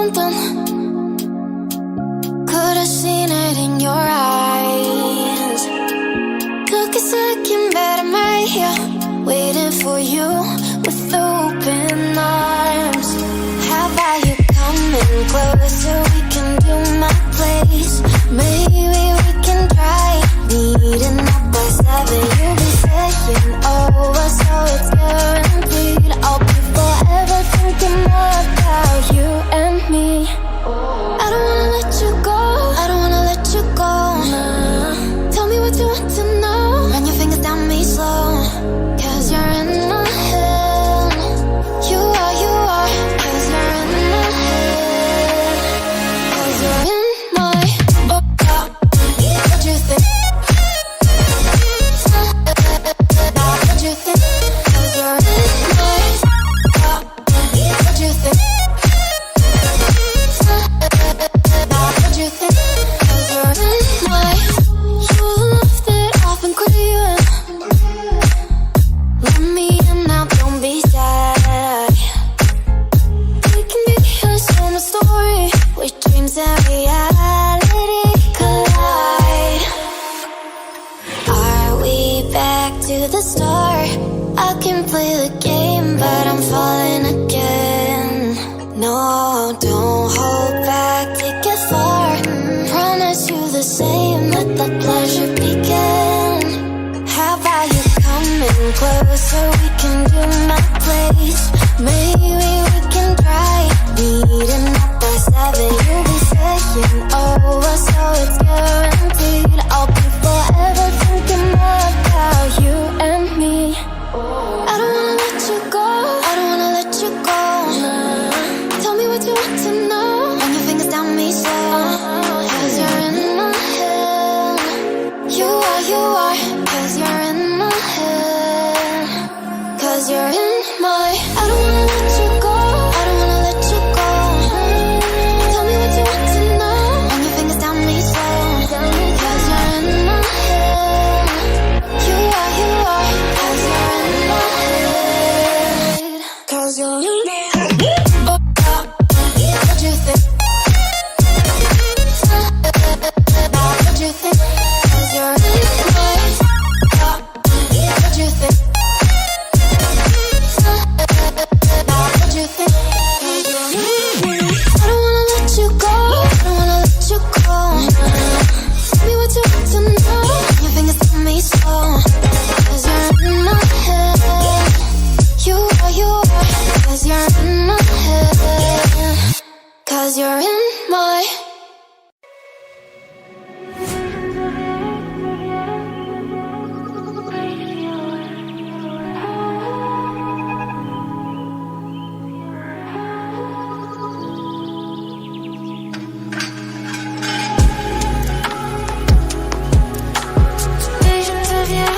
something. Could've seen it in your eyes. Took a second, but I'm right here, waiting for you with open arms. How about you coming closer? We can do my place. Maybe we can try meeting up by 7. You'll be saying over, so it's guaranteed. I'll be forever thinking more about you and me. I don't wanna let you go, I don't wanna let you go. Tell me what you want to know. Run your fingers down me slow, 'cause you're in my head. You are, 'cause you're in my head. 'Cause you're in my what you think? What you think? 'Cause you're in my what you think? What you think? 'Cause you're in my you're the love that I've been craving. Let me in now, don't be shy. We can be a summer story with dreams and reality collide. Are we back to the start? I can play the game, but I'm falling again. No, don't hold back, take it far. Promise you the same, let the pleasure begin. How about you coming closer? We can do my place. Maybe we can try meeting up by 7. You'll be saying over, so it's guaranteed. I'll be forever thinking more about you and me. I don't wanna let you go, I don't wanna let you go. Tell me what you want to know. Run your fingers down me slow, 'cause you're in my head. You are, 'cause you're in my head. 'Cause you're in my I don't wanna let you go, I don't wanna let you go. Tell me what you want to know. Run your fingers down me slow, 'cause you're in my head. You are, 'cause you're in my head. 'Cause you're in my head. What you think? What you think? 'Cause you're in my what you think? What you think? 'Cause you're in I don't wanna let you go, I don't wanna let you go. Tell me what you want to know. Your fingers tell me slow, 'cause you're in my head. You are, 'cause you're in my head. 'Cause you're in my visions of you.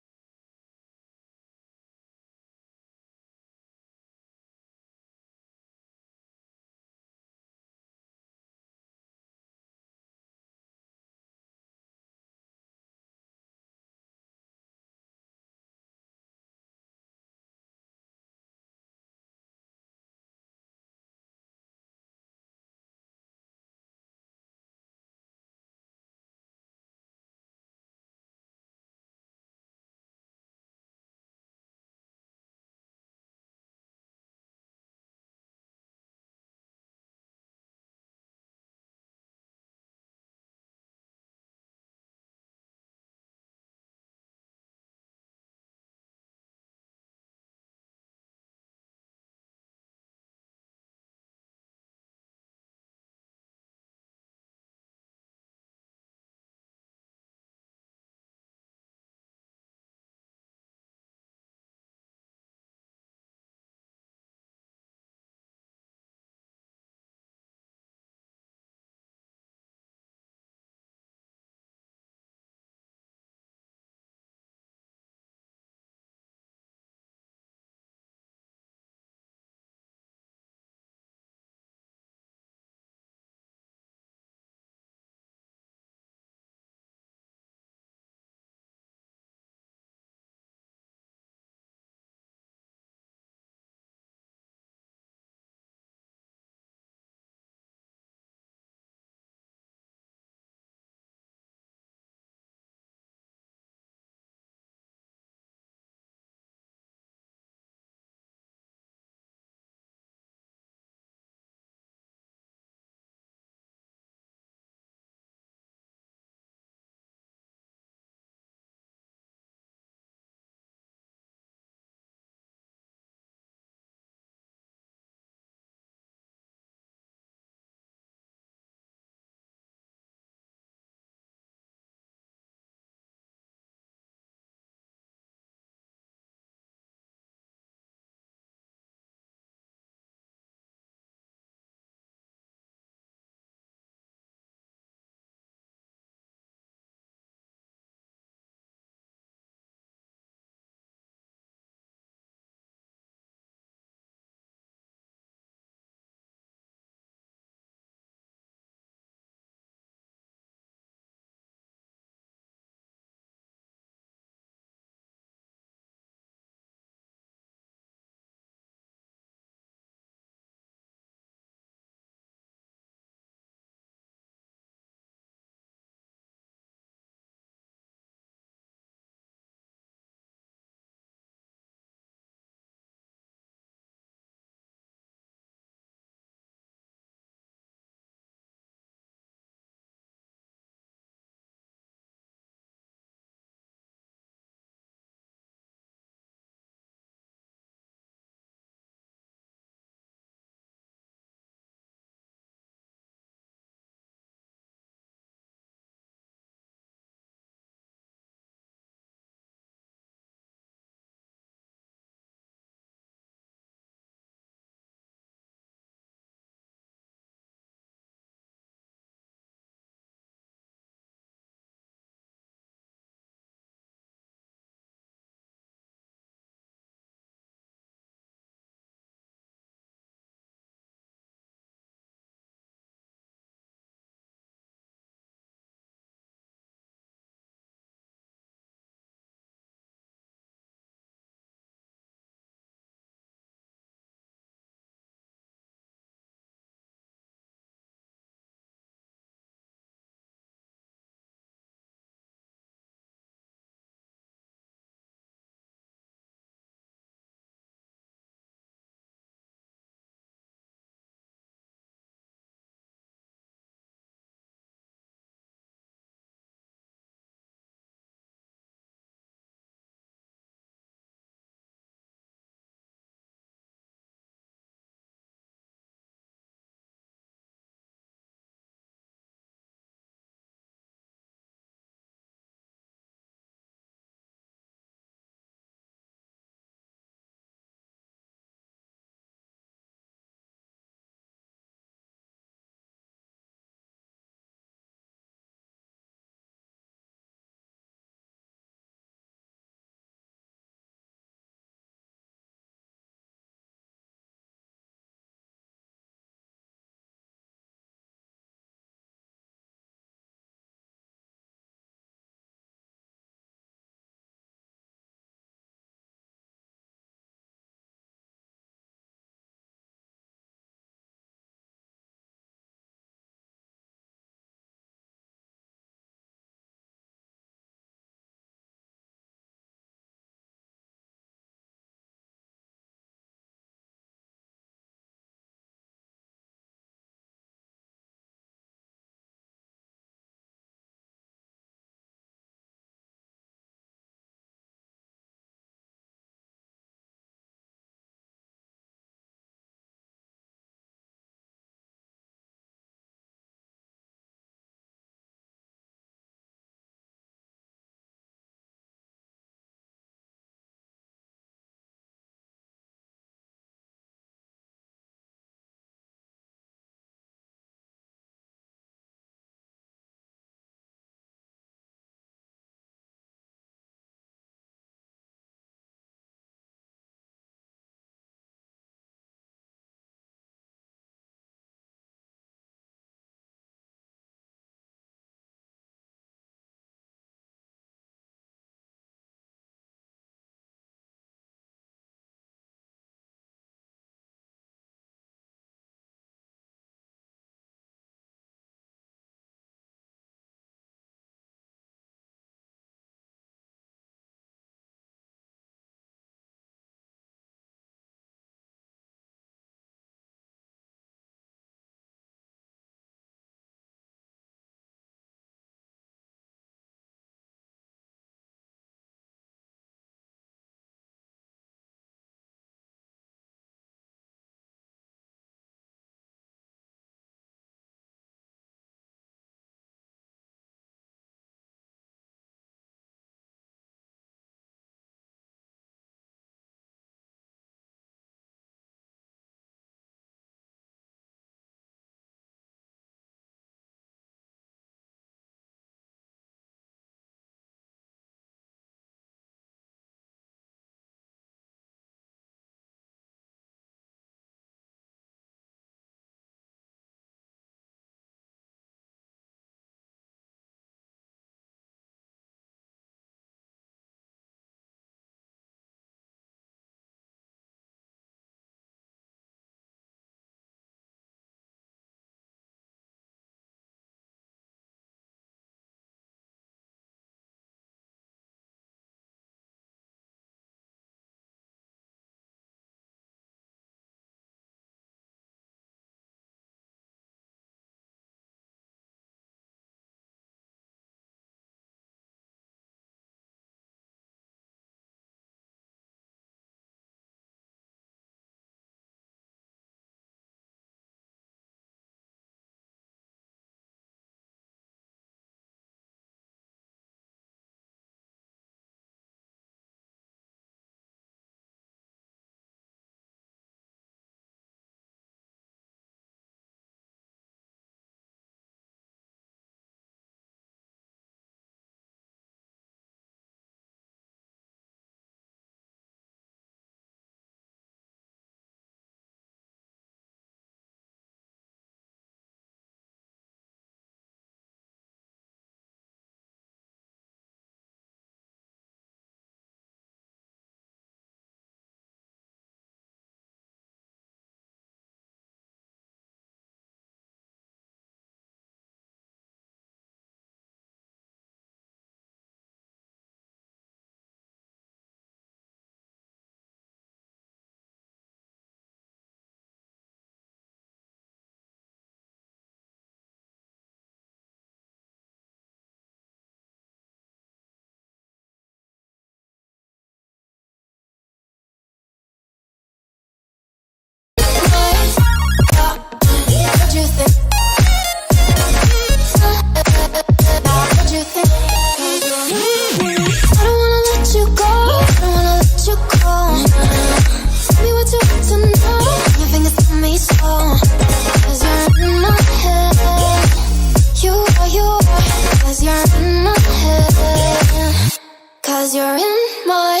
in my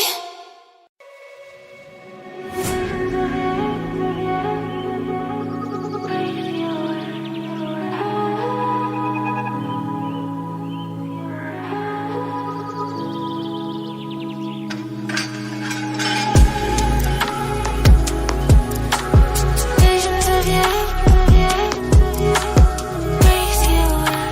visions of you. Breathe you in.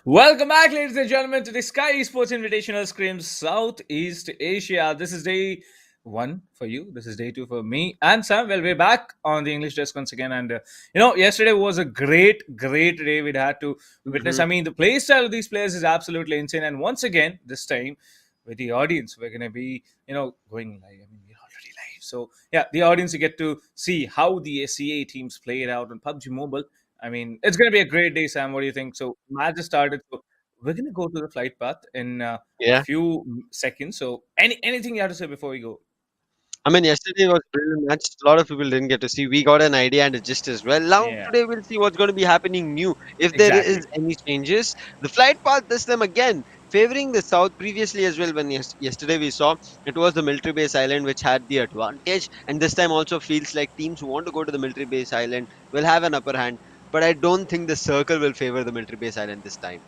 Welcome back, ladies and gentlemen, to the Skyesports Invitational Screams Southeast Asia. This is day one for you. This is day two for me and Sam. Well, we're back on the English desk once again. And, yesterday was a great day we'd had to witness. hmm I mean, the play style of these players is absolutely insane. And once again, this time with the audience, we're going to be, going live. I mean, we're already live. So, yeah, the audience, you get to see how the SEA teams play it out on PUBG Mobile. I mean, it's going to be a great day, Sam. What do you think? So, match has started. So, we're going to go to the flight path in a Yeah. few seconds. So, anything you have to say before we go? I mean, yesterday was a brilliant match. A lot of people didn't get to see. We got an idea and a gist as well. Now, Yeah, today we'll see what's going to be happening new. If there is exactly. any changes, the flight path this time again, favoring the south previously as well. When yesterday we saw it was the military base island which had the advantage, and this time also feels like teams who want to go to the military base island will have an upper hand. But I don't think the circle will favor the military base island this time.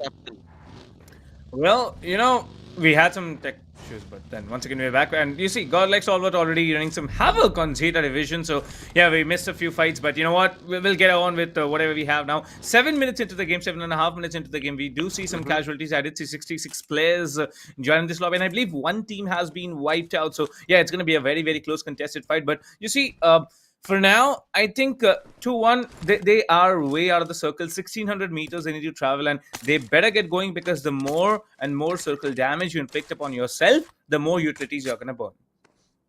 captain. Well, we had some tech issues, but then once again we're back. And you see, Godlike STALWART already running some havoc on ZETA division. So yeah, we missed a few fights, but you know what? We'll get on with whatever we have now. 7 minutes into the game, 7.5 minutes into the game, we do see some Hmm. casualties. I did see 66 players joining this lobby, and I believe one team has been wiped out. So yeah, it's going to be a very, very close contested fight. But you see, for now, I think 2-1, they are way out of the circle. 1600 meters they need to travel, and they better get going because the more and more circle damage you inflict upon yourself, the more utilities you're going to burn.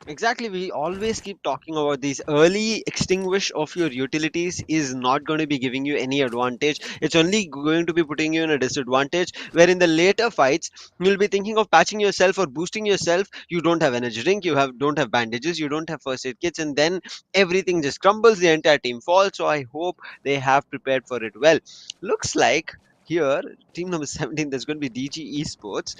Exactly, we always keep talking about these early extinguish of your utilities is not going to be giving you any advantage. It's only going to be putting you in a disadvantage. Where in the later fights, you'll be thinking of patching yourself or boosting yourself. You don't have energy drink, you have don't have bandages, you don't have first aid kits, and then everything just crumbles. The entire team falls. So I hope they have prepared for it well. Looks like here, team number 17, there's going to be DG Esports.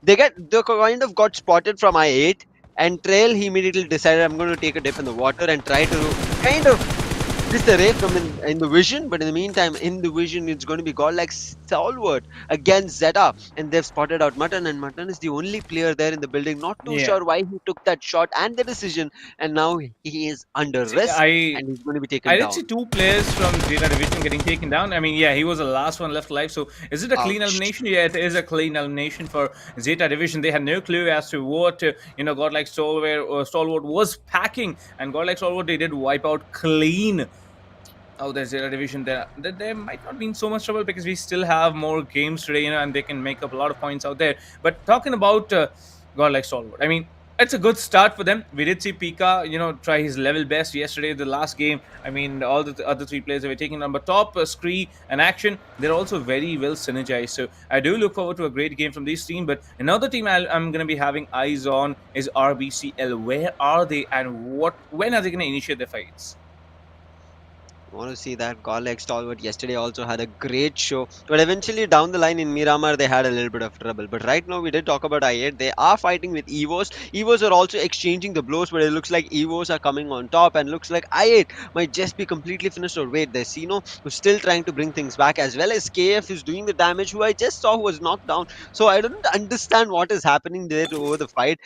They kind of got spotted from I8, and Trail, he immediately decided, I'm going to take a dip in the water and try to kind of disarray from in the vision. But in the meantime, in the vision, it's going to be godlike Stalwart against Zeta. And they've spotted out Mutton, and Mutton is the only player there in the building. Not too Yeah. sure why he took that shot and the decision. And now he is under See, risk and he's going to be taken I did see down. two players from Zeta Division getting taken down. I mean, yeah, he was the last one left alive. So, is it a clean Ouch. elimination? Yeah, it is a clean elimination for Zeta Division. They had no clue as to what Godlike Stalwart was packing, and Godlike Stalwart they did wipe out clean. Oh, there's Zeta Division. There might not be in so much trouble because we still have more games today, and they can make up a lot of points out there. But talking about God like Stalwart, I mean, it's a good start for them. We did see Pika, try his level best yesterday, the last game. I mean, all the other three players that were taking number top, Scree and Action, they're also very well synergized. So I do look forward to a great game from this team. But another team I'm going to be having eyes on is RBCL. Where are they, and when are they going to initiate their fights? Want to see that Golek Stalwart yesterday also had a great show, but eventually down the line in Miramar they had a little bit of trouble. But right now we did talk about I8. They are fighting with EVOS. EVOS are also exchanging the blows, but it looks like EVOS are coming on top, and looks like I8 might just be completely finished. Or wait, there's Sino who's still trying to bring things back, as well as KF is doing the damage, who I just saw who was knocked down. So I don't understand what is happening there over the fight.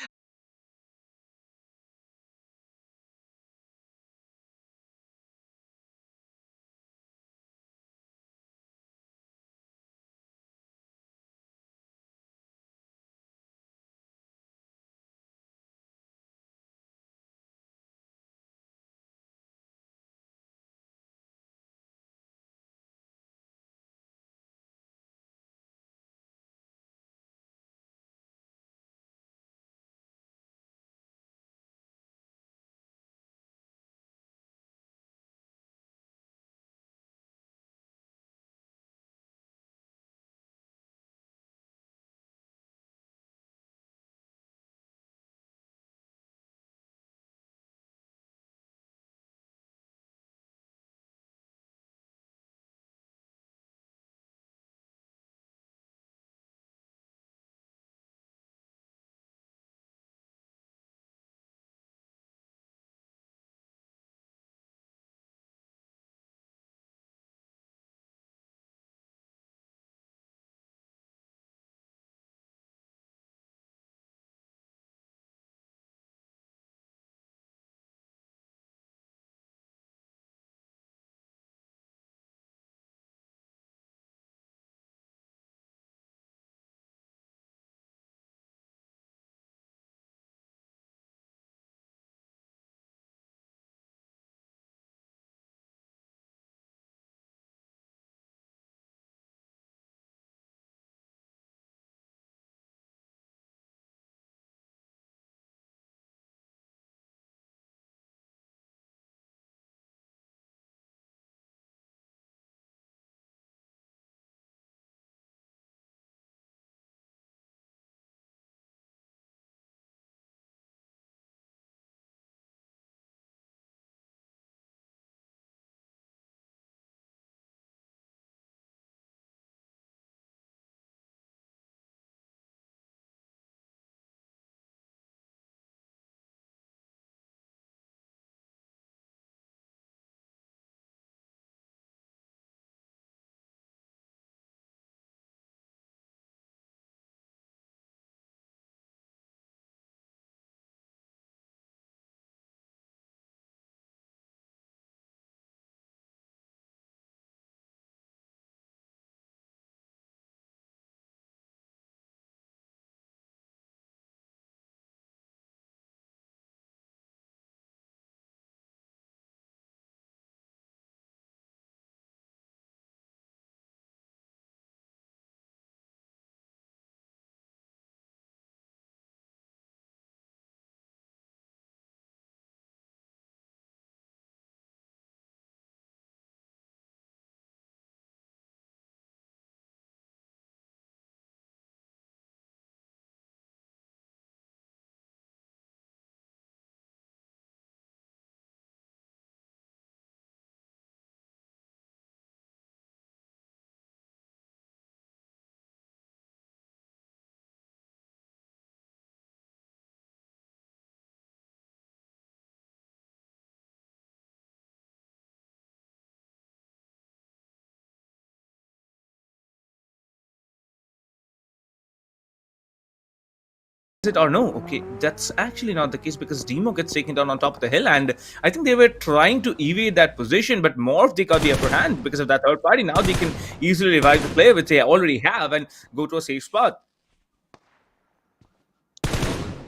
it or no? Okay, that's actually not the case because Demo gets taken down on top of the hill, and I think they were trying to evade that position, but Morph they got the upper hand because of that third party. Now they can easily revive the player, which they already have, and go to a safe spot.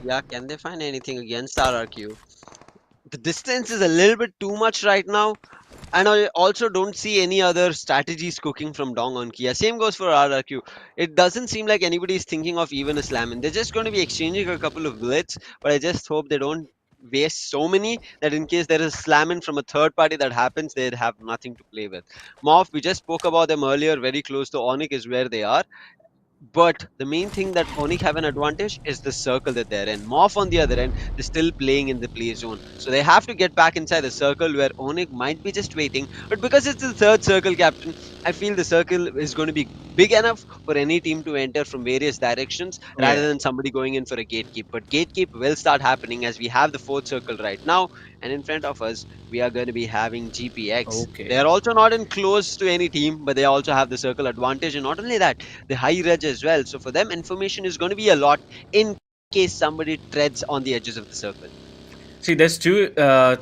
Yeah, can they find anything against RRQ? The distance is a little bit too much right now. And I also don't see any other strategies cooking from Dong on Kia. Same goes for RRQ. It doesn't seem like anybody is thinking of even a slam in. They're just going to be exchanging a couple of blitz, but I just hope they don't waste so many that in case there is slamming from a third party that happens, they'd have nothing to play with. Morph, we just spoke about them earlier, very close to ONIC is where they are. But the main thing that ONIC have an advantage is the circle that they're in. Morph on the other end, they're still playing in the play zone. So they have to get back inside the circle where ONIC might be just waiting. But because it's the third circle, Captain, I feel the circle is going to be big enough for any team to enter from various directions rather Yeah. than somebody going in for a gatekeep. But gatekeep will start happening as we have the fourth circle right now. And in front of us, we are going to be having GPX. Okay. They're also not in close to any team, but they also have the circle advantage. And not only that, the high reg as well. So for them, information is going to be a lot in case somebody treads on the edges of the circle. See, there's two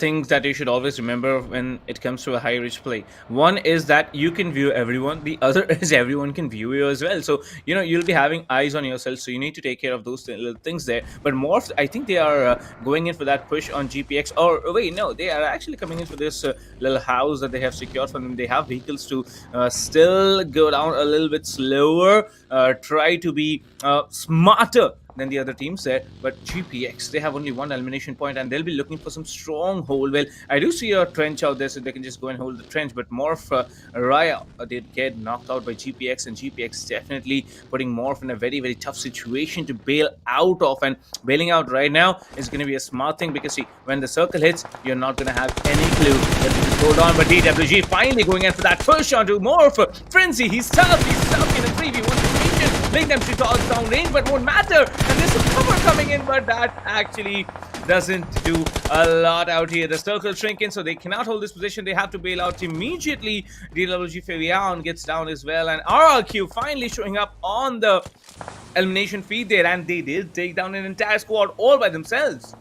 things that you should always remember when it comes to a high reach play. One is that you can view everyone. The other is everyone can view you as well. So you'll be having eyes on yourself. So you need to take care of those little things there. But Morph, I think they are going in for that push on GPX. Or wait, no, they are actually coming in for this little house that they have secured for them. They have vehicles to still go down a little bit slower. Try to be smarter than the other teams there. But GPX, they have only one elimination point and they'll be looking for some stronghold. Well, I do see a trench out there, so they can just go and hold the trench. But Morph, Raya did get knocked out by GPX, and GPX definitely putting Morph in a very, very tough situation to bail out of. And bailing out right now is going to be a smart thing because, see, when the circle hits, you're not going to have any clue that you just hold on. But DWG finally going in for that push onto Morph. Frenzy, he's stuck in a 3v1 situation. Link them to down range, but won't matter. And there's some cover coming in, but that actually doesn't do a lot out here. The circle shrinking, so they cannot hold this position. They have to bail out immediately. DWG Fabian gets down as well, and RRQ finally showing up on the elimination feed there, and they did take down an entire squad all by themselves.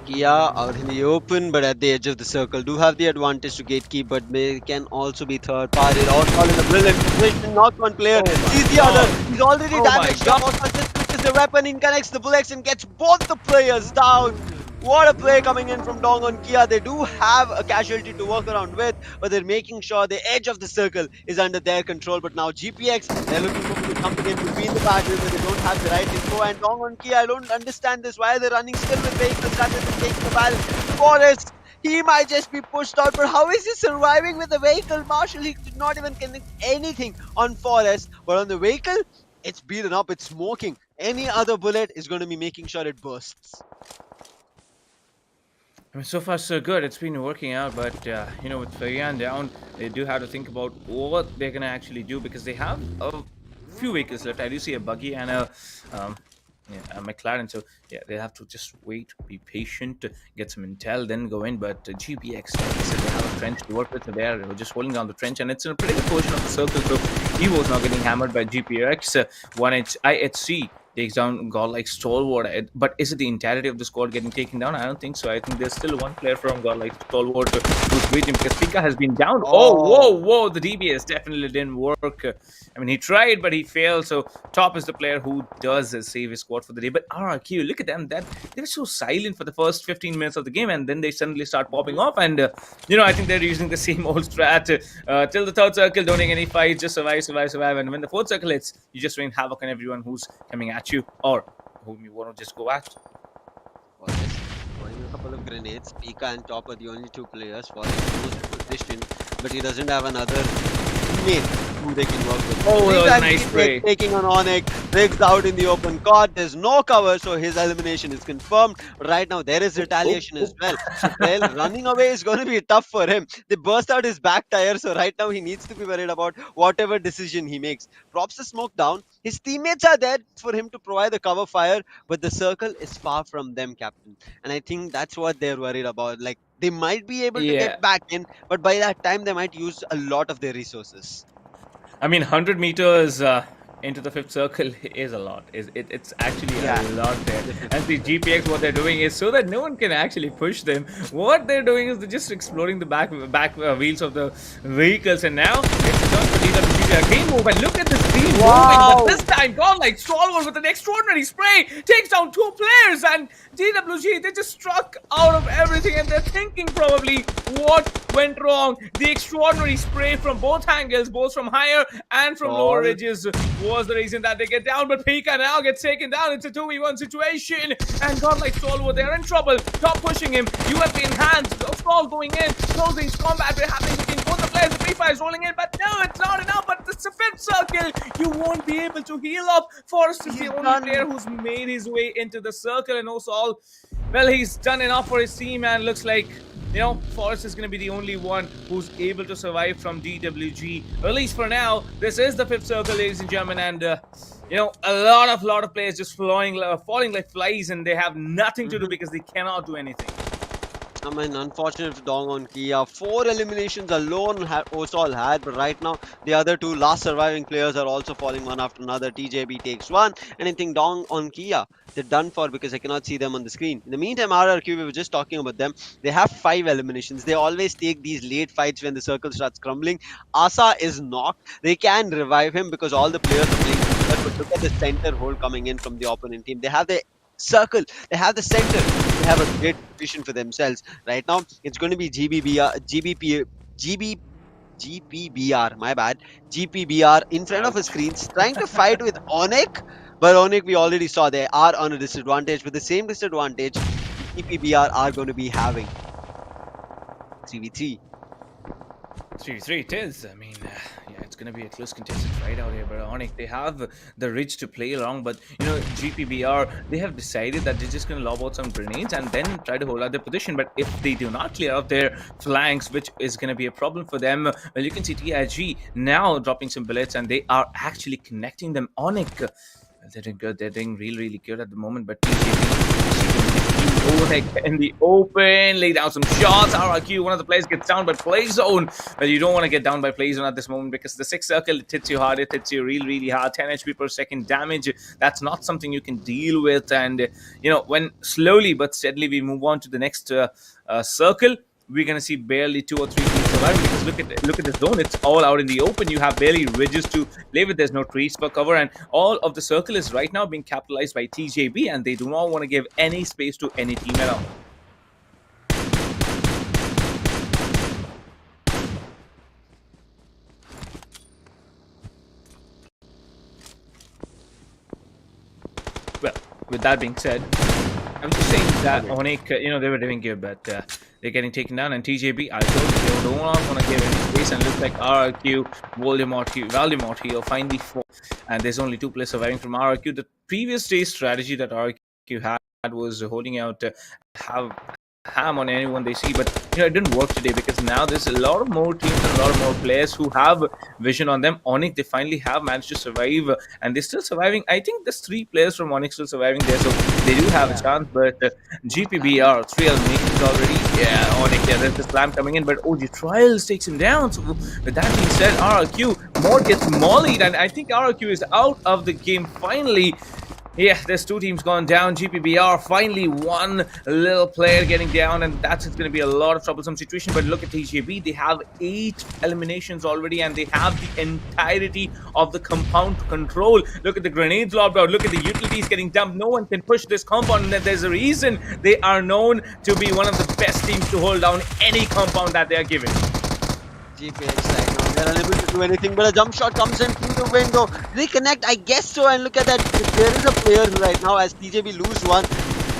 Kia out in the open, but at the edge of the circle, do have the advantage to gatekeep, but they can also be third party. All in a brilliant position. Knock one player, sees the other. He's already damaged. Also just switches the weapon, in connects the bullets, and gets both the players down. What a play coming in from Dong on Kia. They do have a casualty to work around with, but they're making sure the edge of the circle is under their control. But now GPX, they're looking for something in between the battle, but they don't have the right info. And Dong on Kia, I don't understand this. Why are they running still with vehicles rather than taking the battle? Forest, he might just be pushed out, but how is he surviving with the vehicle? Marshall, he did not even connect anything on Forest, but on the vehicle, it's beaten up, it's smoking. Any other bullet is going to be making sure it bursts. I mean, so far so good. It's been working out, but with Fabian down, they do have to think about what they're gonna actually do because they have a few vehicles left. I do see a buggy and a McLaren. So yeah, they have to just wait, be patient, get some intel, then go in. But GPX, like I said, they have a trench to work with. So they are just holding down the trench, and it's in a pretty good portion of the circle. So EVOS now getting hammered by GPX. One IHC takes down Godlike Stalwart. But is it the entirety of the squad getting taken down? I don't think so. I think there's still one player from Godlike Stalwart who's waiting because Pika has been down. Oh, whoa. The DBS definitely didn't work. I mean, he tried, but he failed. So Top is the player who does save his squad for the day. But RRQ, look at them. They were so silent for the first 15 minutes of the game, and then they suddenly start popping off. And, I think they're using the same old strat till the third circle, don't take any fights, just survive. And when the fourth circle hits, you just rain havoc on everyone who's coming at you or whom you want to just go at. Throwing a couple of grenades. Pika and Top are the only two players for his position, but he doesn't have another teammate who they can work with. Oh, that was a nice play. Taking on ONIC, Riggs out in the open court. There's no cover, so his elimination is confirmed. Right now, there is retaliation as well. So running away is going to be tough for him. They burst out his back tire, so right now he needs to be worried about whatever decision he makes. Props the smoke down. His teammates are there for him to provide the cover fire, but the circle is far from them, Captain. And I think that's what they're worried about. Like, they might be able to get back in, but by that time, they might use a lot of their resources. I mean, 100 meters into the fifth circle is a lot. It's actually a Yeah, lot there. the fifth And the circle. GPX, what they're doing is so that no one can actually push them. What they're doing is they're just exploring the back wheels of the vehicles. And now it's a turn for DWG. Game move, and look at this team moving. But Wow! this time, gone like Stalwart with an extraordinary spray takes down two players, and DWG, they just struck out of everything, and they're thinking probably what went wrong. The extraordinary spray from both angles, both from higher and from lower Call. ridges, was the reason that they get down. But Pika now gets taken down. It's a 2v1 situation, and God like Stalwart, they're in trouble. Top pushing him. UFP in hands. Stall going in. Closing combat happening between both the players. The free fire is rolling in, but no, it's not enough. But it's a fifth circle. You won't be able to heal up. Forrest is the only player who's made his way into the circle, and also all, well, he's done enough for his team, and looks like, you know, Forrest is going to be the only one who's able to survive from DWG. At least for now, this is the fifth circle, ladies and gentlemen, and you know, a lot of players just falling like flies, and they have nothing to do because they cannot do anything. I mean, unfortunate for Dong on Kia. 4 eliminations alone Osal had, but right now the other two last surviving players are also falling one after another. TJB takes one, and I think Dong on Kia, they're done for because I cannot see them on the screen. In the meantime, RRQ, we were just talking about them. They have 5 eliminations. They always take these late fights when the circle starts crumbling. Asa is knocked. They can revive him because all the players are playing together, but look at the center hole coming in from the opponent team. They have the circle, they have the center, they have a great position for themselves. Right now, it's going to be GPBR, my bad, GPBR in front of his screens, trying to fight with ONIC, but ONIC, we already saw they are on a disadvantage. With the same disadvantage, GPBR are going to be having 3v3. 3-3 it is. I mean, yeah, it's going to be a close contested fight out here. But ONIC, they have the ridge to play along. But, you know, GPBR, they have decided that they're just going to lob out some grenades and then try to hold out their position. But if they do not clear out their flanks, which is going to be a problem for them, well, you can see TIG now dropping some bullets, and they are actually connecting them. ONIC, well, they're doing good. They're doing really good at the moment. But ONIC in the open, lay down some shots. RRQ, one of the players gets down by play zone. Well, you don't want to get down by play zone at this moment because the sixth circle, it hits you hard. It hits you really hard. 10 HP per second damage. That's not something you can deal with. And, you know, when slowly but steadily we move on to the next circle, we're gonna see barely 2 or 3 teams surviving because look at the zone. It's all out in the open. You have barely ridges to play with. There's no trees for cover, and all of the circle is right now being capitalized by TJB, and they do not want to give any space to any team at all. Well, with that being said, I'm just saying that ONIC, you know, they were doing good, but they're getting taken down. And TJB, I told you, they don't want to give any space. And it looks like RRQ, Voldemort here finally fall. And there's only 2 players surviving from RRQ. The previous day's strategy that RRQ had was holding out have ham on anyone they see, but you know, it didn't work today because now there's a lot of more teams and a lot of more players who have vision on them. ONIC, they finally have managed to survive, and they're still surviving. I think there's 3 players from ONIC still surviving there, so they do have a chance. But GPBR 3 eliminations already. Yeah, ONIC, yeah, there's the slam coming in, but OG Trials takes him down. So with that being said, RRQ more gets mollied, and I think RRQ is out of the game finally. Yeah, there's 2 teams gone down. GPBR finally one little player getting down, and that's going to be a lot of troublesome situation. But look at TJB. They have 8 eliminations already, and they have the entirety of the compound to control. Look at the grenades lobbed out. Look at the utilities getting dumped. No one can push this compound, and there's a reason they are known to be one of the best teams to hold down any compound that they are given. GPX right now, they're unable to do anything, but a jump shot comes in through the window. Reconnect, I guess so, and look at that. There is a player right now as TJB lose one.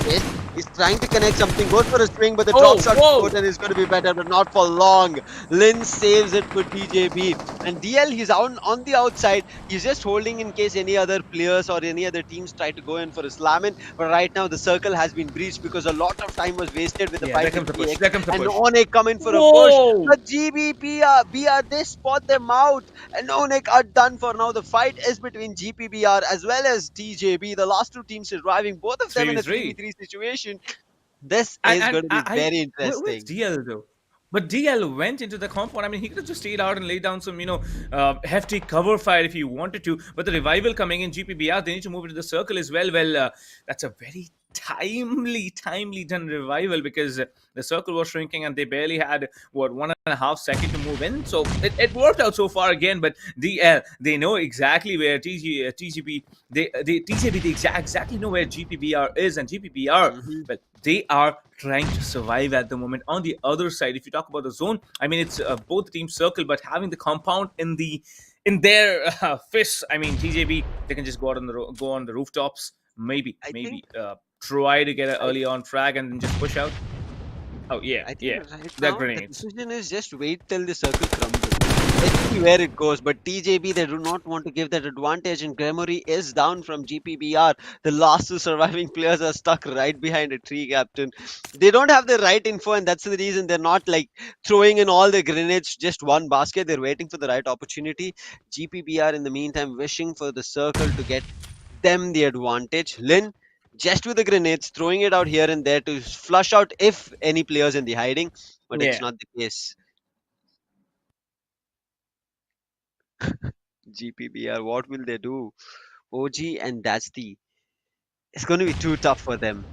Yes, he's trying to connect something, goes for a swing, but the drop shot is going to be better, but not for long. Lin saves it for TJB. And DL, he's out on the outside. He's just holding in case any other players or any other teams try to go in for a slam in. But right now, the circle has been breached because a lot of time was wasted with the fight. There comes the push. And ONIC coming for a push. But GBPR, they spot them out. And ONIC are done for now. The fight is between GPBR as well as TJB. The last 2 teams surviving, both of them in a 3v3 situation. This is going to be very interesting. Where's DL though? But DL went into the compound. I mean, he could have just stayed out and laid down some, hefty cover fire if he wanted to. But the revival coming in, GPBR, they need to move into the circle as well. Well, that's a very timely done revival, because the circle was shrinking and they barely had, what, 1.5 seconds to move in. So it worked out so far again. But DL, they know exactly where TGB, TJB, they exactly know where GPBR is. And GPBR, well, they are trying to survive at the moment. On the other side, if you talk about the zone, I mean, it's both teams circle, but having the compound in their fists. I mean, TJB, they can just go on the rooftops, maybe try to get an early on frag and then just push out. Oh yeah, I think yeah, right they're now the grenades. decision is just wait till the circle crumbles. Let's see where it goes. But TJB, they do not want to give that advantage, and Gremory is down from GPBR. The last two surviving players are stuck right behind a tree, Captain. They don't have the right info, and that's the reason they're not like throwing in all the grenades just one basket. They're waiting for the right opportunity. GPBR in the meantime wishing for the circle to get them the advantage. Lin, just with the grenades, throwing it out here and there to flush out if any players in the hiding, but it's Yeah, not the case. GPBR, what will they do? OG and that's the. It's going to be too tough for them.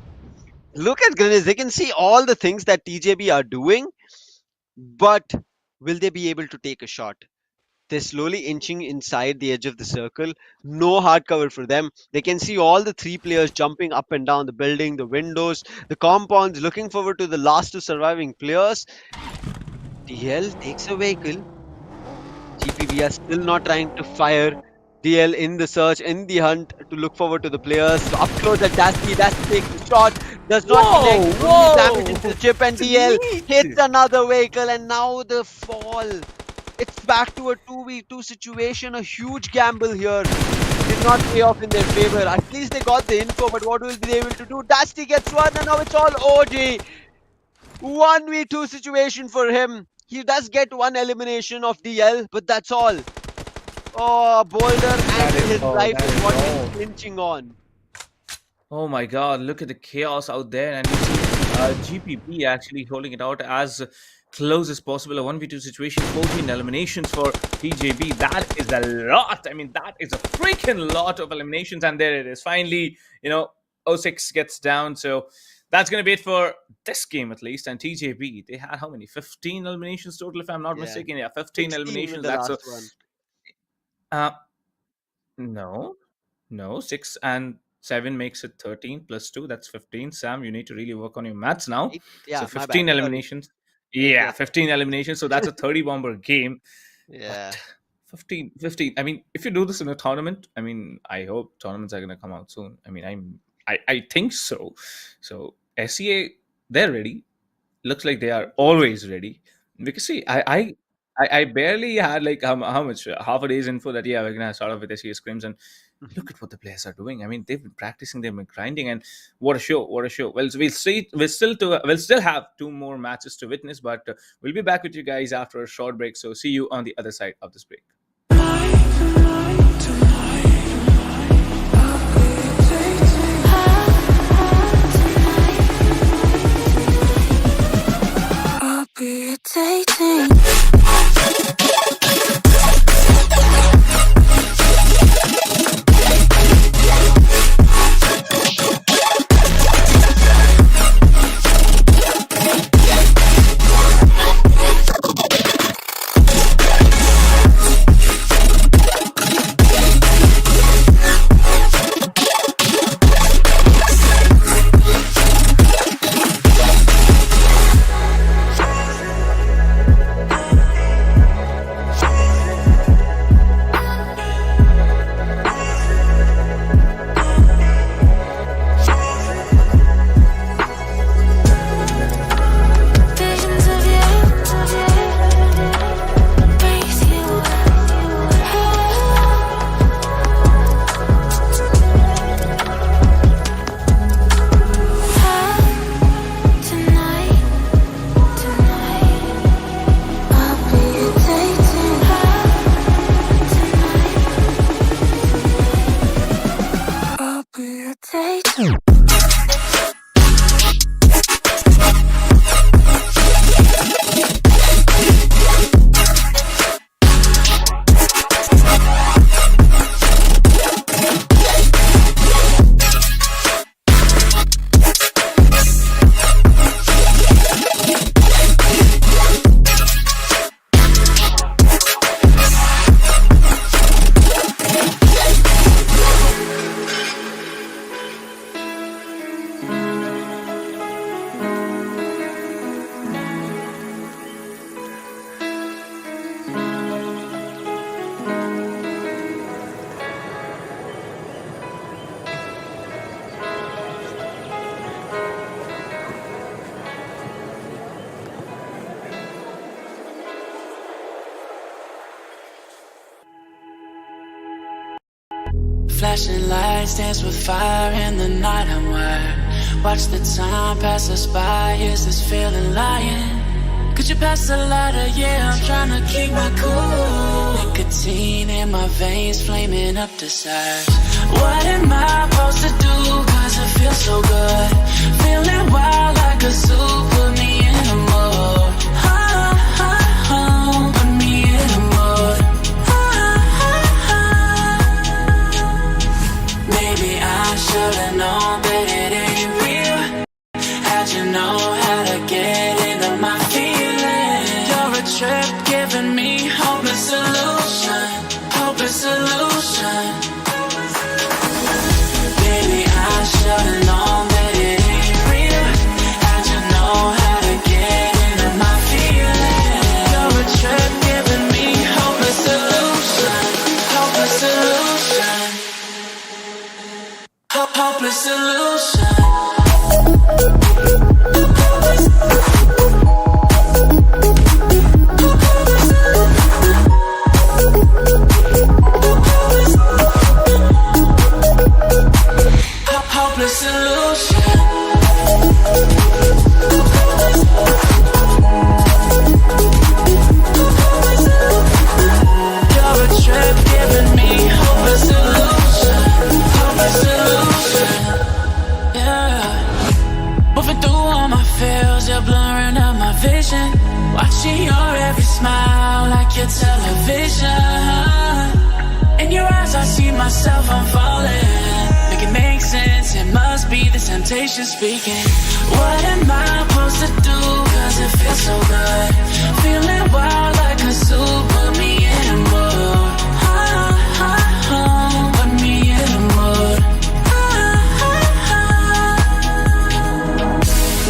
Look at grenades. They can see all the things that TJB are doing, but will they be able to take a shot? They're slowly inching inside the edge of the circle. No hard cover for them. They can see all the three players jumping up and down the building, the windows, the compounds, looking forward to the last two surviving players. DL takes a vehicle. GPB are still not trying to fire. DL in the search, in the hunt to look forward to the players. So up close at Dasty. Dasty takes the shot. Does not connect. Only damage into the chip, and It's DL neat. hits another vehicle, and now the fall. It's back to a 2v2 situation. A huge gamble here did not pay off in their favor. At least they got the info, but what will they able to do? Dasty gets one, and now it's all OG. 1v2 situation for him. He does get one elimination of DL, but that's all. Oh, Boulder and his life That is is what all. he's clinching on. Oh my God, look at the chaos out there. And you see GPP actually holding it out as close as possible. A 1v2 situation, 14 eliminations for TJB. That is a lot. I mean, that is a freaking lot of eliminations. And there it is. Finally, O6 gets down. So that's going to be it for this game at least. And TJB, they had how many? 15 eliminations total, if I'm not Yeah. mistaken. Yeah, 15 16 with eliminations. the That's last one. uh, no, no, 6 and 7 makes it 13 plus 2. That's 15. Sam, you need to really work on your maths now. Eight, So yeah, my bad. 15 Sorry. eliminations. 8 Yeah, plus. 15 eliminations. So that's a 30 bomber game. Yeah. But 15. I mean, if you do this in a tournament, I mean, I hope tournaments are going to come out soon. I mean, I think so. So SEA, they're ready. Looks like they are always ready. Because see, I barely had like how much half a day's info that yeah, we're gonna start off with SEA scrims, and look at what the players are doing. I mean, they've been practicing, they've been grinding, and what a show! What a show! Well, we'll still have 2 more matches to witness, but we'll be back with you guys after a short break. So see you on the other side of this break. I'll be irritating. Visions of you, breathe you tonight, I'll be irritating. Tonight, I'll be irritating. Flashing lights dance with fire in the night I'm wired. Watch the time pass us by, is this feeling lying? Could you pass the lighter? Yeah, I'm trying to keep my cool. Nicotine in my veins, flaming up desires. What am I supposed to do? Cause it feels so good. Feeling wild like a zoo, put me in a mood. Put me in a mood. Maybe I should've known that it ain't real. How'd you know how to get into my feelings? You're a trip giving me hopeless solution. Hopeless solution. Baby, I should've known that it ain't real. How'd you know how to get into my feelings? You're a trip giving me hopeless solution. Hopeless solution. Hopeless solution. Hopeless solution. You're a trip giving me hopeless solution. Hopeless solution. Yeah. Moving through all my feels, you're blurring up my vision. Watching your every smile like your television. In your eyes I see myself, I'm falling. Make it make sense, it must be the temptation speaking. What am I supposed to do? Cause it feels so good. Feeling wild like a zoo, put me in a mood. Put me in a mood.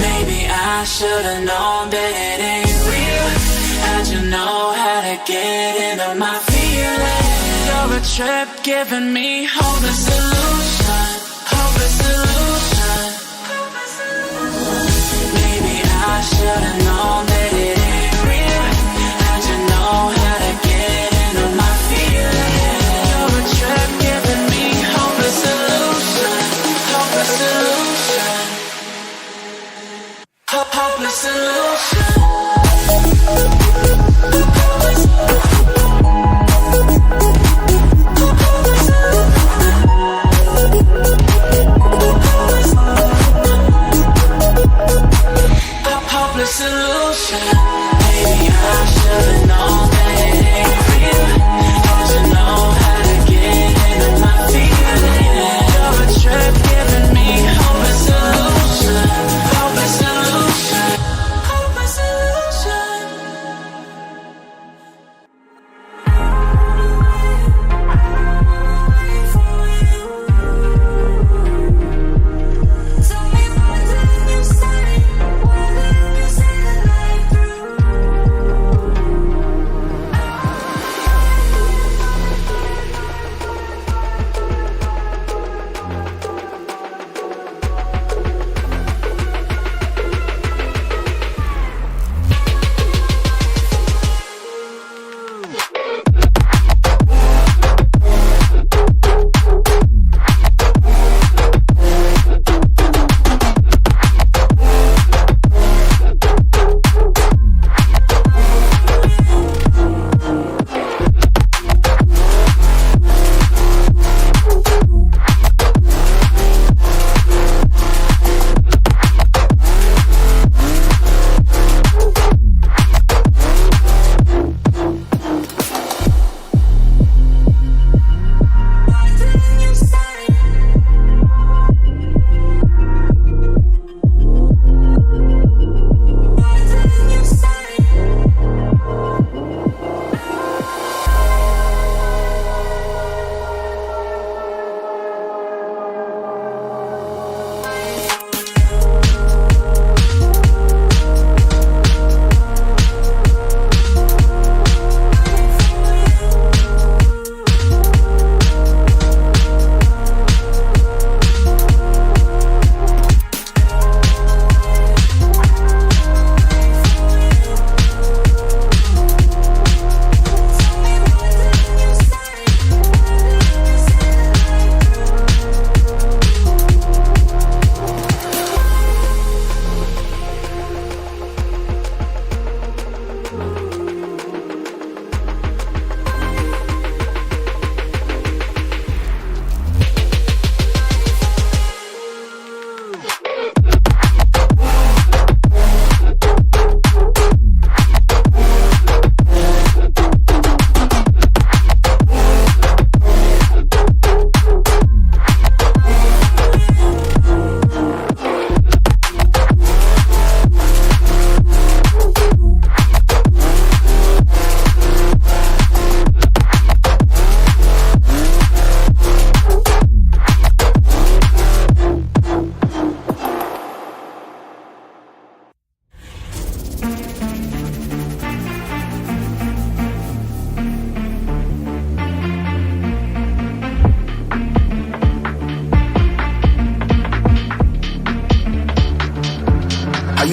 Maybe I should've known that it ain't real. How'd you know how to get into my feelings? You're a trip giving me hopeless solution. Hopeless solution. Maybe I should've known that it ain't real. How'd you know how to get into my feelings? You're a trip giving me hopeless solution. Hopeless solution. Hopeless solution.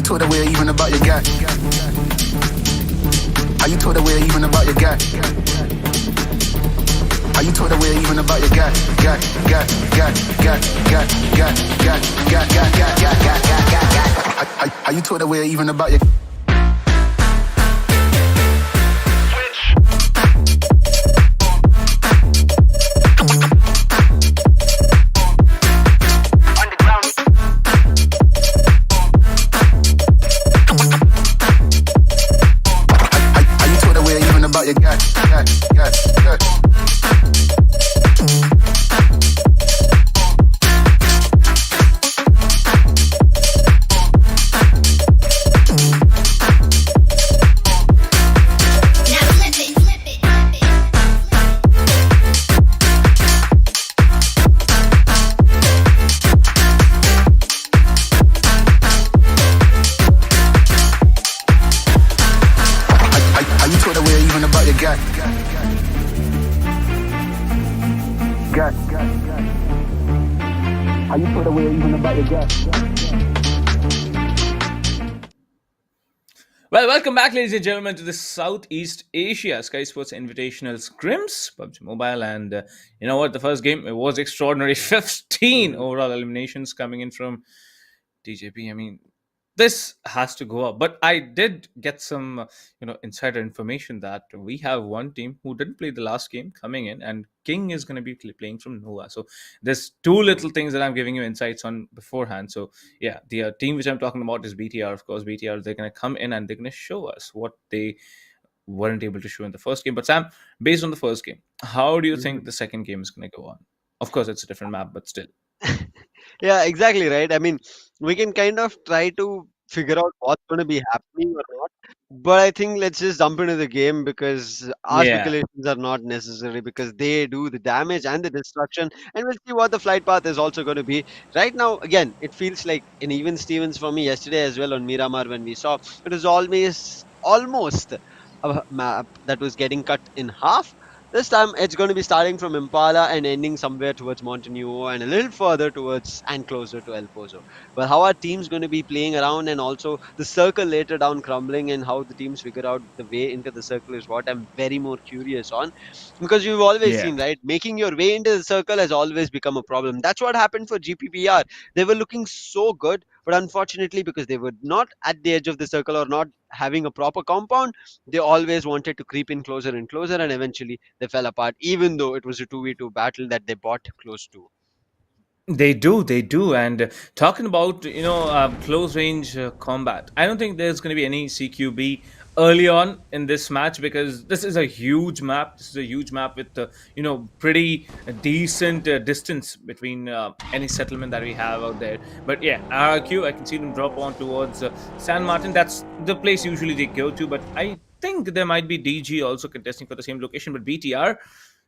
told her we're even about your guy? Are you told her we're even about your guy? Are you told her we're even about your guy? Are you told her we're even about your? Well, welcome back, ladies and gentlemen, to the Southeast Asia Skyesports Invitational Scrims, PUBG Mobile. And you know what? The first game, it was extraordinary. 15 overall eliminations coming in from TJP. I mean, this has to go up. But I did get some, insider information that we have one team who didn't play the last game coming in, and King is going to be playing from Nova. So there's two little things that I'm giving you insights on beforehand. So yeah, the team which I'm talking about is BTR. Of course, BTR, they're going to come in and they're going to show us what they weren't able to show in the first game. But Sam, based on the first game, how do you think the second game is going to go on? Of course, it's a different map, but still. Yeah, exactly right. I mean, we can kind of try to figure out what's going to be happening or not. But I think let's just jump into the game because our Yeah. speculations are not necessary because they do the damage and the destruction. And we'll see what the flight path is also going to be. Right now, again, it feels like an even Stevens for me yesterday as well on Miramar when we saw it was almost a map that was getting cut in half. This time it's going to be starting from Impala and ending somewhere towards Montenuo and a little further towards and closer to El Pozo. Well, how are teams going to be playing around and also the circle later down crumbling and how the teams figure out the way into the circle is what I'm very more curious on. Because you've always Yeah. seen, right? Making your way into the circle has always become a problem. That's what happened for GPBR. They were looking so good, but unfortunately, because they were not at the edge of the circle or not having a proper compound, they always wanted to creep in closer and closer, and eventually they fell apart, even though it was a 2v2 battle that they bought close to. They do. And talking about close range combat, I don't think there's going to be any CQB early on in this match because this is a huge map. This is a huge map with pretty decent distance between any settlement that we have out there. But yeah, RRQ, I can see them drop on towards San Martin. That's the place usually they go to. But I think there might be DG also contesting for the same location. But BTR,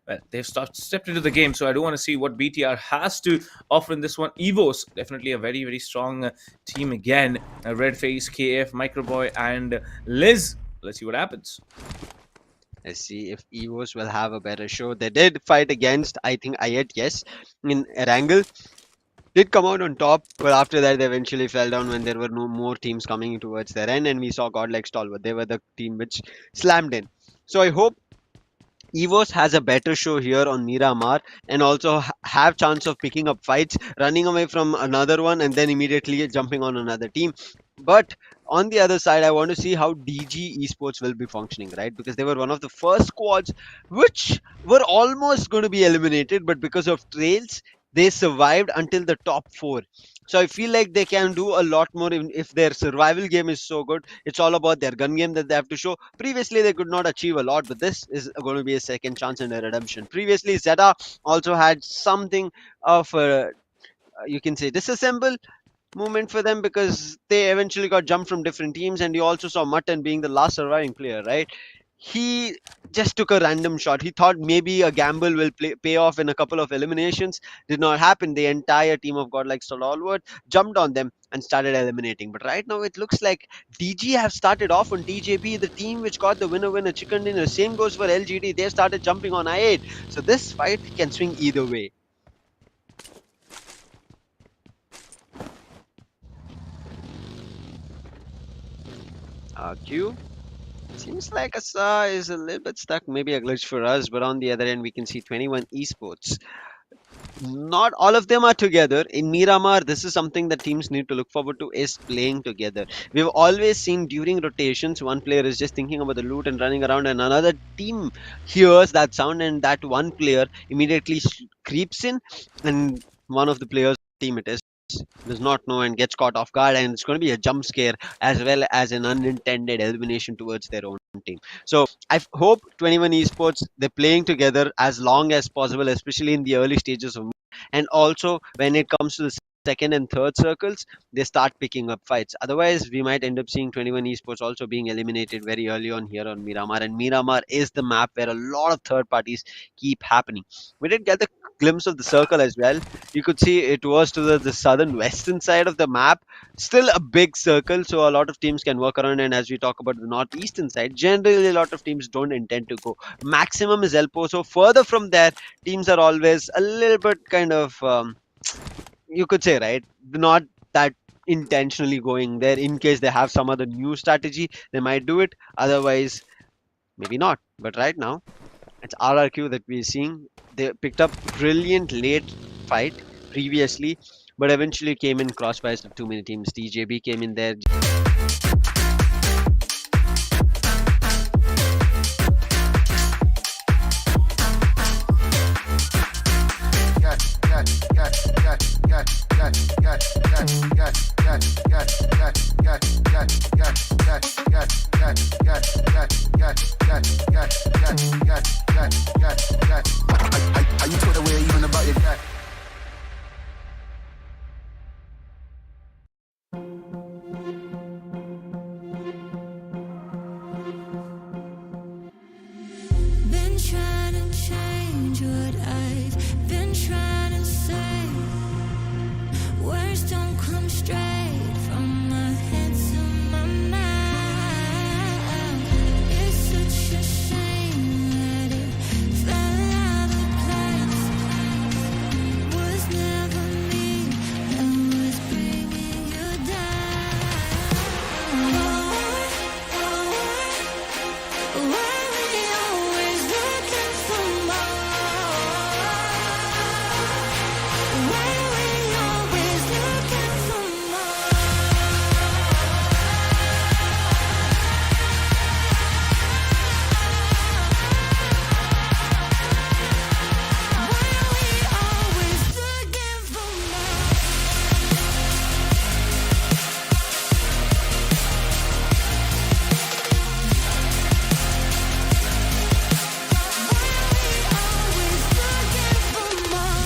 well, they've stepped into the game, so I do want to see what BTR has to offer in this one. EVOS, definitely a very, very strong team again. Redface, KF, Microboy, and Liz. Let's see what happens. Let's see if EVOS will have a better show. They did fight against, I think, Ayat, yes, in Erangel. Did come out on top, but after that, they eventually fell down when there were no more teams coming towards their end, and we saw GODLIKE STALWART. They were the team which slammed in. So I hope EVOS has a better show here on Miramar and also have chance of picking up fights, running away from another one and then immediately jumping on another team. But on the other side, I want to see how DG Esports will be functioning, right? Because they were one of the first squads which were almost going to be eliminated, but because of trails, they survived until the top four. So I feel like they can do a lot more if their survival game is so good. It's all about their gun game that they have to show. Previously, they could not achieve a lot, but this is going to be a second chance and a redemption. Previously, ZETA also had something of a, you can say, disassemble movement for them because they eventually got jumped from different teams. And you also saw Mutton being the last surviving player, right? He just took a random shot. He thought maybe a gamble will pay off in a couple of eliminations. Did not happen. The entire team of GODLIKE STALWART jumped on them and started eliminating. But right now it looks like DG have started off on TJP, the team which got the winner chicken dinner. Same goes for LGD. They started jumping on I8. So this fight can swing either way. Q. Seems like Asa is a little bit stuck, maybe a glitch for us, but on the other end, we can see 21 esports. Not all of them are together. In Miramar, this is something that teams need to look forward to is playing together. We've always seen during rotations, one player is just thinking about the loot and running around, and another team hears that sound, and that one player immediately creeps in, and one of the players team it is does not know and gets caught off guard, and it's going to be a jump scare as well as an unintended elimination towards their own team. So hope 21 esports they're playing together as long as possible, especially in the early stages of, and also when it comes to the second and third circles, they start picking up fights. Otherwise, we might end up seeing 21 esports also being eliminated very early on here on Miramar, and Miramar is the map where a lot of third parties keep happening. We did get the glimpse of the circle as well. You could see it was to the southern western side of the map, still a big circle, so a lot of teams can work around. And as we talk about the northeastern side, generally a lot of teams don't intend to go. Maximum is Elpo, so further from there, teams are always a little bit kind of you could say, right, not that intentionally going there. In case they have some other new strategy, they might do it. Otherwise, maybe not. But right now, it's RRQ that we're seeing. They picked up brilliant late fight previously, but eventually came in crossfires of too many teams. TJB came in there. Are you taught away even about your guy? Been trying to change what I've been trying to say. Words don't come straight from my head to my mouth. It's such a shame that it fell out of place. Was never me that was bringing you down. Why we always looking for more? Why we always looking for more? Why we always looking for more? Always looking for more. Why we always looking for more?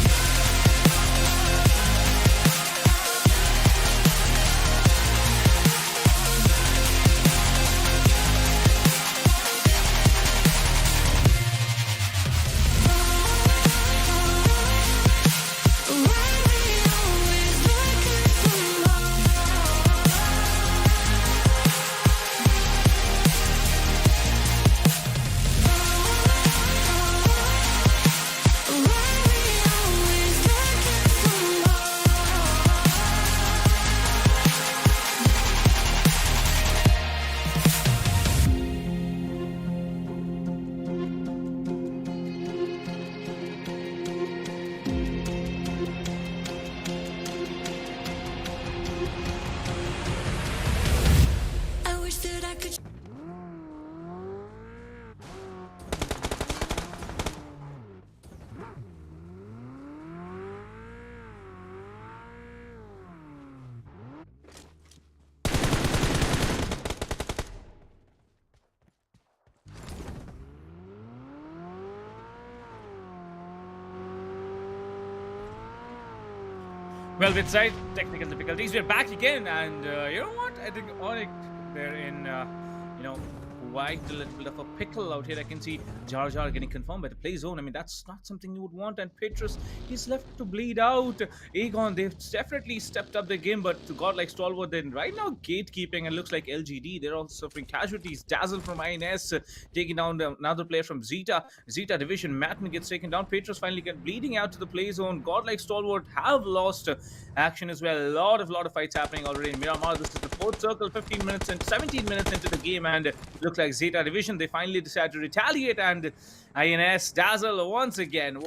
Why we always looking for more? I wish that I could. Well, with side technical difficulties, we're back again, and you know what? I think ONIC they're in quite a little bit of a pickle out here. I can see Jar Jar getting confirmed by the play zone. I mean, that's not something you would want. And Petrus, he's left to bleed out. Aegon, they've definitely stepped up their game, but to God like Stalwart, then right now gatekeeping, and looks like LGD, they're also suffering casualties. Dazzle from INS, taking down another player from ZETA. ZETA division, Matten gets taken down. Petrus finally get bleeding out to the play zone. God like Stalwart have lost action as well. A lot of fights happening already in Miramar. This is the fourth circle, 15 minutes and 17 minutes into the game, and looks like Zeta division, they finally decide to retaliate, and INS Dazzle once again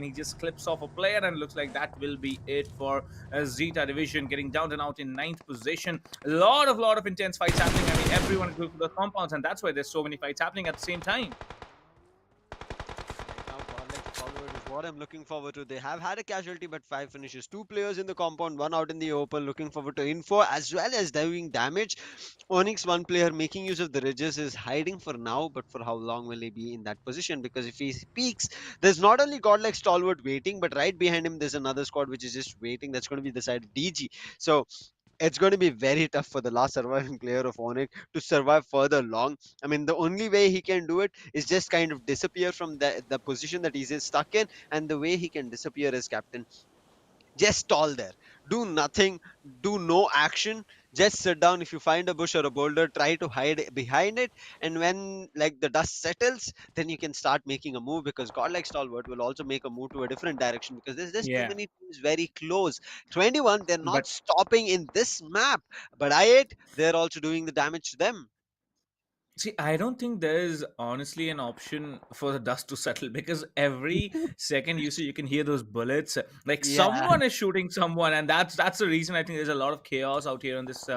he just clips off a player, and looks like that will be it for Zeta division, getting down and out in 9th position. A lot of intense fights happening. I mean, everyone is going for the compounds, and that's why there's so many fights happening at the same time. What I'm looking forward to. They have had a casualty, but 5 finishes. 2 players in the compound, 1 out in the open. Looking forward to info as well as doing damage. ONIC, 1 player making use of the ridges, is hiding for now, but for how long will he be in that position? Because if he peaks, there's not only Godlike Stalwart waiting, but right behind him there's another squad which is just waiting. That's going to be the side of DG. So it's going to be very tough for the last surviving player of ONIC to survive further long. I mean, the only way he can do it is just kind of disappear from the position that he's stuck in, and the way he can disappear is, captain, just stall there, do nothing, do no action, just sit down. If you find a bush or a boulder, try to hide behind it, and when like the dust settles, then you can start making a move, because Godlike Stalwart will also make a move to a different direction, because there's just too Yeah, many teams very close. 21, they're not but stopping in this map, but I8, they're also doing the damage to them. see, I don't think there is honestly an option for the dust to settle, because every second you see, you can hear those bullets. Like Yeah. someone is shooting someone, and that's the reason I think there's a lot of chaos out here in this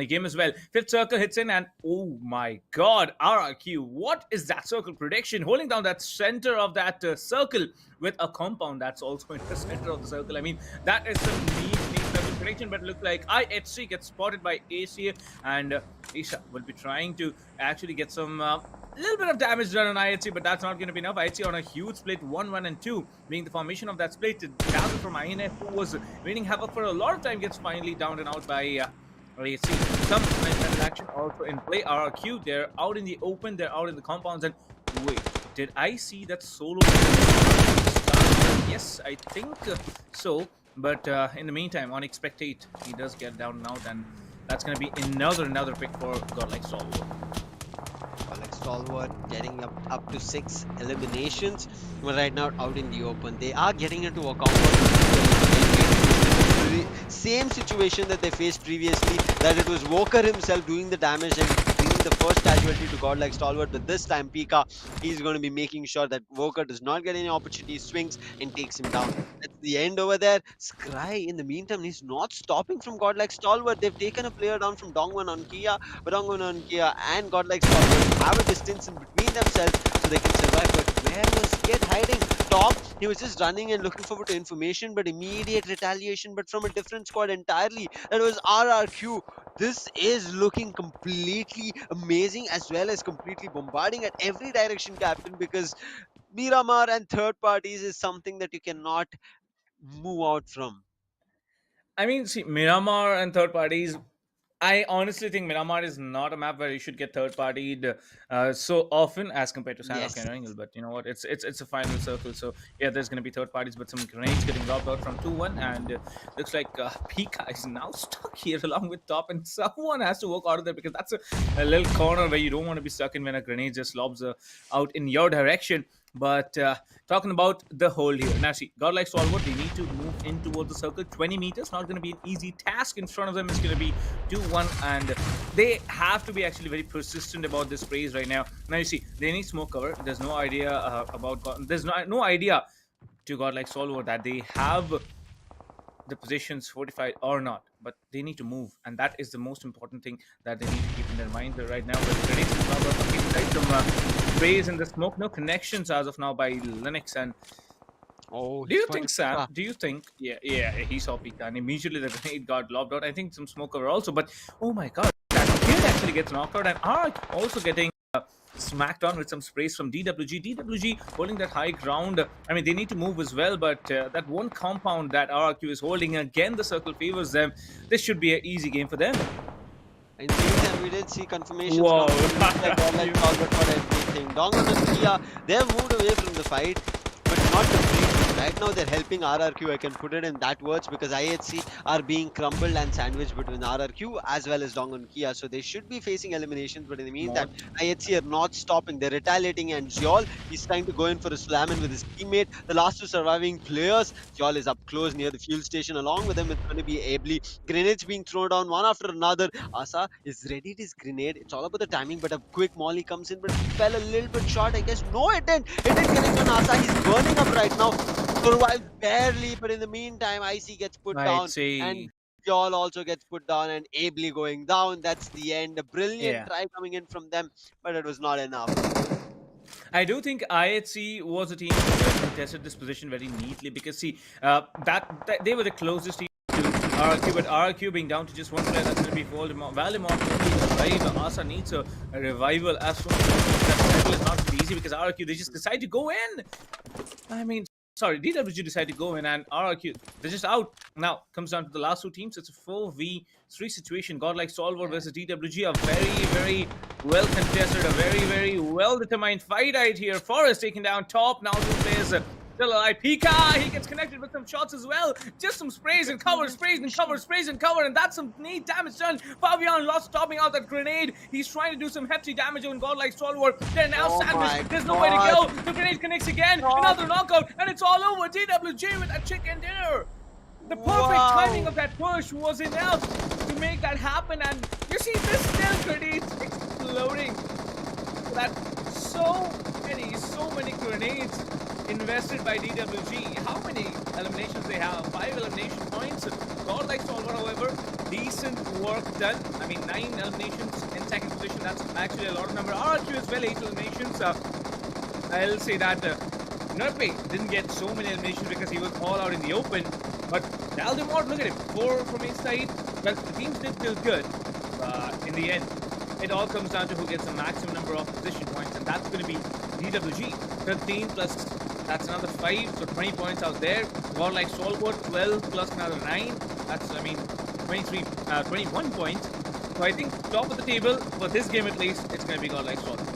game as well. 5th circle hits in, and oh my God, RRQ! What is that circle prediction? Holding down that center of that circle with a compound that's also in the center of the circle. I mean, that is some neat circle prediction, but it looks like IHC gets spotted by ACA, and Isha will be trying to actually get some little bit of damage done on IHC, but that's not going to be enough. IHC on a huge split, 1-1 and 2, being the formation of that split. Dazzle from INF, who was winning havoc for a lot of time, gets finally downed and out by IHC. Some transaction also in play. RRQ, they're out in the open, they're out in the compounds, and wait, did I see that solo? Yes, I think so. But in the meantime, on Spectate, he does get down and out, and that's going to be another pick for Godlike Stalwart. Godlike Stalwart getting up to 6 eliminations, but right now out in the open. They are getting into a compound. Same situation that they faced previously, that it was Walker himself doing the damage and bringing the first casualty to Godlike Stalwart, but this time Pika, he's going to be making sure that Walker does not get any opportunity, swings and takes him down. That's the end over there. Skye, in the meantime, he's not stopping from Godlike Stalwart. They've taken a player down from Dongwon on Kia, but Dongwon on Kia and Godlike Stalwart have a distance in between themselves so they can survive. But where was Kid hiding? Top, he was just running and looking forward to information, but immediate retaliation, but from a different squad entirely. That was RRQ. This is looking completely amazing, as well as completely bombarding at every direction, captain, because Miramar and third parties is something that you cannot move out from. I mean, see, Miramar and third parties. I honestly think Miramar is not a map where you should get third partied so often as compared to Sandrock Yes. and Angle. But you know what? It's a final circle, so yeah, there's going to be third parties, but some grenades getting lobbed out from 2-1, and looks like Pika is now stuck here along with Top, and someone has to walk out of there, because that's a little corner where you don't want to be stuck in when a grenade just lobs out in your direction. But talking about the hold here, now see, Godlike Stalwart, they need to move in towards the circle. 20 meters, not going to be an easy task. In front of them is going to be 2-1, and they have to be actually very persistent about this phase right now. Now you see, they need smoke cover. There's no idea there's no idea to Godlike Stalwart that they have the positions fortified or not, but they need to move, and that is the most important thing that they need to keep in their mind right now. But grenades is now some sprays in the smoke, no connections as of now by Linux. And Oh, do you think, Sam? Do you think? Yeah, he saw Pika, and immediately the grenade got lobbed out. I think some smoke cover also, but oh my God, that kid actually gets knocked out, and are also getting smacked on with some sprays from DWG. DWG holding that high ground. I mean, they need to move as well, but that one compound that RRQ is holding, again, the circle favors them. This should be an easy game for them. In the meantime, we did see confirmations Whoa. come from like Godlike Talbot for everything. Dongan and Kia, they have moved away from the fight, but not completely. Right now, they're helping RRQ. I can put it in that words because IHC are being crumbled and sandwiched between RRQ as well as Dongan Kia. So they should be facing eliminations, but in the meantime, Morph. IHC are not stopping. They're retaliating, and Zol, he's trying to go in for a slam in with his teammate. The last two surviving players, Zol is up close near the fuel station. Along with him, it's going to be Ably. Grenades being thrown down one after another. Asa is ready his grenade. It's all about the timing, but a quick molly comes in, but fell a little bit short, I guess. No, it didn't. It didn't connect on Asa. He's burning up right now. Survives barely, but in the meantime, IC gets put I'd down, and say, Yall also gets put down, and ably going down. That's the end. A brilliant yeah. try coming in from them, but it was not enough. I do think IHC was a team that contested this position very neatly because, see, that they were the closest team to RRQ, but RRQ being down to just one player, that's going to be Voldemort. Valimont only revive. Asa needs a revival as soon as that revival is not really easy because RRQ, they just decide to go in. I mean, sorry, DWG decided to go in, and RRQ, they're just out. Now, comes down to the last two teams. It's a 4v3 situation. Godlike STALWART versus DWG. A very, very well contested, a very, very well determined fight right here. Forest taking down top. Now two players still alive. Pika, he gets connected with some shots as well. Just some sprays and cover, sprays and cover, sprays and cover, and that's some neat damage done. Fabian lost stopping out that grenade. He's trying to do some hefty damage on Godlike STALWART. They're now Oh my sandwiched. There's nowhere to God. go. The grenade connects again. Another knockout, and it's all over. DWG with a chicken dinner. The perfect Wow. timing of that push was enough to make that happen, and you see this still grenades exploding. That's so many grenades invested by DWG. How many eliminations they have? 5 elimination points. Godlike STALWART, however, decent work done. I mean, 9 eliminations in second position. That's actually a lot of number. RRQ as well, 8 eliminations. I'll say that Nurpe didn't get so many eliminations because he was all out in the open. But Voldemort, look at him, 4 from his side. Well, the teams did feel good, but in the end, it all comes down to who gets the maximum number of position points, and that's going to be DWG. 15 plus, that's another 5, so 20 points out there. Godlike STALWART, 12 plus another 9. That's, I mean, 21 points. So I think top of the table, for this game at least, it's going to be Godlike STALWArt.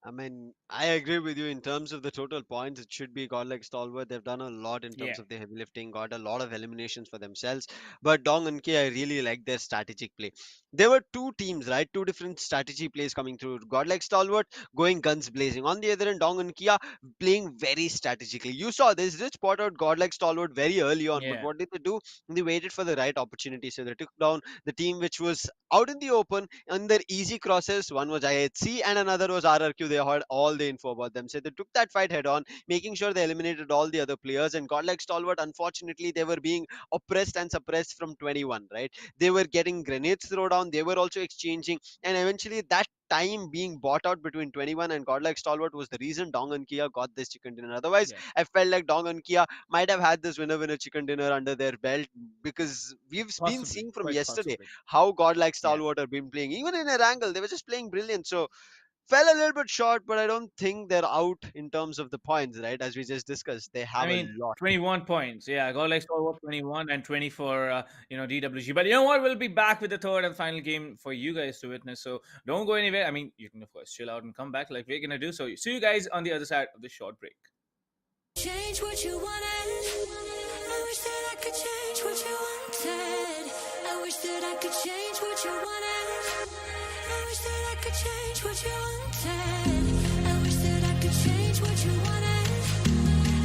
I mean, I agree with you in terms of the total points. It should be Godlike STALWART. They've done a lot in terms Yeah. of the heavy lifting, got a lot of eliminations for themselves. But Dong and K, I really like their strategic play. There were two teams, right? Two different strategy plays coming through. Godlike STALWART going guns blazing. On the other end, Dong and Kia playing very strategically. You saw this. They spot out Godlike STALWART very early on. But Yeah. what did they do? They waited for the right opportunity. So they took down the team which was out in the open on their easy crosses. One was IHC and another was RRQ. They had all the info about them. So they took that fight head on, making sure they eliminated all the other players. And Godlike STALWART, unfortunately, they were being oppressed and suppressed from 21, right? They were getting grenades thrown down. They were also exchanging. And eventually that time being bought out between 21 and Godlike STALWART was the reason Dong and Kia got this chicken dinner. Otherwise, Yeah. I felt like Dong and Kia might have had this winner chicken dinner under their belt because we've been Possibly. seeing from Quite yesterday possibly. how Godlike Yeah. STALWART have been playing. Even in Erangel, they were just playing brilliant. So fell a little bit short, but I don't think they're out in terms of the points, right? As we just discussed, they I have a mean, lot. 21 points. Yeah, Godlike STALWART 21 and 20 for DWG. But you know what? We'll be back with the third and final game for you guys to witness. So don't go anywhere. I mean, you can of course chill out and come back like we're gonna do. So see you guys on the other side of the short break. Change what you wanted. I wish that I could change what you wanted. I wish that I could change what you wanted. I wish that I could change what you wanted. I wish that I could change what you wanted.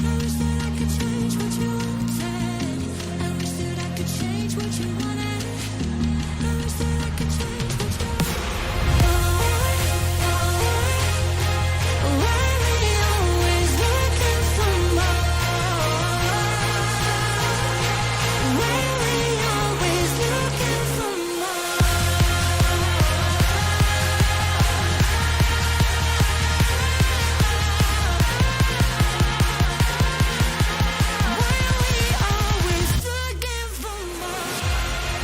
I wish that I could change what you wanted. I wish that I could change what you wanted. I wish that I could change what you wanted. Why we always looking for more? Why we always looking for more? Why we always looking for more?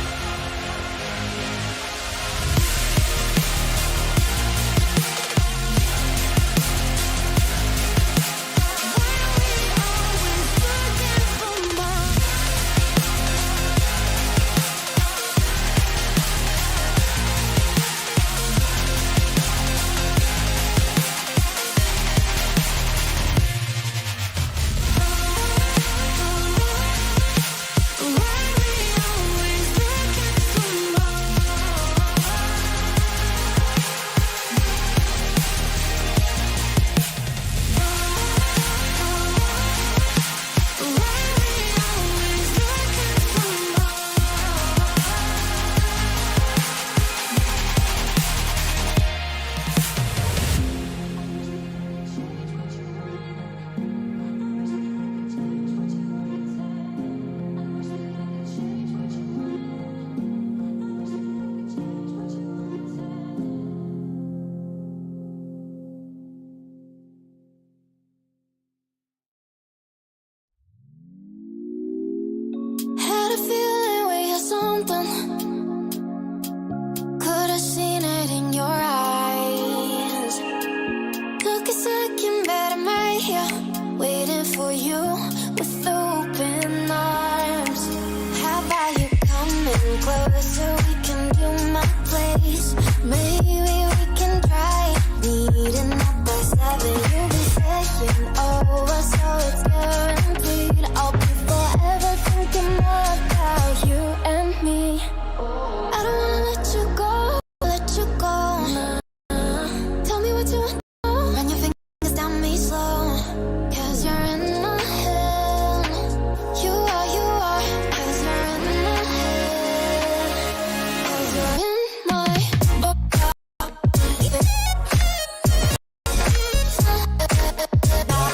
coming closer, we can do my place. Maybe we can try meeting up by 7. You'll be saying over, so it's guaranteed. I'll be forever thinking more about you and me. I don't wanna let you go, let you go. Tell me what you want. Run your fingers down me slow, 'cause you're in my head. You are, 'cause you're in my head. 'Cause you're in my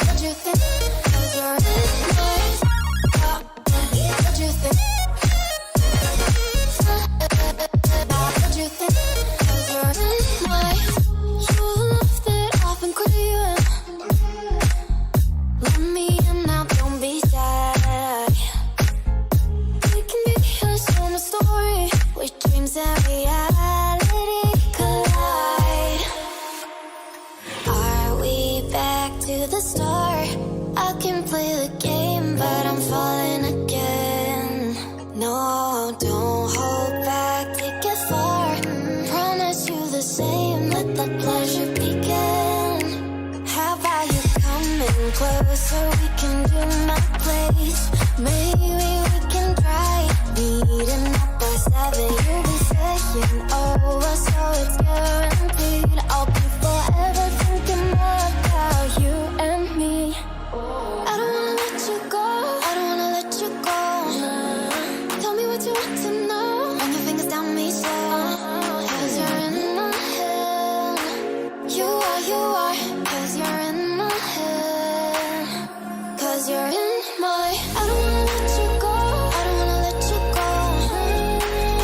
what you think? 'Cause you're in my what you think? What you think? 'Cause you're in my you're the love that I've been craving. Let me in now, don't be shy. We can be a summer story where dreams and reality collide. Are we back to the start? I can play the game, but I'm falling again. No, don't hold back, take it far. Promise you the same, let the pleasure begin. How about you coming closer, we can do my place. Maybe we can try meeting up by 7. You'll be saying over, so it's guaranteed. I'll be forever thinking more about you and me. I don't wanna let you go, I don't wanna let you go. Tell me what you want to know. Run your fingers down me slow, 'cause you're in my head. You are, 'cause you're in my head. 'Cause you're in my I don't wanna let you go, I don't wanna let you go.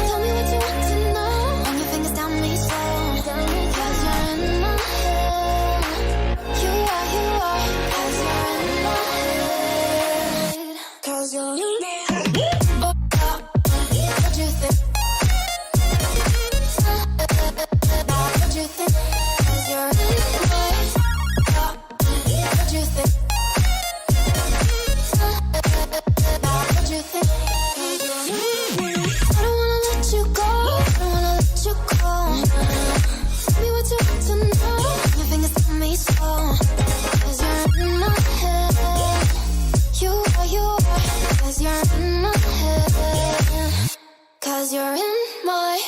Tell me what you want to know. Run your fingers down me slow, 'cause you're in my head. You are, 'cause you're in my head. 'Cause you're in my head. What you think? What you think? 'Cause you're in my what you think? What you think? 'Cause you're in my I don't wanna let you go, I don't wanna let you go. Tell me what you want to know. Your fingers tell me slow, 'cause you're in my head. You are, 'cause you're in my head. 'Cause you're in my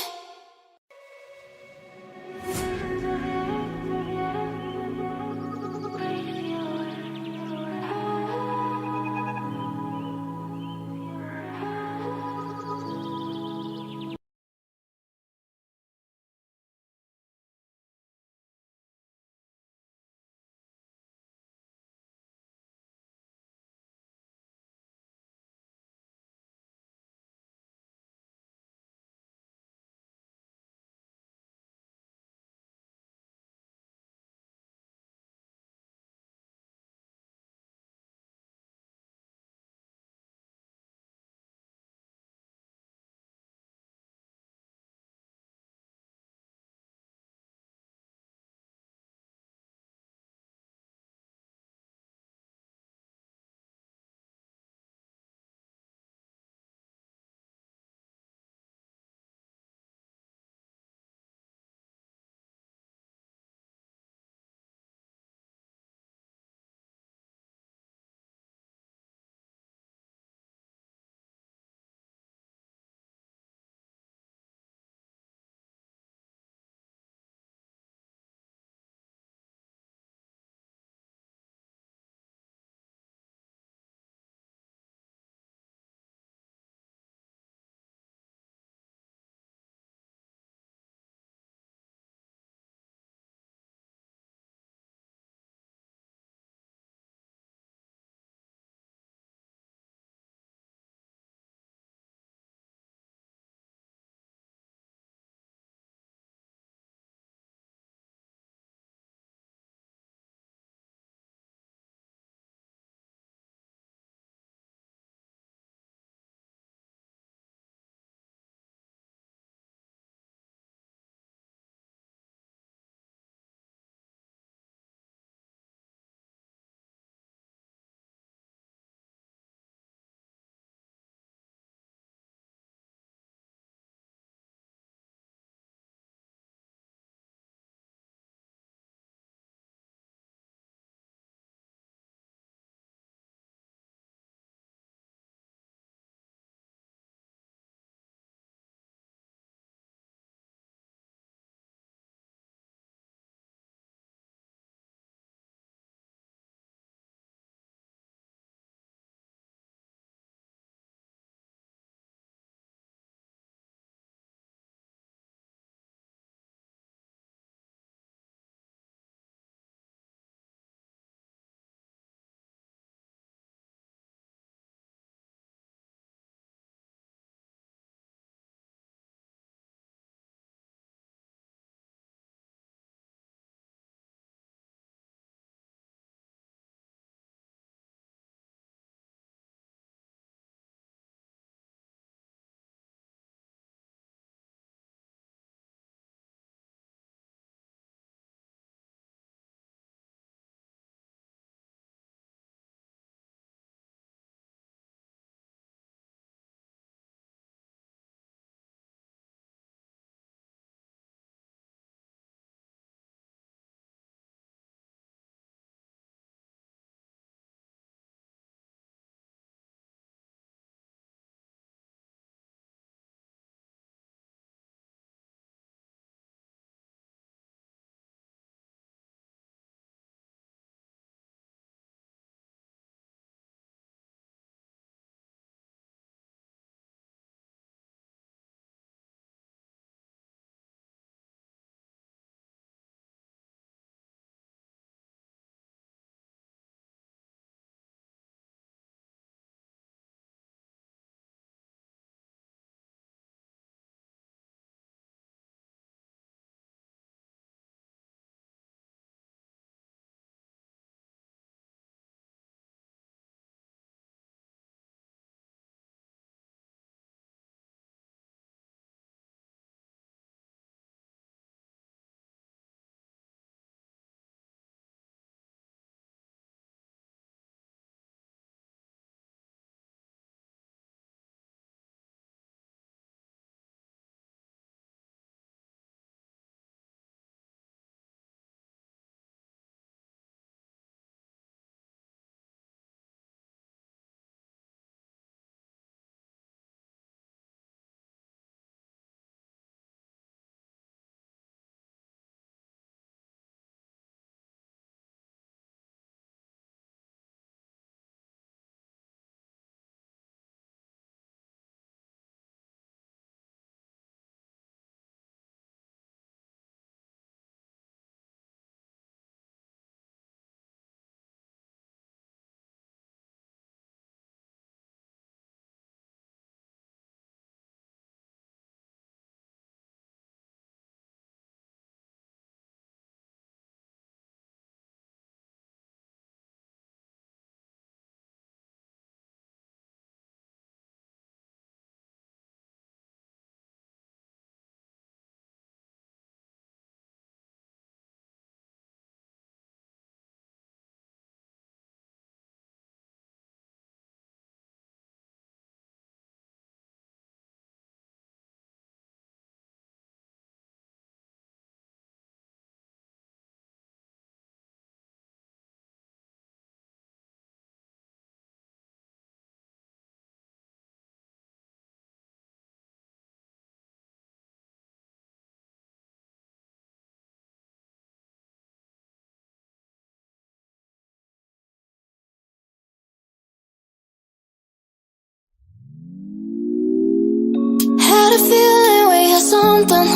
feeling we had something.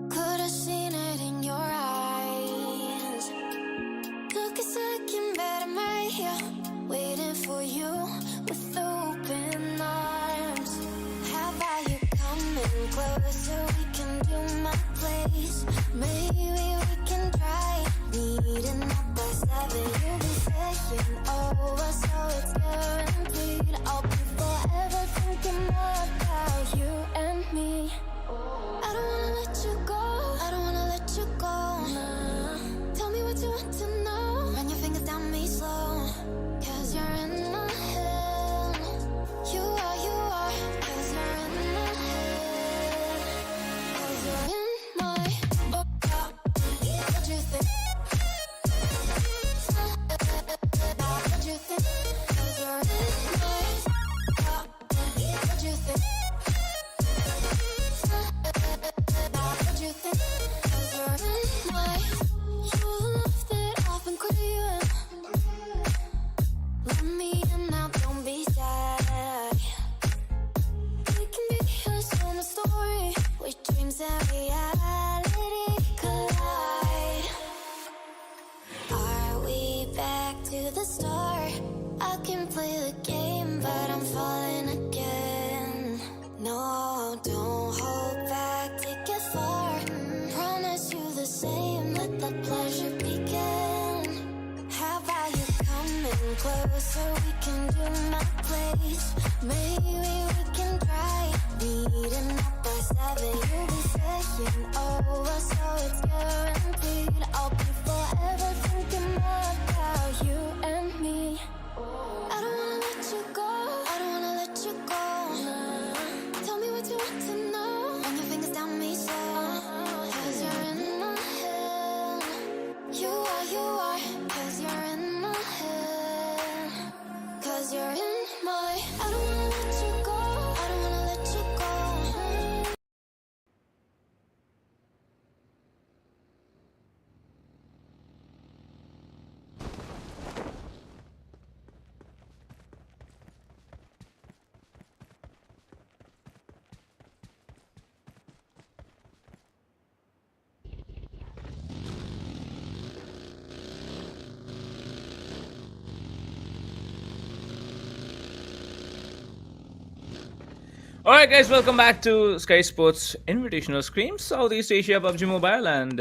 Could've seen it in your eyes. Took a second, but I'm right here, waiting for you with open arms. How about you coming closer? We can do my place. Maybe we can try meeting up by 7. You'll be saying over, so it's guaranteed. I'll be forever thinking more about you and me. I don't wanna let you go. I don't wanna let you go. Nah. Tell me what you want to know. Run your fingers down me slow. 'Cause you're in my head. You are. 'Cause you're in my head. 'Cause you're in my. What you think? What you think? 'Cause you're in my. What you think? What you think? 'Cause you're in my. You love that I've been craving. Let me in now, don't be shy. We can be a summer story where dreams and reality collide. Are we back to the start? I can play the game, but I'm falling again. No, don't hold back, take it far. Promise you the same, let the pleasure begin. How about you coming closer? We can do my place. Maybe we can try meeting up by 7. You'll be saying over, so it's guaranteed. I'll be forever thinking more about you and me. I don't wanna let you go. I don't wanna let you go. Nah. Tell me what you want to know. Run your fingers down me slow. 'Cause you're in my head. You are. 'Cause you're in my head. 'Cause you're in my. I don't wanna let you go. I don't wanna let you go. Alright guys, welcome back to Skyesports Invitational Screams, Southeast Asia PUBG Mobile, and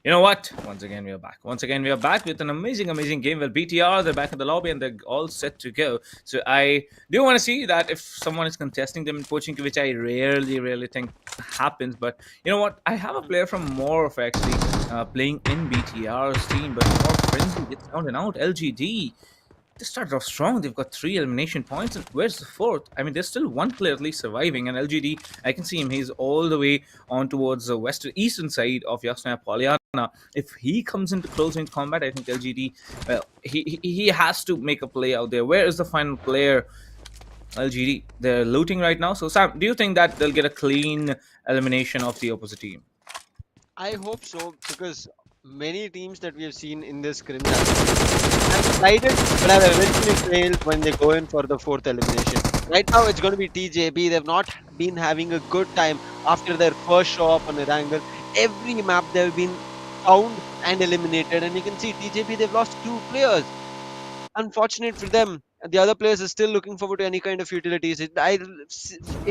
you know what? Once again we are back. With an amazing game. Well, BTR, they're back in the lobby and they're all set to go. So I do want to see that if someone is contesting them in coaching, which I rarely think happens. But you know what? I have a player from MORPH actually playing in BTR's team, but MORPH Frenzy gets down and out. LGD. They started off strong. They've got 3 elimination points, and where's the 4th? I mean, there's still 1 player at least surviving, and LGD, I can see him. He's all the way on towards the eastern side of Yasnaya Polyana. If he comes into close range combat, I think LGD, well, he has to make a play out there. Where is the final player? LGD, they're looting right now. So Sam, do you think that they'll get a clean elimination of the opposite team? I hope so, because many teams that we have seen in this scrims have decided but have eventually failed when they go in for the 4th elimination. Right now it's going to be TJB. They've not been having a good time after their first show up on Erangel. Every map they've been found and eliminated, and you can see TJB, they've lost 2 players. Unfortunate for them. The other players are still looking forward to any kind of utilities. It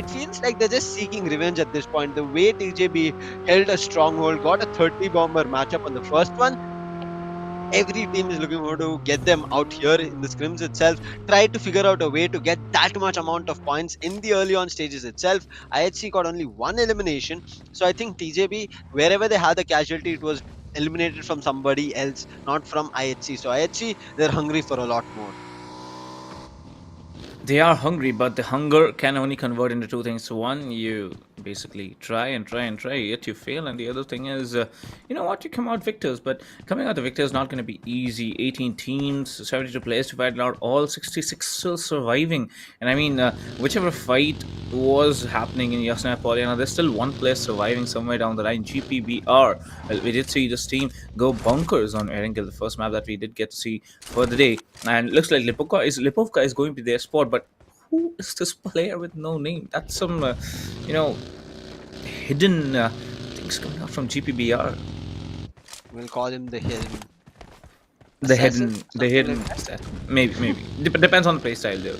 feels like they're just seeking revenge at this point. The way TJB held a stronghold, got a 30 bomber matchup on the first one. Every team is looking forward to get them out here in the scrims itself. Try to figure out a way to get that much amount of points in the early on stages itself. IHC got only 1 elimination. So I think TJB, wherever they had the casualty, it was eliminated from somebody else, not from IHC. So IHC, they're hungry for a lot more. They are hungry, but the hunger can only convert into 2 things. One, you basically try, yet you fail, and the other thing is, you know what, you come out victors. But coming out the victor is not going to be easy. 18 teams, 72 players to fight out, all 66 still surviving. And I mean, whichever fight was happening in Yasnaya Polyana, there's still 1 player surviving somewhere down the line. GPBR. Well, we did see this team go bonkers on Erangel, the first map that we did get to see for the day. And looks like Lipovka is going to be their spot, but who is this player with no name? That's some, you know, hidden things coming out from GPBR. We'll call him the hidden The assassin, hidden, the something like hidden that. set. Maybe. Depends on the playstyle, though.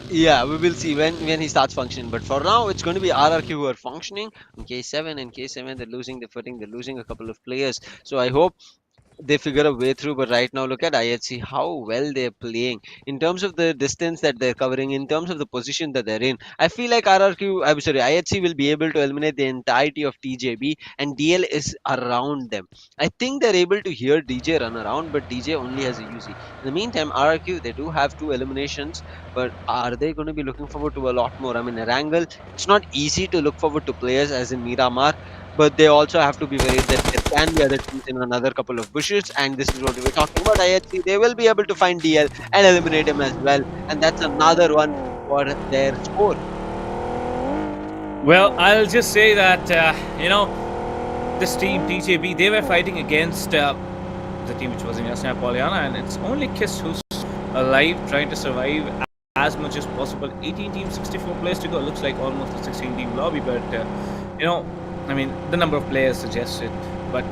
Yeah, we will see when he starts functioning. But for now, it's going to be RRQ who are functioning. In K7 and K7, they're losing the footing. They're losing a couple of players. So I hope they figure a way through. But right now, look at IHC, how well they're playing in terms of the distance that they're covering, in terms of the position that they're in. I feel like RRQ, I'm sorry, IHC will be able to eliminate the entirety of TJB, and DL is around them. I think they're able to hear DJ run around, but DJ only has a UZ. In the meantime, RRQ, they do have two eliminations, but are they going to be looking forward to a lot more? I mean, Erangel, it's not easy to look forward to players as in Miramar, but they also have to be worried that there can be other teams in another couple of bushes, and this is what we were talking about. IHC, they will be able to find DL and eliminate him as well, and that's another one for their score. Well, I'll just say that this team TJB, they were fighting against the team which was in Yasna Poliana, and it's only Kiss who's alive, trying to survive as much as possible. 18 teams, 64 players to go. Looks like almost a 16-team lobby, but you know, I mean, the number of players suggests it. But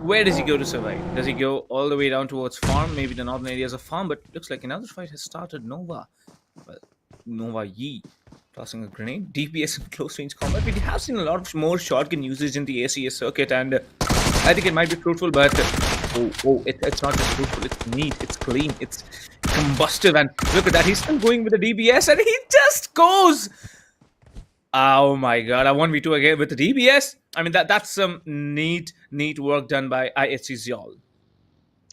where does he go to survive? Does he go all the way down towards farm, maybe the northern areas of farm? But looks like another fight has started. Nova, well, Nova Yi tossing a grenade. DPS in close range combat. We have seen a lot of more shotgun usage in the ACS circuit, and I think it might be fruitful, but it's not just fruitful. It's neat. It's clean. It's combustive, and look at that. He's still going with the DBS, and he just goes. Oh my god! I 1v2 again with the DBS. I mean, that's some neat work done by IHC Zyol.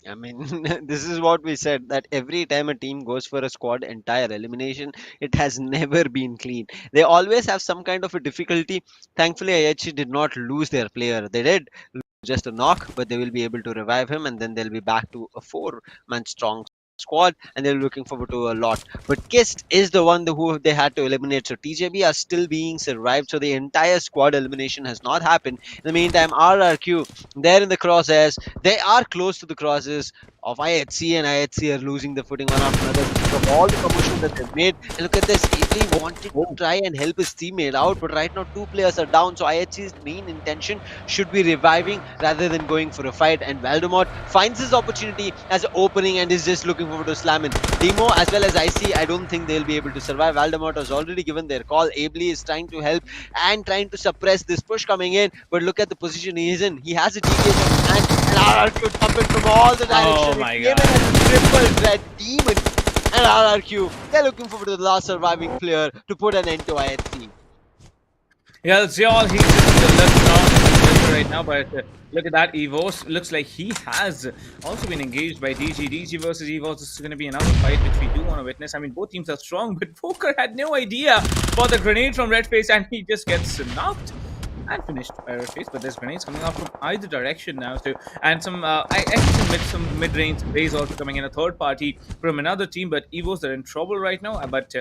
I mean, this is what we said, that every time a team goes for a squad entire elimination, it has never been clean. They always have some kind of a difficulty. Thankfully, IHC did not lose their player. They did just a knock, but they will be able to revive him, and then they'll be back to a four-man strong squad, and they're looking forward to a lot. But Kist is the one who they had to eliminate. So TJB are still being survived. So the entire squad elimination has not happened. In the meantime, RRQ, they're in the crosshairs. They are close to the crosses of IHC, and IHC are losing the footing one after another because of all the commotion that they've made. And look at this, Avery wanted to try and help his teammate out, but right now two players are down. So IHC's main intention should be reviving rather than going for a fight. And Valdemort finds his opportunity as an opening and is just looking forward to slamming. Demo as well as IC, I don't think they'll be able to survive. Valdemort has already given their call. Ably is trying to help and trying to suppress this push coming in. But look at the position he is in. He has a DPS on his hand, and RRQ thumping from all the directions. Oh my It came god. in as a triple red demon. And RRQ, they're looking forward to the last surviving player to put an end to IHC. Yeah, Zyol, he's just left around right now, but look at that. EVOS looks like he has also been engaged by DG. DG versus EVOS. This is going to be another fight which we do want to witness. I mean, both teams are strong, but Poker had no idea for the grenade from Redface, and he just gets knocked and finished by Redface. But there's grenades coming out from either direction now, too. And some mid-range plays also coming in. A third party from another team, but EVOS, they're in trouble right now. But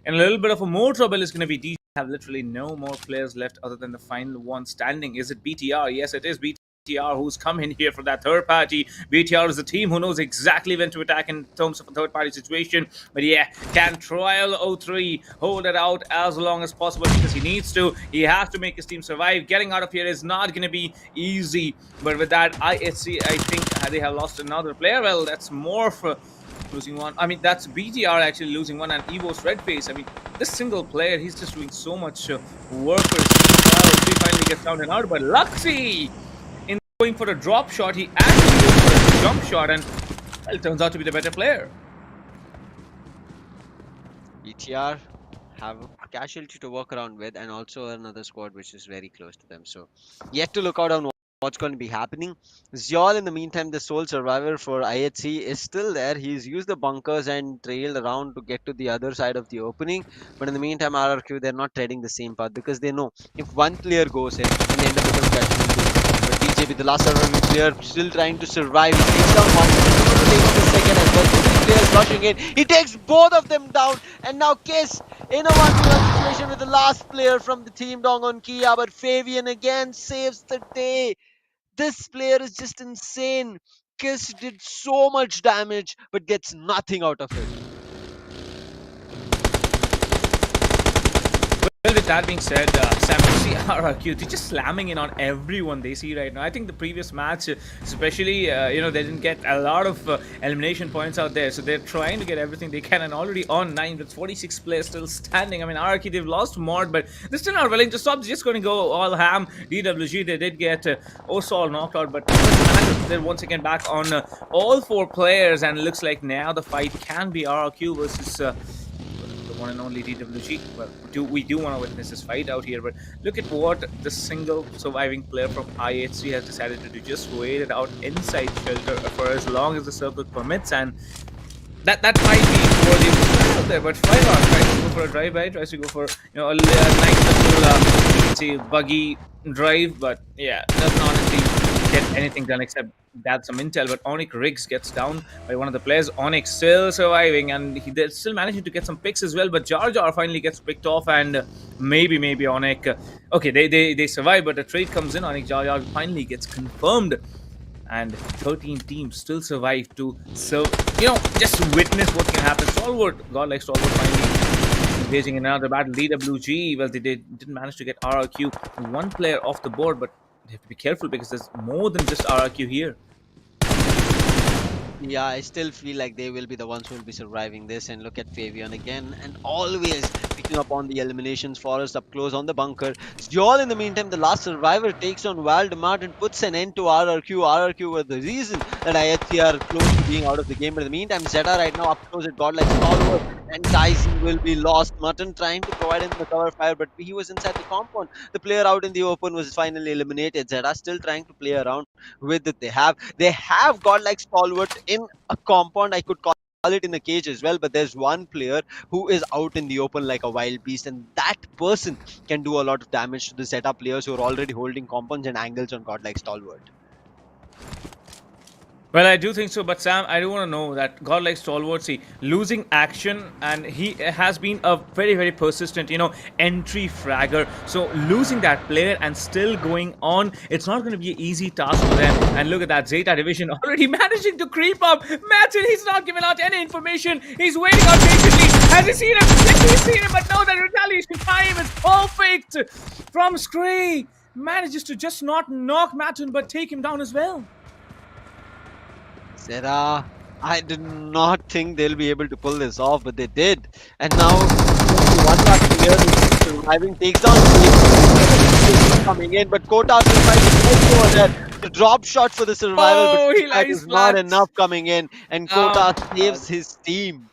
in a little bit of a more trouble is going to be DG. Have literally no more players left other than the final one standing. Is it BTR? Yes, it is BTR who's come in here for that third party. BTR is the team who knows exactly when to attack in terms of a third party situation. But yeah, can Trial 03 hold it out as long as possible because he needs to. He has to make his team survive. Getting out of here is not going to be easy. But with that, IHC, I think they have lost another player. Well, that's MORPH losing one. I mean, that's BTR actually losing one, and EVOS Redface. I mean, this single player, he's just doing so much work for his team. He finally gets down and out, but Luxy, in going for a drop shot, he actually goes for a jump shot, and well, it turns out to be the better player. BTR have a casualty to work around with, and also another squad which is very close to them. So, yet to look out on what's going to be happening. Zyol, in the meantime, the sole survivor for IHC, is still there. He's used the bunkers and trailed around to get to the other side of the opening. But in the meantime, RRQ, they're not treading the same path because they know if one player goes in, then they end up with casualty. But TJB, the last surviving player, still trying to survive. He takes down one, he's going to take on the second as well. Three players rushing in. He takes both of them down, and now Kiss in a 1v1 situation with the last player from the team Dong on Kia. But Fabian again saves the day. This player is just insane. Kiss did so much damage but gets nothing out of it. with that being said, Sam, you see RRQ, they're just slamming in on everyone they see right now. I think the previous match, especially, they didn't get a lot of elimination points out there. So they're trying to get everything they can, and already on 9 with 46 players still standing. I mean, RRQ, they've lost Mod, but they're still not willing to stop. They're just going to go all ham. DWG, they did get Osol knocked out, but they're once again back on all 4 players, and it looks like now the fight can be RRQ versus the one and only DWG. Well, we do want to witness this fight out here, but look at what the single surviving player from IHC has decided to do. Just wait it out inside shelter for as long as the circle permits, and that might be worthy of a out there. But 5R tries to go for a drive-by, tries to go for a nice little buggy drive, but yeah, doesn't honestly get anything done except that some intel. But ONIC Riggs gets down by one of the players. ONIC still surviving, and they're still managing to get some picks as well. But Jar Jar finally gets picked off, and maybe ONIC. Okay, they survive, but a trade comes in. ONIC Jar Jar finally gets confirmed, and 13 teams still survive to just witness what can happen. Stalwart, Godlike Stalwart finally engaging in another battle. DWG, well, they didn't manage to get RRQ one player off the board, but they have to be careful because there's more than just RRQ here. Yeah, I still feel like they will be the ones who will be surviving this. And look at Fabian again, and always picking up on the eliminations. Forest up close on the bunker. Stjol, in the meantime, the last survivor, takes on Waldemar and puts an end to RRQ. RRQ were the reason that IHC are close to being out of the game. But in the meantime, ZETA right now up close at Godlike Stalwart, and Tyson will be lost. Mutton trying to provide him the cover fire, but he was inside the compound. The player out in the open was finally eliminated. ZETA still trying to play around with it. They have Godlike Stalwart in a compound. I could call it in a cage as well, but there's one player who is out in the open like a wild beast, and that person can do a lot of damage to the ZETA players who are already holding compounds and angles on Godlike Stalwart. Well, I do think so, but Sam, I do want to know that Godlike Stalwart, see, losing action, and he has been a very, very persistent, entry fragger. So losing that player and still going on, it's not going to be an easy task for them. And look at that, ZETA division already managing to creep up. Matson, he's not giving out any information. He's waiting out patiently. Has he seen him? Yes, he's seen him, but no, the retaliation time is perfect from Skray. Manages to just not knock Matson, but take him down as well. ZETA, I did not think they'll be able to pull this off, but they did. And now, one last player who's surviving takes down coming in, but Kota survives over there. The drop shot for the survivor, but he that is not enough coming in, and Kota saves his team.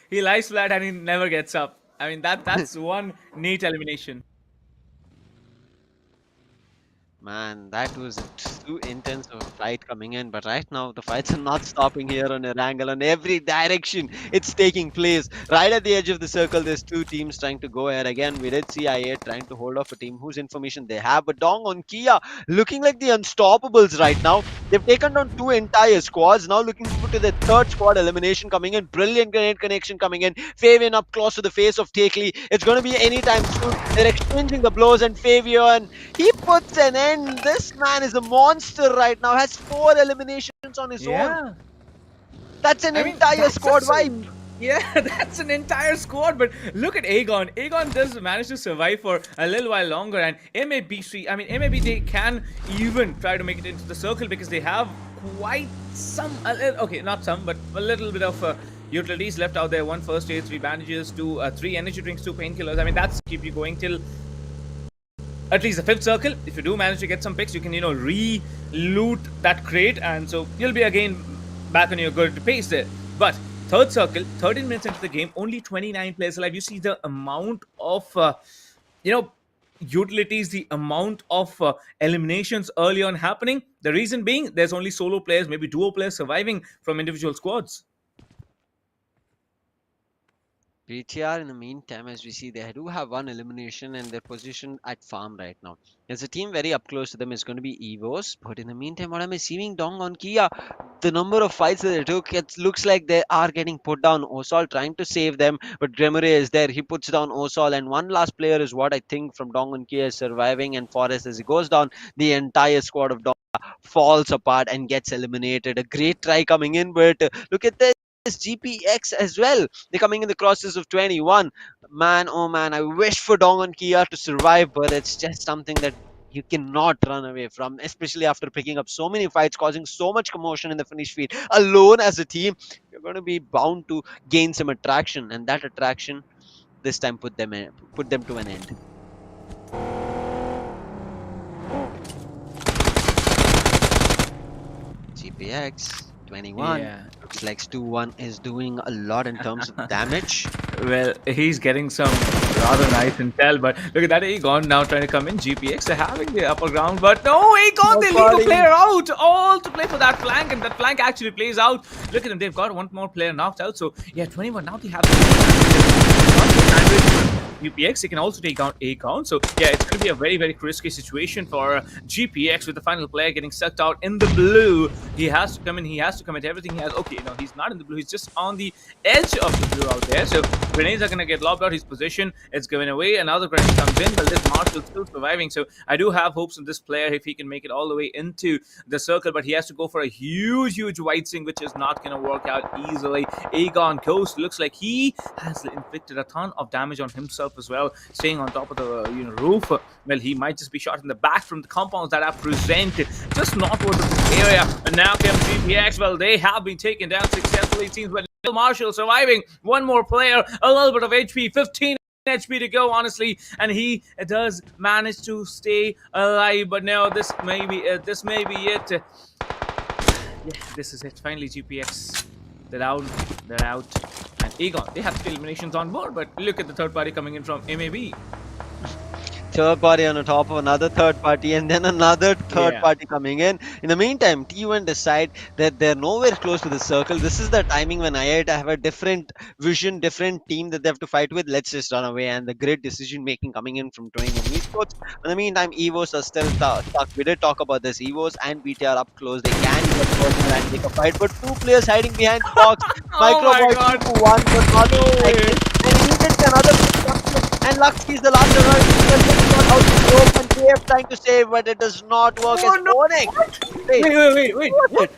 He lies flat and he never gets up. I mean, that's one neat elimination. Man, that was too intense of a fight coming in, but right now the fights are not stopping here on Erangel. On every direction it's taking place. Right at the edge of the circle, there's 2 teams trying to go ahead. Again, we did see IA trying to hold off a team whose information they have, but Dong on Kia looking like the unstoppables right now. They've taken down 2 entire squads, now looking forward to the 3rd squad elimination coming in. Brilliant grenade connection coming in. Fabian up close to the face of Takely. It's going to be anytime soon. They're exchanging the blows, and Fabian, he puts an end. This man is a monster right now. Has 4 eliminations on his own. That's an entire squad wipe. Yeah, that's an entire squad. But look at Aegon. Aegon does manage to survive for a little while longer, and MAB3. I mean, MAB, they can even try to make it into the circle because they have quite some. Okay, not some, but a little bit of. Utilities left out there. 1 first aid, 3 bandages, 3 energy drinks, 2 painkillers. I mean, that's keep you going till at least the 5th circle. If you do manage to get some picks, you can, re-loot that crate, and so you'll be again back on your good pace there. But 3rd circle, 13 minutes into the game, only 29 players alive. You see the amount of, utilities, the amount of eliminations early on happening. The reason being, there's only solo players, maybe duo players surviving from individual squads. BTR, in the meantime, as we see, they do have 1 elimination and they're positioned at farm right now. There's a team very up close to them. It's going to be EVOS, but in the meantime, what I'm seeing, Dong on Kia, the number of fights that they took, it looks like they are getting put down. Osol trying to save them, but Gremere is there. He puts down Osol, and one last player is what I think from Dong on Kia is surviving, and Forest, as he goes down, the entire squad of Dong falls apart and gets eliminated. A great try coming in, but look at this. this GPX as well. They're coming in the crosses of 21. Man, oh man, I wish for Dong and Kia to survive, but it's just something that you cannot run away from, especially after picking up so many fights, causing so much commotion in the finish field. Alone as a team, you're going to be bound to gain some attraction, and that attraction this time put them to an end. GPX 21. Yeah. Looks like Stu1 is doing a lot in terms of damage. Well, he's getting some rather nice intel, but look at that Aegon now trying to come in. GPX are having the upper ground, but no, Aegon, they leave a player out, all to play for that flank, and that flank actually plays out. Look at them, they've got one more player knocked out, so yeah, 21, now they have GPX, they can also take down Aegon, so yeah, it's going to be a very, very risky situation for GPX with the final player getting sucked out in the blue. He has to come in, he has to commit everything he has. Okay, no, he's not in the blue, he's just on the edge of the blue out there, so grenades are going to get lobbed out. His position is given away. Another grenade comes in, but this Marshall still surviving. So I do have hopes in this player if he can make it all the way into the circle, but he has to go for a huge, huge white swing, which is not going to work out easily. Aegon Coast looks like he has inflicted a ton of damage on himself as well, staying on top of the roof. Well, he might just be shot in the back from the compounds that are presented just northward of this area. And now comes GPX. Well, they have been taken down successfully, it seems, but Marshall surviving. One more player, a little bit of HP, 15 HP to go, honestly, and he does manage to stay alive. But now this may be it. Yeah, this is it. Finally, GPX, they're down, they're out, and Aegon, they have 3 eliminations on board. But look at the third party coming in from MAB. Third party on the top of another third party, and then another third party coming in. In the meantime, T1 decide that they're nowhere close to the circle. This is the timing when IIT have a different vision, different team that they have to fight with. Let's just run away, and the great decision making coming in from 21 esports. In the meantime, EVOS are still stuck. We did talk about this. EVOS and BT are up close. They can get closer and take a fight, but 2 players hiding behind the box. Microboy 2-1, but not and he gets another. And Luxy is the last runner. Out to go, and KF trying to save, but it does not work. Wait. What?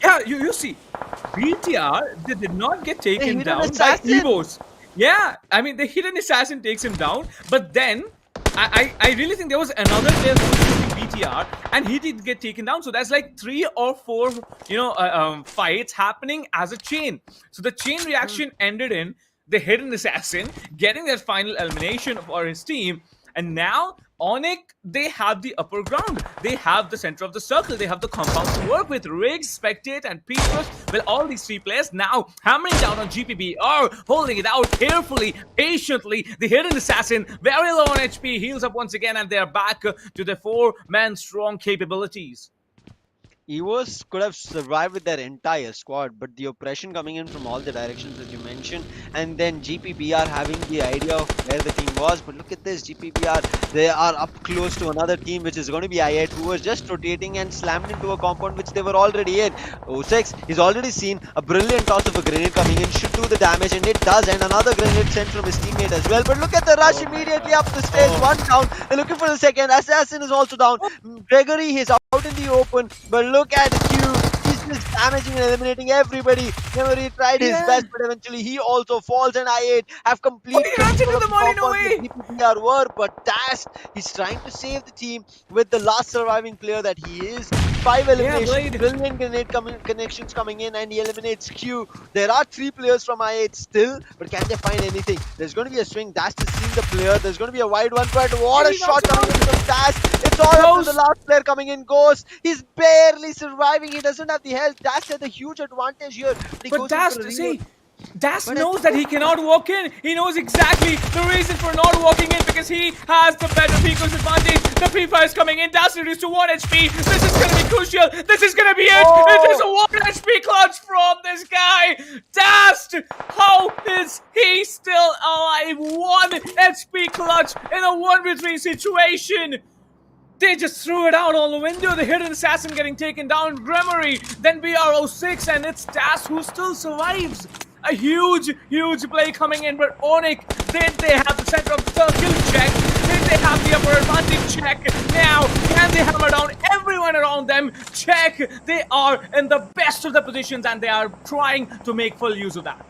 Yeah, you see, BTR, they did not get taken down by EVOS. Yeah, I mean, the hidden assassin takes him down, but then I really think there was another player who was shooting BTR, and he did get taken down. So that's like 3 or 4, fights happening as a chain. So the chain reaction ended in the hidden assassin getting that final elimination for his team. And now ONIC, they have the upper ground. They have the center of the circle. They have the compound to work with. Riggs, Spectate, and Petrus. Well, all these 3 players now hammering down on GPBR, holding it out carefully, patiently. The hidden assassin, very low on HP, heals up once again, and they're back to their 4-man strong capabilities. EVOS could have survived with their entire squad, but the oppression coming in from all the directions that you mentioned, and then GPBR having the idea of where the team was. But look at this, GPBR, they are up close to another team, which is going to be IIT, who was just rotating and slammed into a compound which they were already in. 06, he's already seen a brilliant toss of a grenade coming in, should do the damage, and it does, and another grenade sent from his teammate as well. But look at the rush immediately up the stairs, 1 down, they're looking for the second. Assassin is also down. Gregory, he's out in the open, but look at Q, he's just damaging and eliminating everybody. Memory tried his best, but eventually he also falls, and I8 have complete control of the GPBR were, but Das, he's trying to save the team with the last surviving player that he is. 5 eliminations, brilliant grenade connections coming in, and he eliminates Q. There are 3 players from I8 still, but can they find anything? There's going to be a swing. Das is seeing the player. There's going to be a wide one, but what a shot coming in from Das. It's all up to the last player coming in. Ghost, he's barely surviving. He doesn't have the health. Das has a huge advantage here. But Das knows that he cannot walk in. He knows exactly the reason for not walking in, because he has the better Pico's advantage. The pre-fire is coming in. Das reduced to 1 HP. This is going to be crucial. This is going to be it. It is a 1 HP clutch from this guy. Das, how is he still alive? 1 HP clutch in a 1v3 situation. They just threw it out on the window. The hidden assassin getting taken down. Gremory, then BR06, and it's Das who still survives. A huge play coming in, but ONIC, did they have the center of the circle check? Did they have the upper advantage check? Now, can they hammer down everyone around them? them. Check, they are in the best of the positions and they are trying to make full use of that.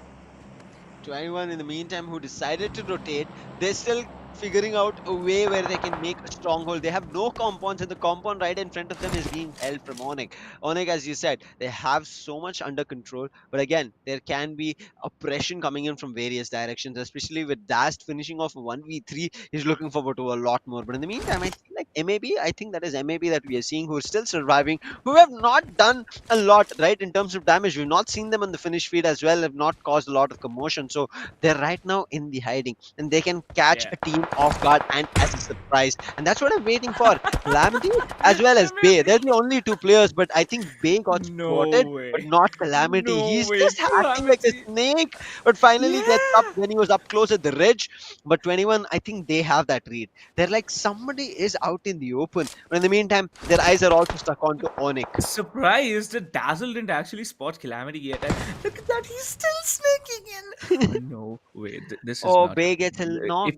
21 in the meantime who decided to rotate. They're still figuring out a way where they can make a stronghold. They have no compounds, and the compound right in front of them is being held from ONIC. ONIC, as you said, they have so much under control, but again, there can be oppression coming in from various directions, especially with Dast finishing off 1v3. He's looking forward to a lot more. But in the meantime, I feel like MAB, I think that is MAB that we are seeing, who are still surviving, who have not done a lot, right, in terms of damage. We've not seen them on the finish feed as well, have not caused a lot of commotion. So they're right now in the hiding, and they can catch a team off guard and as a surprise. And that's what I'm waiting for. Calamity as well as Bay. They're the only two players, but I think Bay got spotted, but not Calamity. No He's way, just acting like a Calamity. snake, but finally gets up when he was up close at the ridge. But 21, I think they have that read. They're like, somebody is out in the open. But in the meantime, their eyes are also stuck onto ONIC. Surprised that Dazzle didn't actually spot Calamity yet. And look at that, he's still snaking in. No way, this is Oh, not. Bay gets a knock.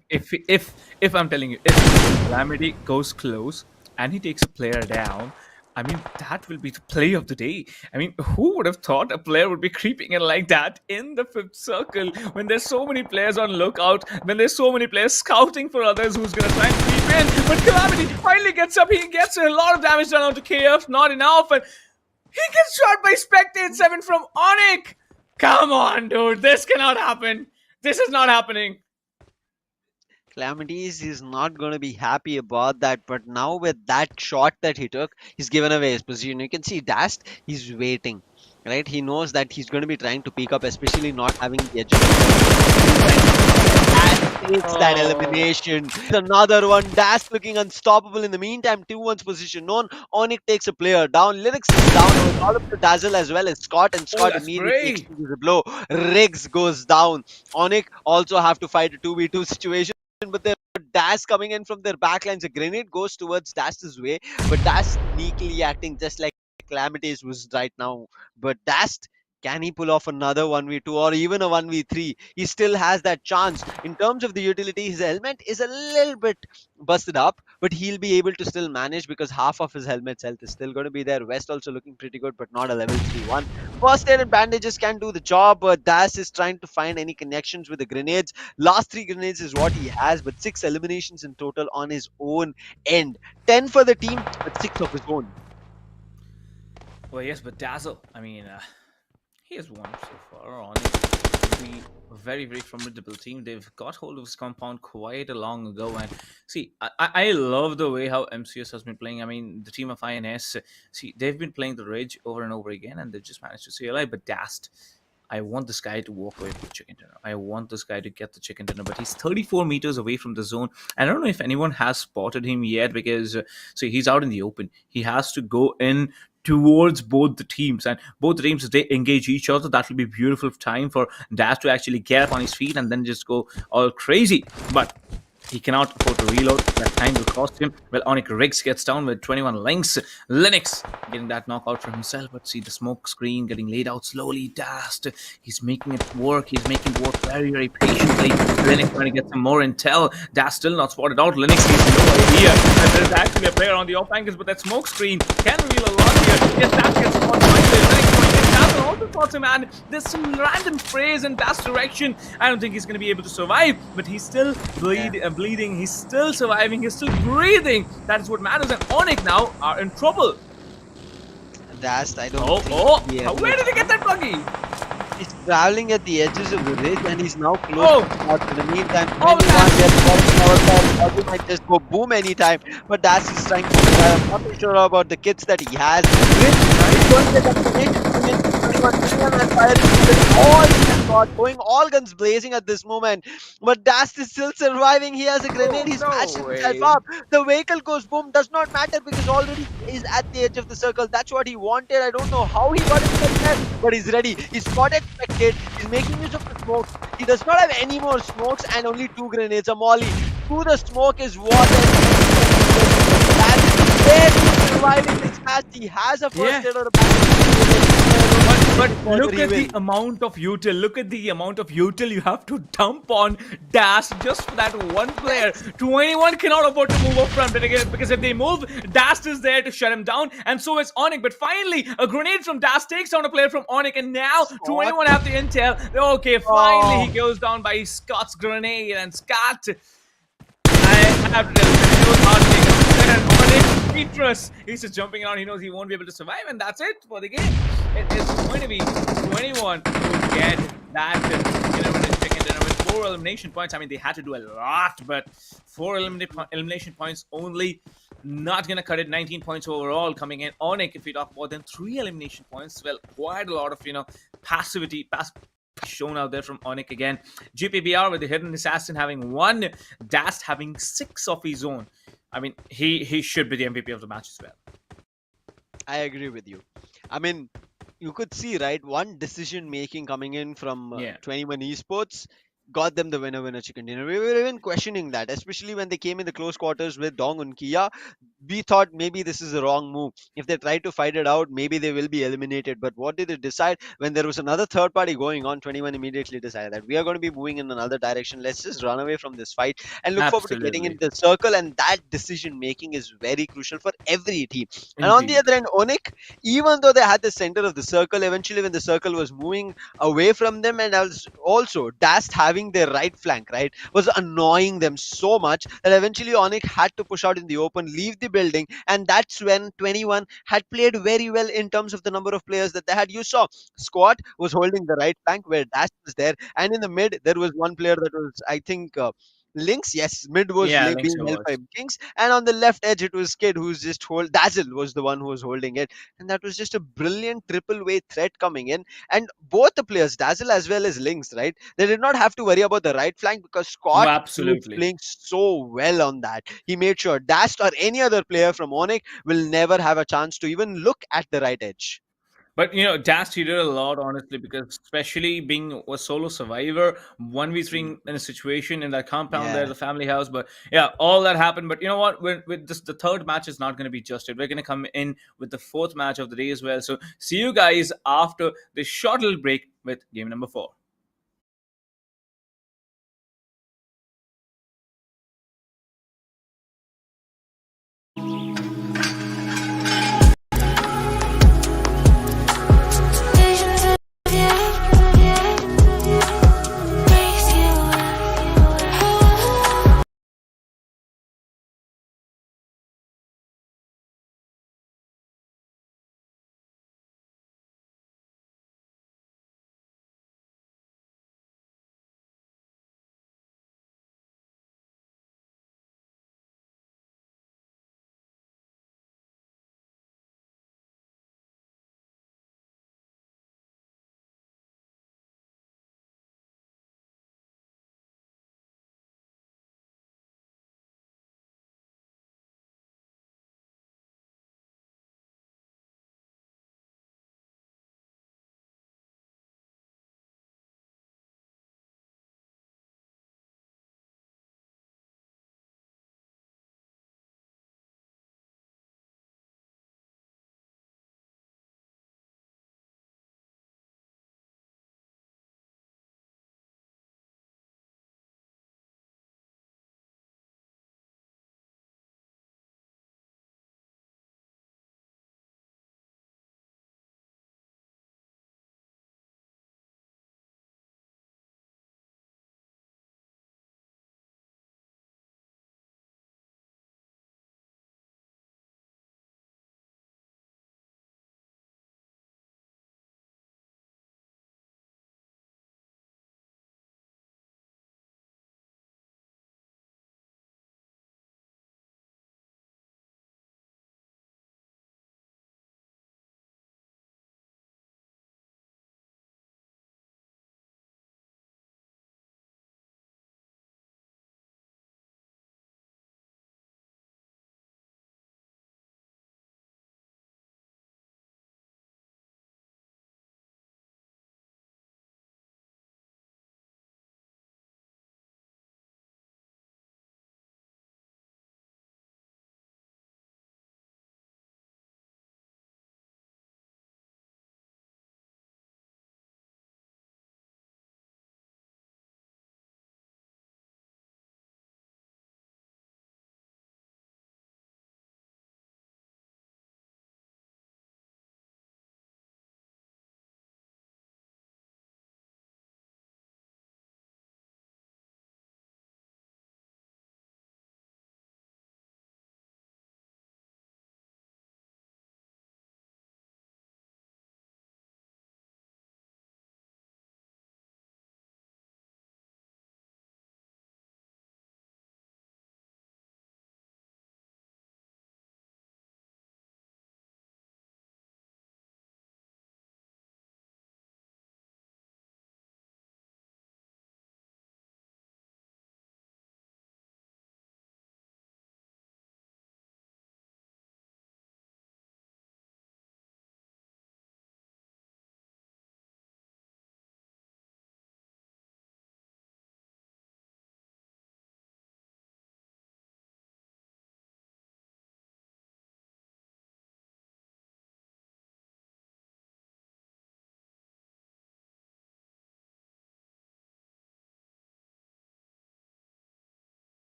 If I'm telling you, if Calamity goes close and he takes a player down, I mean, that will be the play of the day. I mean, who would have thought a player would be creeping in like that in the 5th circle when there's so many players on lookout, when there's so many players scouting for others who's going to try and creep in. But Calamity finally gets up. He gets a lot of damage done onto KF, not enough. And he gets shot by Spectate 7 from ONIC. Come on, dude. This cannot happen. This is not happening. Calamities is not going to be happy about that, but now with that shot that he took, he's given away his position. You can see Dast, he's waiting, right? He knows that he's going to be trying to pick up, especially not having the edge. And takes that elimination. Another one. Dast looking unstoppable in the meantime. 2-1's position known. ONIC takes a player down. Lyrics is down. It was all up to Dazzle as well as Scott, and Scott immediately exchanges a blow. Riggs goes down. ONIC also have to fight a 2v2 situation, but they're Dash coming in from their backlines. A grenade goes towards Dast's way, but Dash sneakily acting just like Calamities was right now. But Dash, can he pull off another 1v2 or even a 1v3? He still has that chance. In terms of the utility, his helmet is a little bit busted up, but he'll be able to still manage because half of his helmet's health is still going to be there. West also looking pretty good, but not a level 3-1. First aid and bandages can do the job, but Dash is trying to find any connections with the grenades. Last 3 grenades is what he has, but 6 eliminations in total on his own end. 10 for the team, but 6 of his own. Well, yes, but Dazzle, I mean, he has won so far. ONIC will be a very, very formidable team. They've got hold of his compound quite a long ago. And see, I love the way how MCS has been playing. I mean, the team of INS, see, they've been playing the Ridge over and over again, and they've just managed to stay alive. But Dast, I want this guy to walk away with the chicken dinner. I want this guy to get the chicken dinner, but he's 34 meters away from the zone. I don't know if anyone has spotted him yet because, see, he's out in the open. He has to go in towards both the teams, and both the teams, if they engage each other, that will be beautiful time for Dash to actually get up on his feet and then just go all crazy. But he cannot afford to reload. That time will cost him. Well, ONIC Riggs gets down with 21 links. Linux getting that knockout for himself. But see the smoke screen getting laid out slowly. Dast, he's making it work. He's making it work very, very patiently. Linux trying to get some more intel. Dast still not spotted out. Linux is no idea that there's actually a player on the off angles, but that smoke screen can reveal a lot here. Yes, Dast gets spotted by Linux. Dazzle also spots him, and there's some random phrase in Dast's direction. I don't think he's going to be able to survive, but he's still bleeding. He's still surviving. He's still breathing. That is what matters. And ONIC now are in trouble. Dast, I don't think Where did he get that buggy? He's traveling at the edges of the ridge and he's now close to spot. In the meantime, he might just go boom anytime. But Dast is trying to survive. I'm not too sure about the kits that he has. Going all guns blazing at this moment. But Dast is still surviving. He has a grenade. He's patched himself up. The vehicle goes boom. Does not matter because already he's at the edge of the circle. That's what he wanted. I don't know how he got it there, but he's ready. He's spotted Spectate. He's making use of the smoke. He does not have any more smokes and only 2 grenades. A molly. Through the smoke is what. That is surviving this stats. He has a first Yeah. aid or a backup. But Further look he at will. the amount of util. Look at the amount of util you have to dump on Das just for that one player. 21 cannot afford to move up front because if they move, Das is there to shut him down, and so is ONIC. But finally, a grenade from Das takes down a player from ONIC, and now Scott. 21 have the intel. Okay, finally he Oh, goes down by Scott's grenade, and Scott, I have to tell you, it was hard to take a on it. Petrus, he's just jumping around. He knows he won't be able to survive, and that's it for the game. It is going to be 21 to get that chicken dinner with 4 elimination points. I mean, they had to do a lot, but 4 elimination points only. Not going to cut it. 19 points overall coming in. ONIC, if we talk more than 3 elimination points, well, quite a lot of, passivity, shown out there from ONIC again. GPBR with the hidden assassin having 1, Dast having 6 of his own. I mean, he should be the MVP of the match as well. I agree with you. I mean, you could see, right, one decision making coming in from Yeah. 21 esports got them the winner chicken dinner. We were even questioning that, especially when they came in the close quarters with Dong and Kia. We thought maybe this is a wrong move. If they try to fight it out, maybe they will be eliminated. But what did they decide? When there was another third party going on, 21 immediately decided that we are going to be moving in another direction. Let's just run away from this fight and look forward to getting Absolutely. into the circle. And that decision making is very crucial for every team. And on the Indeed. other end, ONIC, even though they had the center of the circle, eventually when the circle was moving away from them, and also Dast having their right flank, right, was annoying them so much that eventually ONIC had to push out in the open, leave the building, and that's when 21 had played very well in terms of the number of players that they had. You saw Squad was holding the right flank where Dast was there, and in the mid there was one player that was, I think, Links, yes, mid was Yeah, I think being so held by was. Kings, and on the left edge it was Kid who's just hold. Dazzle was the one who was holding it, and that was just a brilliant triple way threat coming in. And both the players, Dazzle as well as Links, right, they did not have to worry about the right flank because Oh, Scott, he was absolutely. playing so well on that. He made sure Dast or any other player from ONIC will never have a chance to even look at the right edge. But Dast he did a lot honestly because especially being a solo survivor, 1v3 in a situation in that compound there, Yeah. the family house. But yeah, all that happened. But you know what? With this, the third match is not going to be just it. We're going to come in with the fourth match of the day as well. So see you guys after this short little break with game number 4.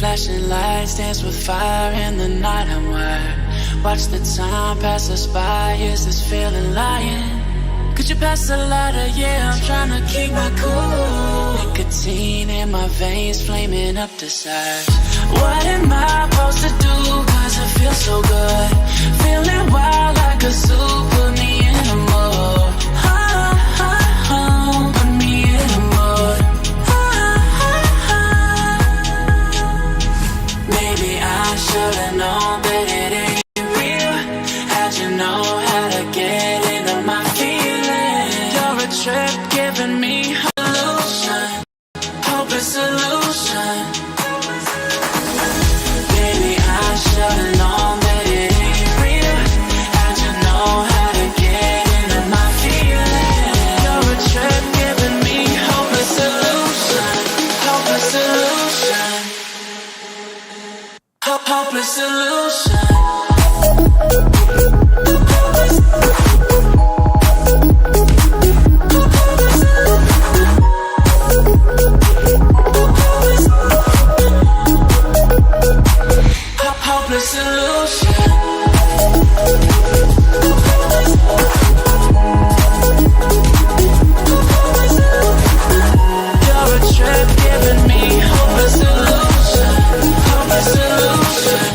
Flashing lights dance with fire in the night. I'm wired. Watch the time pass us by. Is this feeling lying? Could you pass the lighter? Yeah, I'm trying to keep my cool. Nicotine in my veins, flaming up desires. What am I supposed to do? Cause it feels so good. Feeling wild like a zoo. Put me in a mood. Put me in a mood. Maybe I should've known that it ain't real. How'd you know how to get into my feelings? You're a trip giving me illusion, hopeless solution. Maybe I should've known that it ain't real. How'd you know how to get into my feelings? You're a trip giving me hopeless solution, hopeless solution. Hopeless solution. Hopeless solution. You're a trip giving me hopeless solution. Hopeless solution.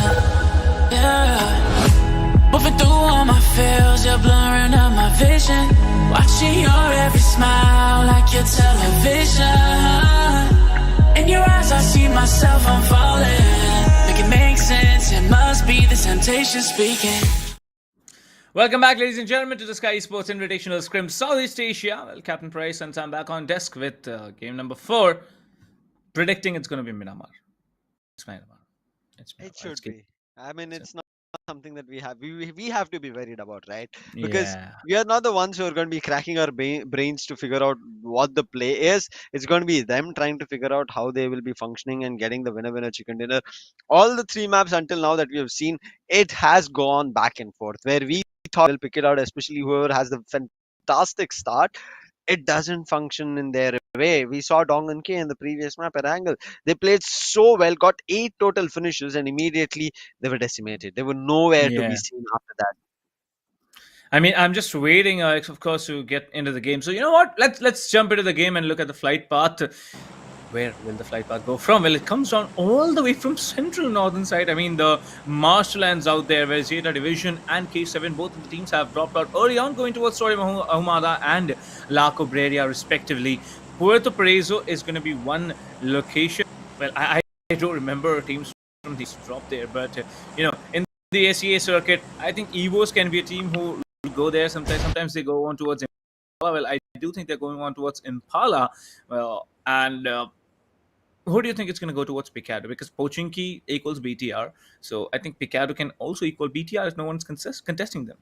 Yeah. Moving through all my feels, you're blurring out my vision. Watching your every smile like your television. In your eyes I see myself, I'm falling. Make it make sense, it must be the temptation speaking. Welcome back, ladies and gentlemen, to the Skyesports Invitational Scrim Southeast Asia. Well, Captain Price, and I'm back on desk with game number 4. Predicting it's going to be Myanmar. It's Myanmar. It's Myanmar. It should be. I mean, So- it's not something that we have to be worried about, right? Because Yeah. we are not the ones who are going to be cracking our brains to figure out what the play is. It's going to be them trying to figure out how they will be functioning and getting the winner chicken dinner. All the 3 maps until now that we have seen, it has gone back and forth. Where we thought we'll pick it out, especially whoever has the fantastic start, it doesn't function in their way. We saw Dong and K in the previous map at Angle. They played so well, got 8 total finishes, and immediately they were decimated. They were nowhere to be Yeah. seen after that. I mean, I'm just waiting, of course, to get into the game. So you know what? Let's jump into the game and look at the flight path. Where will the flight path go from? Well, it comes down all the way from central northern side. I mean, the marshlands out there, where ZETA Division and K7, both of the teams have dropped out early on, going towards Torre Ahumada and La Cobreria, respectively. Puerto Paraiso is going to be one location. Well, I don't remember teams from these drop there, but in the SEA circuit, I think EVOS can be a team who will go there. Sometimes they go on towards Impala. Well, I do think they're going on towards Impala. Well, and who do you think it's going to go towards Picado? Because Pochinki equals BTR, so I think Picado can also equal BTR if no one's contesting them.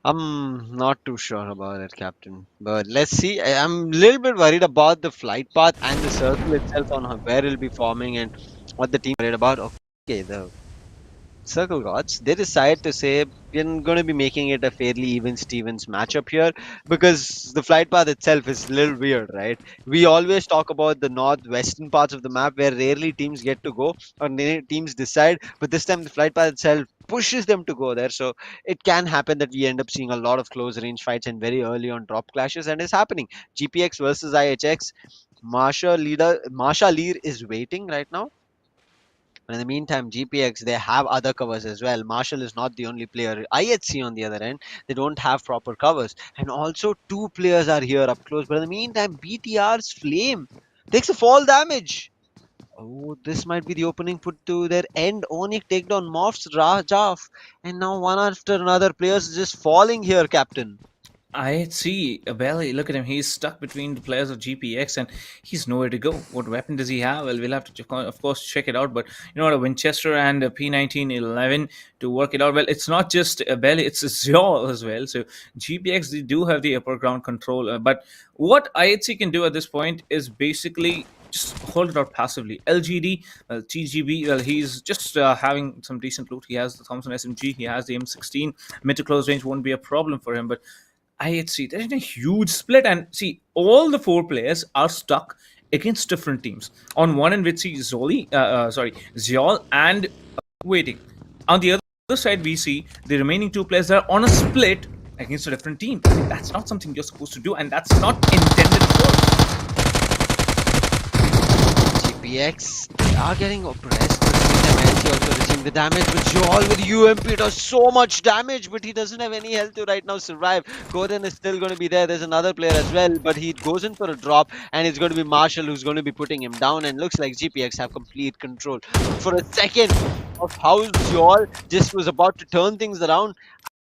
I'm not too sure about it, Captain. But let's see. I'm a little bit worried about the flight path and the circle itself on where it'll be forming and what the team worried about. Okay, the Circle Gods, they decide to say we're going to be making it a fairly even Stevens matchup here because the flight path itself is a little weird, right? We always talk about the northwestern parts of the map where rarely teams get to go or teams decide, but this time the flight path itself pushes them to go there. So it can happen that we end up seeing a lot of close range fights and very early on drop clashes, and it's happening. GPX versus IHX. Marsha Lear is waiting right now. But in the meantime, GPX, they have other covers as well. Marshall is not the only player. IHC on the other end, they don't have proper covers. And also, two players are here up close. But in the meantime, BTR's Flame takes a fall damage. Oh, this might be the opening put to their end. ONIC take down MORPH's Rajaf. And now one after another players just falling here, Captain. I see. Well, look at him. He's stuck between the players of GPX and he's nowhere to go. What weapon does he have? Well, we'll have to, of course, check it out. But you know what? A Winchester and a P1911 to work it out. Well, it's not just a Belly, it's a Zol as well. So GPX, they do have the upper ground control. But what IHC can do at this point is basically just hold it out passively. LGD, well, TGB, well, he's just having some decent loot. He has the Thompson SMG, he has the M16. Mid to close range won't be a problem for him. But IHC, there's a huge split, and see, all the four players are stuck against different teams. On one end, we see Ziol and waiting. On the other side, we see the remaining two players that are on a split against a different team. That's not something you're supposed to do, and that's not intended for. GPX, they are getting oppressed. He also receiving the damage, but Joel with UMP does so much damage, but he doesn't have any health to right now survive. Goden is still going to be there. There's another player as well, but he goes in for a drop, and it's going to be Marshall who's going to be putting him down, and looks like GPX have complete control. For a second of how Joel just was about to turn things around,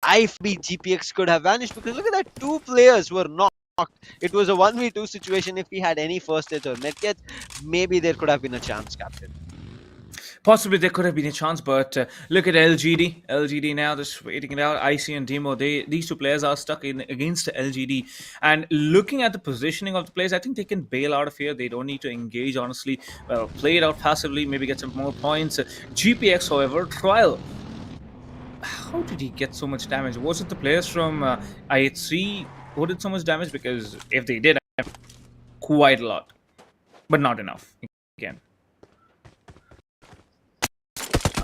I feel GPX could have vanished, because look at that, two players were knocked. It was a 1v2 situation. If he had any first hits or medkits, maybe there could have been a chance, Captain. Possibly there could have been a chance, but look at LGD. LGD now just waiting it out. IC and Demo, these two players are stuck in against LGD. And looking at the positioning of the players, I think they can bail out of here. They don't need to engage, honestly. Well, play it out passively, maybe get some more points. GPX, however, Trial. How did he get so much damage? Was it the players from IHC who did so much damage? Because if they did, quite a lot. But not enough, again.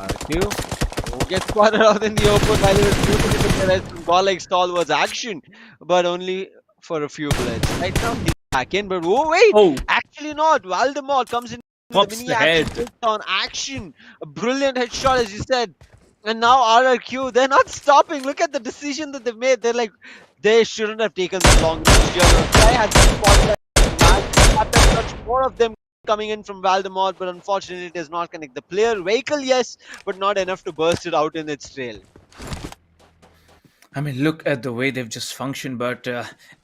RQ who gets spotted out in the open while he was shooting into the rest from GODLIKE STALWART's action, but only for a few bullets. Right now, the back in, but oh wait, actually not. Valdemort comes in with the mini action on action. A brilliant headshot, as you said. And now RRQ, they're not stopping. Look at the decision that they've made. They're like, they shouldn't have taken that long. Guy had the spotlight. Much more of them coming in from Valdemort, but unfortunately it does not connect the player. Vehicle, yes, but not enough to burst it out in its trail. I mean, look at the way they've just functioned, but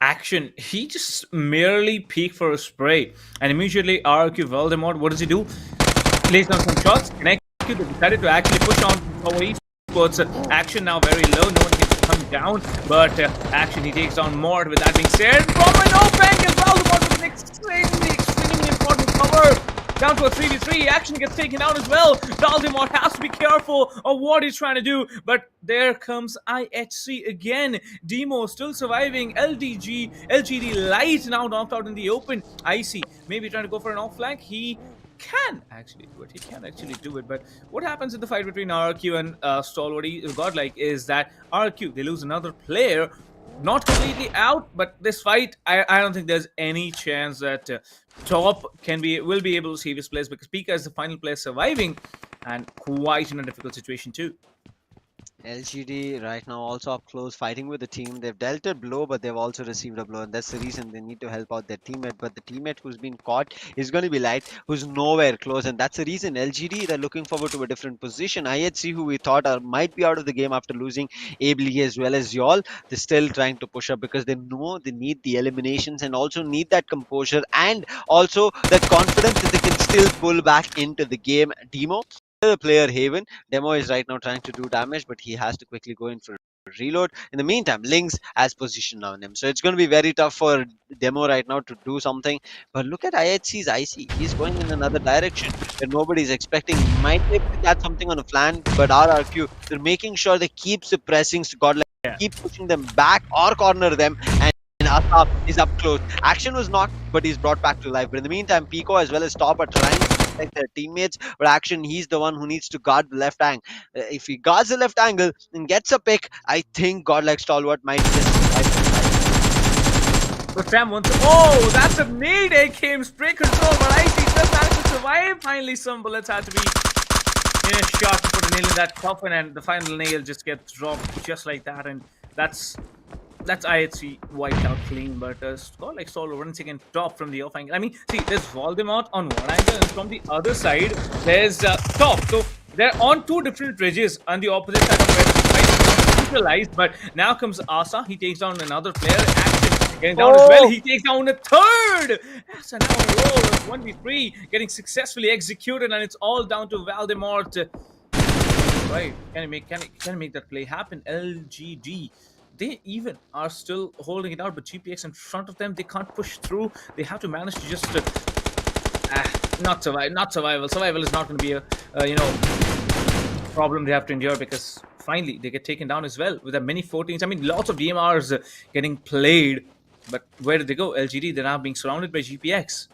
Action, he just merely peeked for a spray, and immediately RQ Valdemort, what does he do? Lays down some shots, connect. They decided to actually push on for esports. Action now very low, no one can come down, but Action, he takes down MORPH. With that being said, from an open, and Valdemort with an extremely important cover. Down to a 3v3, Action gets taken out as well. Valdemort has to be careful of what he's trying to do, but there comes IHC again. Demo still surviving. LGD Light now knocked out in the open. IC maybe trying to go for an off flank. He can actually do it, but what happens in the fight between RQ and Stalwart Godlike is that RQ, they lose another player. Not completely out, but this fight, I don't think there's any chance that Top will be able to save his place, because Pika is the final player surviving, and quite in a difficult situation too. LGD right now also up close fighting with the team. They've dealt a blow, but they've also received a blow, and that's the reason they need to help out their teammate. But the teammate who's been caught is going to be Light, who's nowhere close, and that's the reason LGD, they're looking forward to a different position. IHC, who we thought might be out of the game after losing Ably as well as Yol, they're still trying to push up because they know they need the eliminations and also need that composure and also that confidence that they can still pull back into the game. Demo, the player Haven, Demo is right now trying to do damage, but he has to quickly go in for a reload. In the meantime, Lynx has position on him, so it's going to be very tough for Demo right now to do something. But look at IHC's IC, he's going in another direction where nobody's expecting. He might be able to catch something on the flank, but RRQ, they're making sure they keep suppressing Godlike, keep pushing them back or corner them, and Asap is up close. Action was knocked, but he's brought back to life. But in the meantime, Pico as well as Top are trying to protect their teammates. But Action, he's the one who needs to guard the left angle. If he guards the left angle and gets a pick, I think Godlike Stalwart might just survive. But Sam wants to, oh, that's a nade. Came spray control, but IC just managed to survive. Finally, some bullets had to be that coffin, and the final nail just gets dropped just like that, and that's IHC wiped out clean. But Scott like Solo once again top from the off angle. I mean, see, there's Voldemort on one angle, and from the other side there's Top. So they're on two different ridges on the opposite side of where the fight is neutralized. But now comes Asa. He takes down another player. Action getting down as well. He takes down a third. That's a now roll. It's 1v3 getting successfully executed, and it's all down to Voldemort. Right? Can he make that play happen? LGD. They even are still holding it out, but GPX in front of them, they can't push through. They have to manage to just not survive. Not survival. Survival is not going to be a problem they have to endure, because finally they get taken down as well with a mini 14s. I mean, lots of DMRs getting played, but where did they go? LGD, they're now being surrounded by GPX.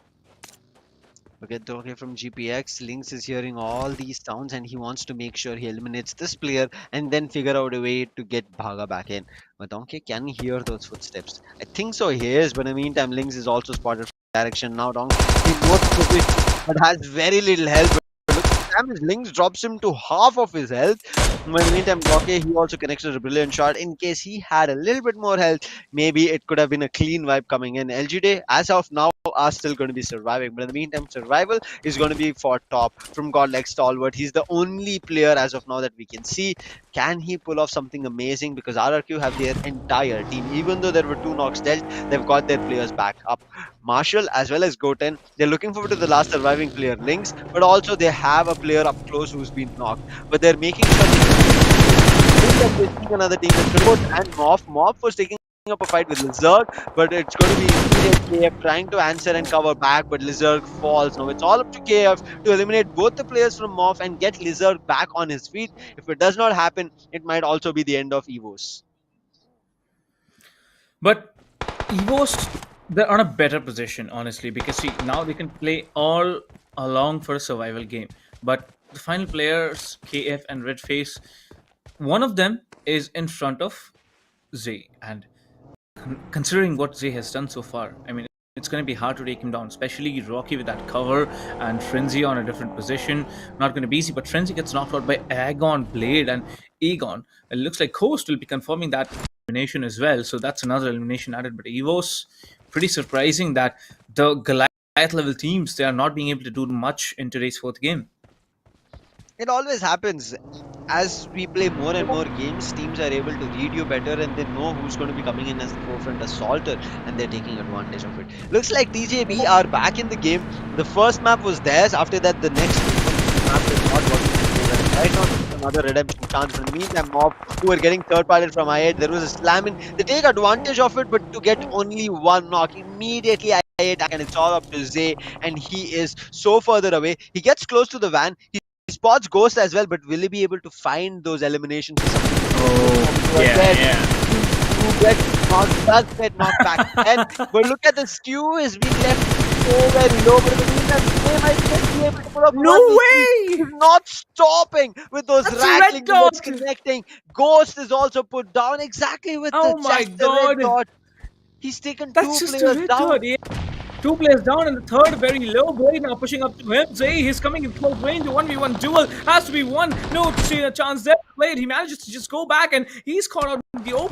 Okay, from GPX, Lynx is hearing all these sounds and he wants to make sure he eliminates this player and then figure out a way to get Bhaga back in. But Donkey can hear those footsteps. I think so he is, but in the meantime, Lynx is also spotted from direction. Now Donkey in both position, but has very little health. But look at damage. Lynx drops him to half of his health. But in the meantime, Donkey, he also connects with a brilliant shot. In case he had a little bit more health, maybe it could have been a clean wipe coming in. LGD, as of now, are still going to be surviving, but in the meantime, survival is going to be for Top from GODLIKE Stalwart. He's the only player as of now that we can see. Can he pull off something amazing? Because RRQ have their entire team. Even though there were 2 knocks dealt, they've got their players back up. Marshall as well as Goten, they're looking forward to the last surviving player, Lynx, but also they have a player up close who's been knocked. But they're making sure they're seeing another team. And MORPH was taking up a fight with Lizard, but it's going to be KF trying to answer and cover back, but Lizard falls. Now it's all up to KF to eliminate both the players from MORPH and get Lizard back on his feet. If it does not happen, it might also be the end of EVOS. But EVOS, they're on a better position, honestly, because see, now they can play all along for a survival game. But the final players, KF and Redface, one of them is in front of Zay, and considering what Zay has done so far, I mean, it's going to be hard to take him down, especially Rocky with that cover and Frenzy on a different position. Not going to be easy, but Frenzy gets knocked out by Agon, Blade, and Aegon. It looks like Coast will be confirming that elimination as well, so that's another elimination added. But EVOS, pretty surprising that the Goliath level teams, they are not being able to do much in today's 4th game. It always happens. As we play more and more games, teams are able to read you better and they know who's going to be coming in as the forefront assaulter, and they're taking advantage of it. Looks like TJB are back in the game. The first map was theirs. After that, the next map is not working. Right now, another redemption chance. In the meantime, MORPH, who are getting third-parted from I8, there was a slam in. They take advantage of it, but to get only 1 knock, immediately I8, and it's all up to Zay, and he is so further away. He gets close to the van. He spots Ghost as well, but will he be able to find those eliminations? Does get knocked back. But look at the skew is being left so very low. But in the meantime, they might be able to pull up. No way! He's not stopping with those That's rattling a red dot. connecting. Ghost is also put down exactly with Oh the my just God. red dot. He's taken That's 2 just a players red down. dot, yeah. 2 players down, and the third very low. Blade now pushing up to him. Zay, he's coming in close range. The 1v1 duel has to be won. No chance there. Blade, he manages to just go back, and he's caught out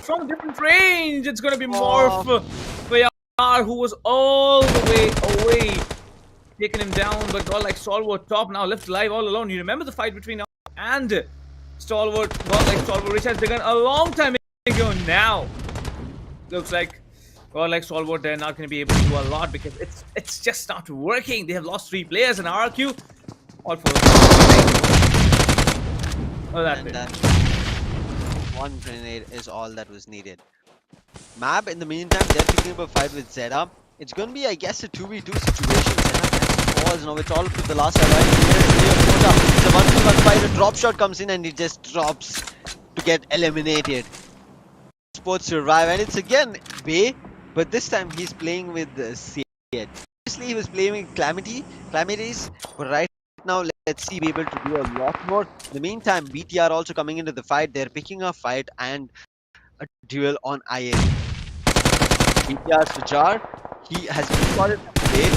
from a different range. It's going to be MORPH VAR, who was all the way away, taking him down. But GODLIKE Stalwart Top now left alive all alone. You remember the fight between and Stalwart, GODLIKE Stalwart, which has begun a long time ago now. Looks like GODLIKE Stalwart, they're not going to be able to do a lot because it's just not working. They have lost 3 players in RRQ. All 4 of them. Oh, that's it. That 1 grenade is all that was needed. Mab, in the meantime, they're picking up a fight with ZETA. It's going to be, I guess, a 2v2 situation. ZETA falls now. It's all up to the last survivor. It's a 1v1 fight. A drop shot comes in and he just drops to get eliminated. Sports survive, and it's again Bay, but this time he's playing with Syed. Previously he was playing with Calamities, but right now let's see, be able to do a lot more. In the meantime, BTR also coming into the fight. They're picking a fight and a duel on IA. BTR Sujar, he has been spotted late.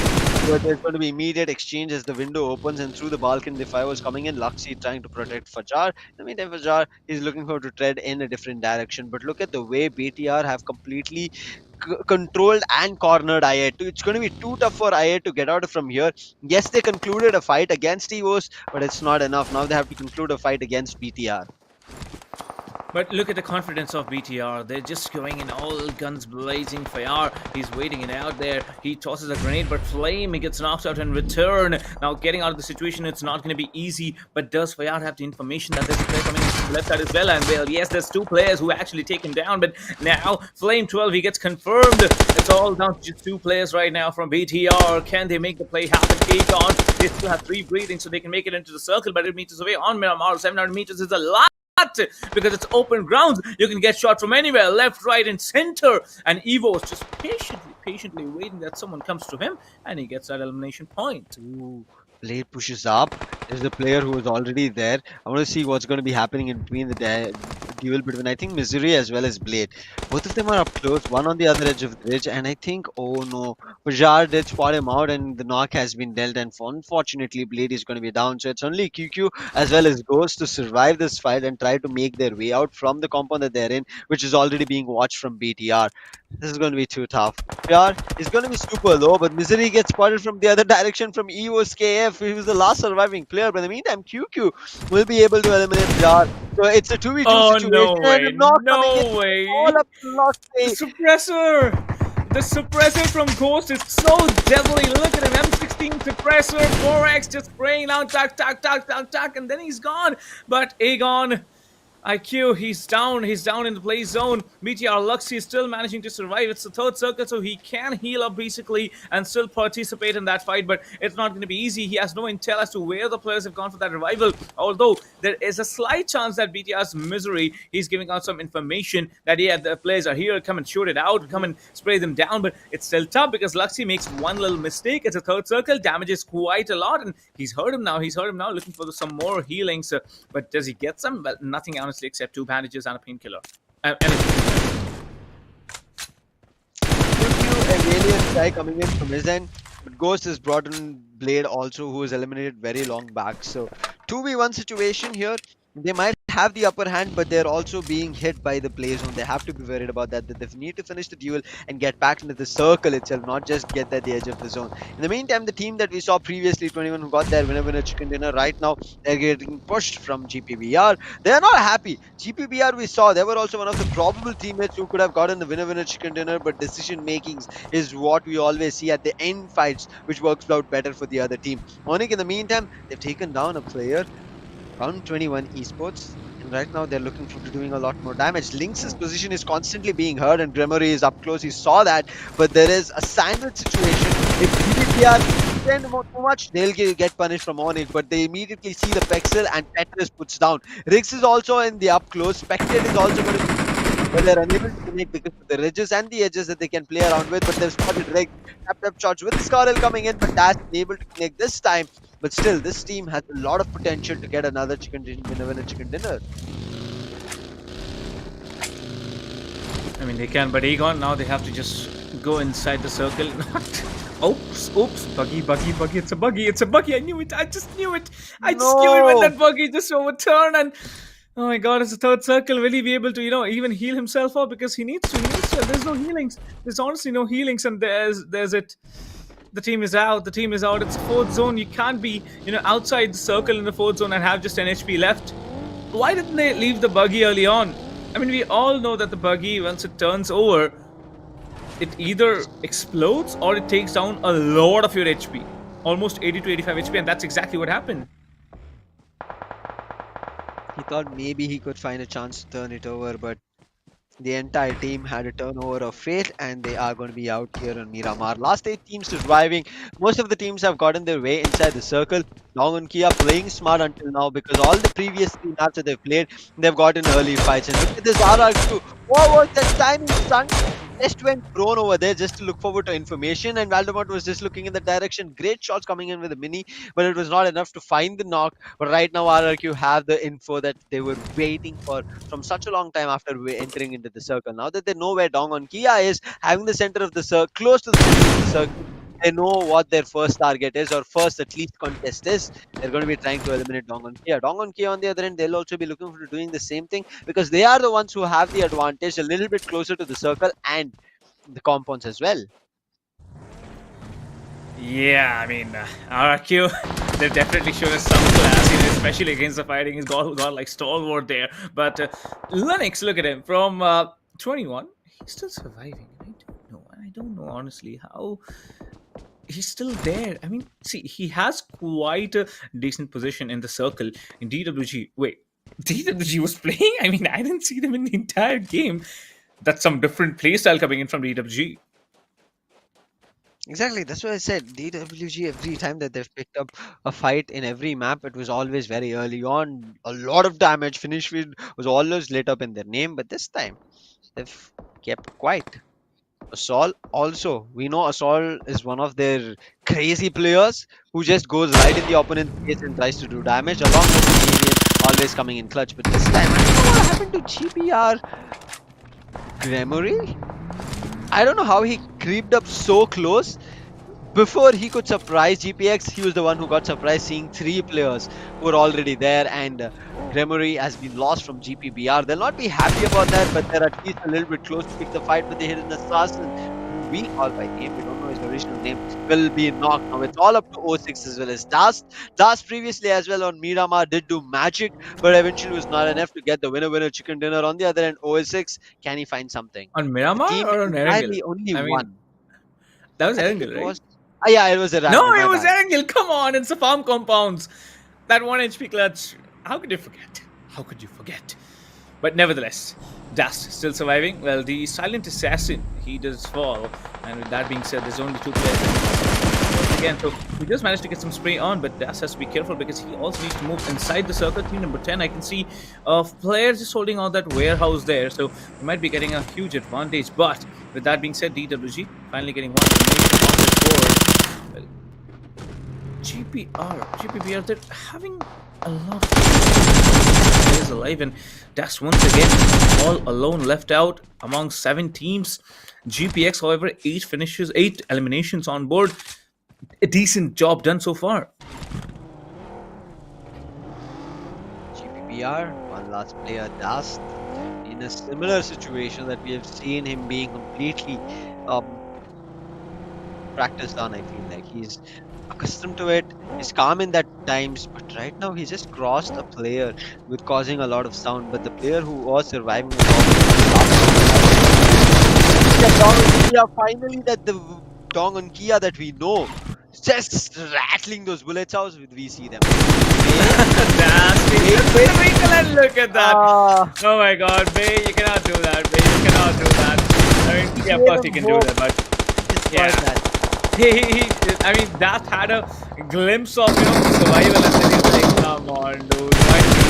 but there's going to be immediate exchange as the window opens, and through the balcony, the fire was coming in. Luxy trying to protect Fajar. In the meantime, Fajar is looking for to tread in a different direction. But look at the way BTR have completely controlled and cornered IA. It's going to be too tough for IA to get out from here. Yes, they concluded a fight against EVOS, but it's not enough. Now they have to conclude a fight against BTR. But look at the confidence of BTR. They're just going in all guns blazing. Fayar, he's waiting it out there. He tosses a grenade, but Flame, he gets knocked out in return. Now getting out of the situation, it's not going to be easy. But does Fayar have the information that there's a player coming in from the left side as well? And well, yes, there's two players who actually take him down. But now Flame 12, he gets confirmed. It's all down to just two players right now from BTR. Can they make the play happen? Aegon, they still have 3 breathing, so they can make it into the circle. But it meters away on Miramar. 700 meters is a lot, because it's open grounds. You can get shot from anywhere, left, right, and center. And EVOS just patiently waiting that someone comes to him, and he gets that elimination point. Ooh, Blade pushes up. There's a player who is already there. I want to see what's going to be happening in between the duel between, I think, Misery as well as Blade. Both of them are up close, one on the other edge of the ridge, and I think, oh no, Fajar did spot him out, and the knock has been dealt, and unfortunately, Blade is going to be down. So it's only QQ as well as Ghost to survive this fight and try to make their way out from the compound that they're in, which is already being watched from BTR. This is going to be too tough. PR is going to be super low, but Misery gets spotted from the other direction from EVOS KF. He was the last surviving player, but in the meantime, QQ will be able to eliminate PR. So it's a 2v2 situation. No way, And not no way. all up to last The day. suppressor from Ghost is so deadly. Look at him, M16 suppressor, 4x just spraying out, tack, and then he's gone. But Aegon, IQ, he's down in the play zone. BTR Luxy is still managing to survive. It's the 3rd circle, so he can heal up basically and still participate in that fight, but it's not going to be easy. He has no intel as to where the players have gone for that revival, although there is a slight chance that BTR's Misery, he's giving out some information that, yeah, the players are here, come and shoot it out, come and spray them down, but it's still tough because Luxy makes one little mistake. It's a 3rd circle, damages quite a lot, and he's hurt him now, looking for some more healings, but does he get some? Well, nothing honestly except 2 bandages and a painkiller. Alien guy coming in from his end, but Ghost has brought in Blade also, who was eliminated very long back. So 2v1 situation here. They might have the upper hand, but they're also being hit by the play zone. They have to be worried about that. They need to finish the duel and get back into the circle itself, not just get at the edge of the zone. In the meantime, the team that we saw previously, 21, who got their winner chicken dinner, right now they're getting pushed from GPBR. They're not happy. GPBR we saw, they were also one of the probable teammates who could have gotten the winner chicken dinner, but decision makings is what we always see at the end fights, which works out better for the other team. ONIC, in the meantime, they've taken down a player. Round 21 esports, and right now they're looking for doing a lot more damage. Lynx's position is constantly being heard, and Gremory is up close. He saw that, but there is a sandwich situation. If GPBR spend too much, they'll get punished from ONIC, but they immediately see the Pexel, and Tetris puts down. Riggs is also in the up close. Spectate is also going to be, but they're unable to connect because of the ridges and the edges that they can play around with, but they've spotted Riggs. Tap shots with Scarrel coming in, but Dash able to connect this time. But still, this team has a lot of potential to get another chicken dinner. I mean, they can, but Aegon, now they have to just go inside the circle. Oops, buggy, it's a buggy, I knew it, I just knew it when that buggy just overturned, and oh my god, it's a 3rd circle. Will he be able to, even heal himself up? Because he needs to. There's no healings. There's honestly no healings, and there's it. The team is out. It's a 4th zone. You can't be, outside the circle in the 4th zone and have just an HP left. Why didn't they leave the buggy early on? I mean, we all know that the buggy, once it turns over, it either explodes or it takes down a lot of your HP. Almost 80 to 85 HP, and that's exactly what happened. He thought maybe he could find a chance to turn it over, but the entire team had a turnover of fate, and they are going to be out here on Miramar. Last 8 teams surviving. Most of the teams have gotten their way inside the circle. Long and Kia playing smart until now, because all the previous 3 maps that they've played, they've gotten early fights. And look at this RR2. What was that timing stunt? Just went prone over there just to look forward to information, and Valdemort was just looking in the direction. Great shots coming in with a mini, but it was not enough to find the knock. But right now RRQ have the info that they were waiting for from such a long time after entering into the circle. Now that they know where Dong on Kia is, having the center of the circle, close to the center of the circle, They know what their first target is, or first at least contest is. They're going to be trying to eliminate Dongon Kia. Dongon Kia on the other end, they'll also be looking for doing the same thing because they are the ones who have the advantage a little bit closer to the circle and the compounds as well. Yeah, I mean, RRQ, they've definitely shown us some class, especially against the fighting. He's got like stalwart there. But Lennox, look at him. From 21, he's still surviving. I don't know, honestly, how he's still there. I mean, see, he has quite a decent position in the circle in DWG. Wait, DWG was playing? I mean, I didn't see them in the entire game. That's some different playstyle coming in from DWG. Exactly, that's what I said. DWG, every time that they've picked up a fight in every map, it was always very early on. A lot of damage. Finish field was always lit up in their name, but this time they've kept quiet. Assault also, we know Assault is one of their crazy players who just goes right in the opponent's face and tries to do damage, along with the Canadian always coming in clutch. But this time, I don't know what happened to GPR. Gremory? I don't know how he creeped up so close. Before he could surprise GPX, he was the one who got surprised seeing 3 players who were already there, and Gremory has been lost from GPBR. They'll not be happy about that, but they're at least a little bit close to pick the fight. But they hit an assassin, who we call by name, we don't know his original name, will be knocked. Now it's all up to O6 as well as Dust. Dust previously as well on Miramar did do magic, but eventually was not enough to get the winner chicken dinner. On the other end, O6, can he find something? On The Miramar team or on Erangel? entirely only I mean, one. that was I think Erangel, it right? was. Yeah, it was a No, random. it My was bad. Erangel. Come on, it's the farm compounds. That 1 HP clutch. How could you forget? How could you forget? But nevertheless, Dust still surviving. Well, the silent assassin, he does fall. And with that being said, there's only 2 players. Once again, so we just managed to get some spray on, but Dust has to be careful because he also needs to move inside the circle. Team number 10, I can see players just holding on that warehouse there. So we might be getting a huge advantage. But with that being said, DWG finally getting one elimination on the board. Well, GPBR, they're having a lot of players alive, and Dax once again all alone, left out among 7 teams. GPX, however, 8 eliminations on board. A decent job done so far. GPBR, one last player, Dust, in a similar situation that we have seen him being completely practiced on. I feel like he's accustomed to it. He's calm in that times, but right now he just crossed a player with causing a lot of sound. But the player who was surviving was finally that the Dongon Kia that we know just rattling those bullets out. We see them. Nasty. And look at that. Oh my god, Bay, you cannot do that. Bay, you cannot do that. I mean, yeah, of course you can do that, but yeah. I mean, that had a glimpse of, survival, and then he's like, come on, dude. Why do you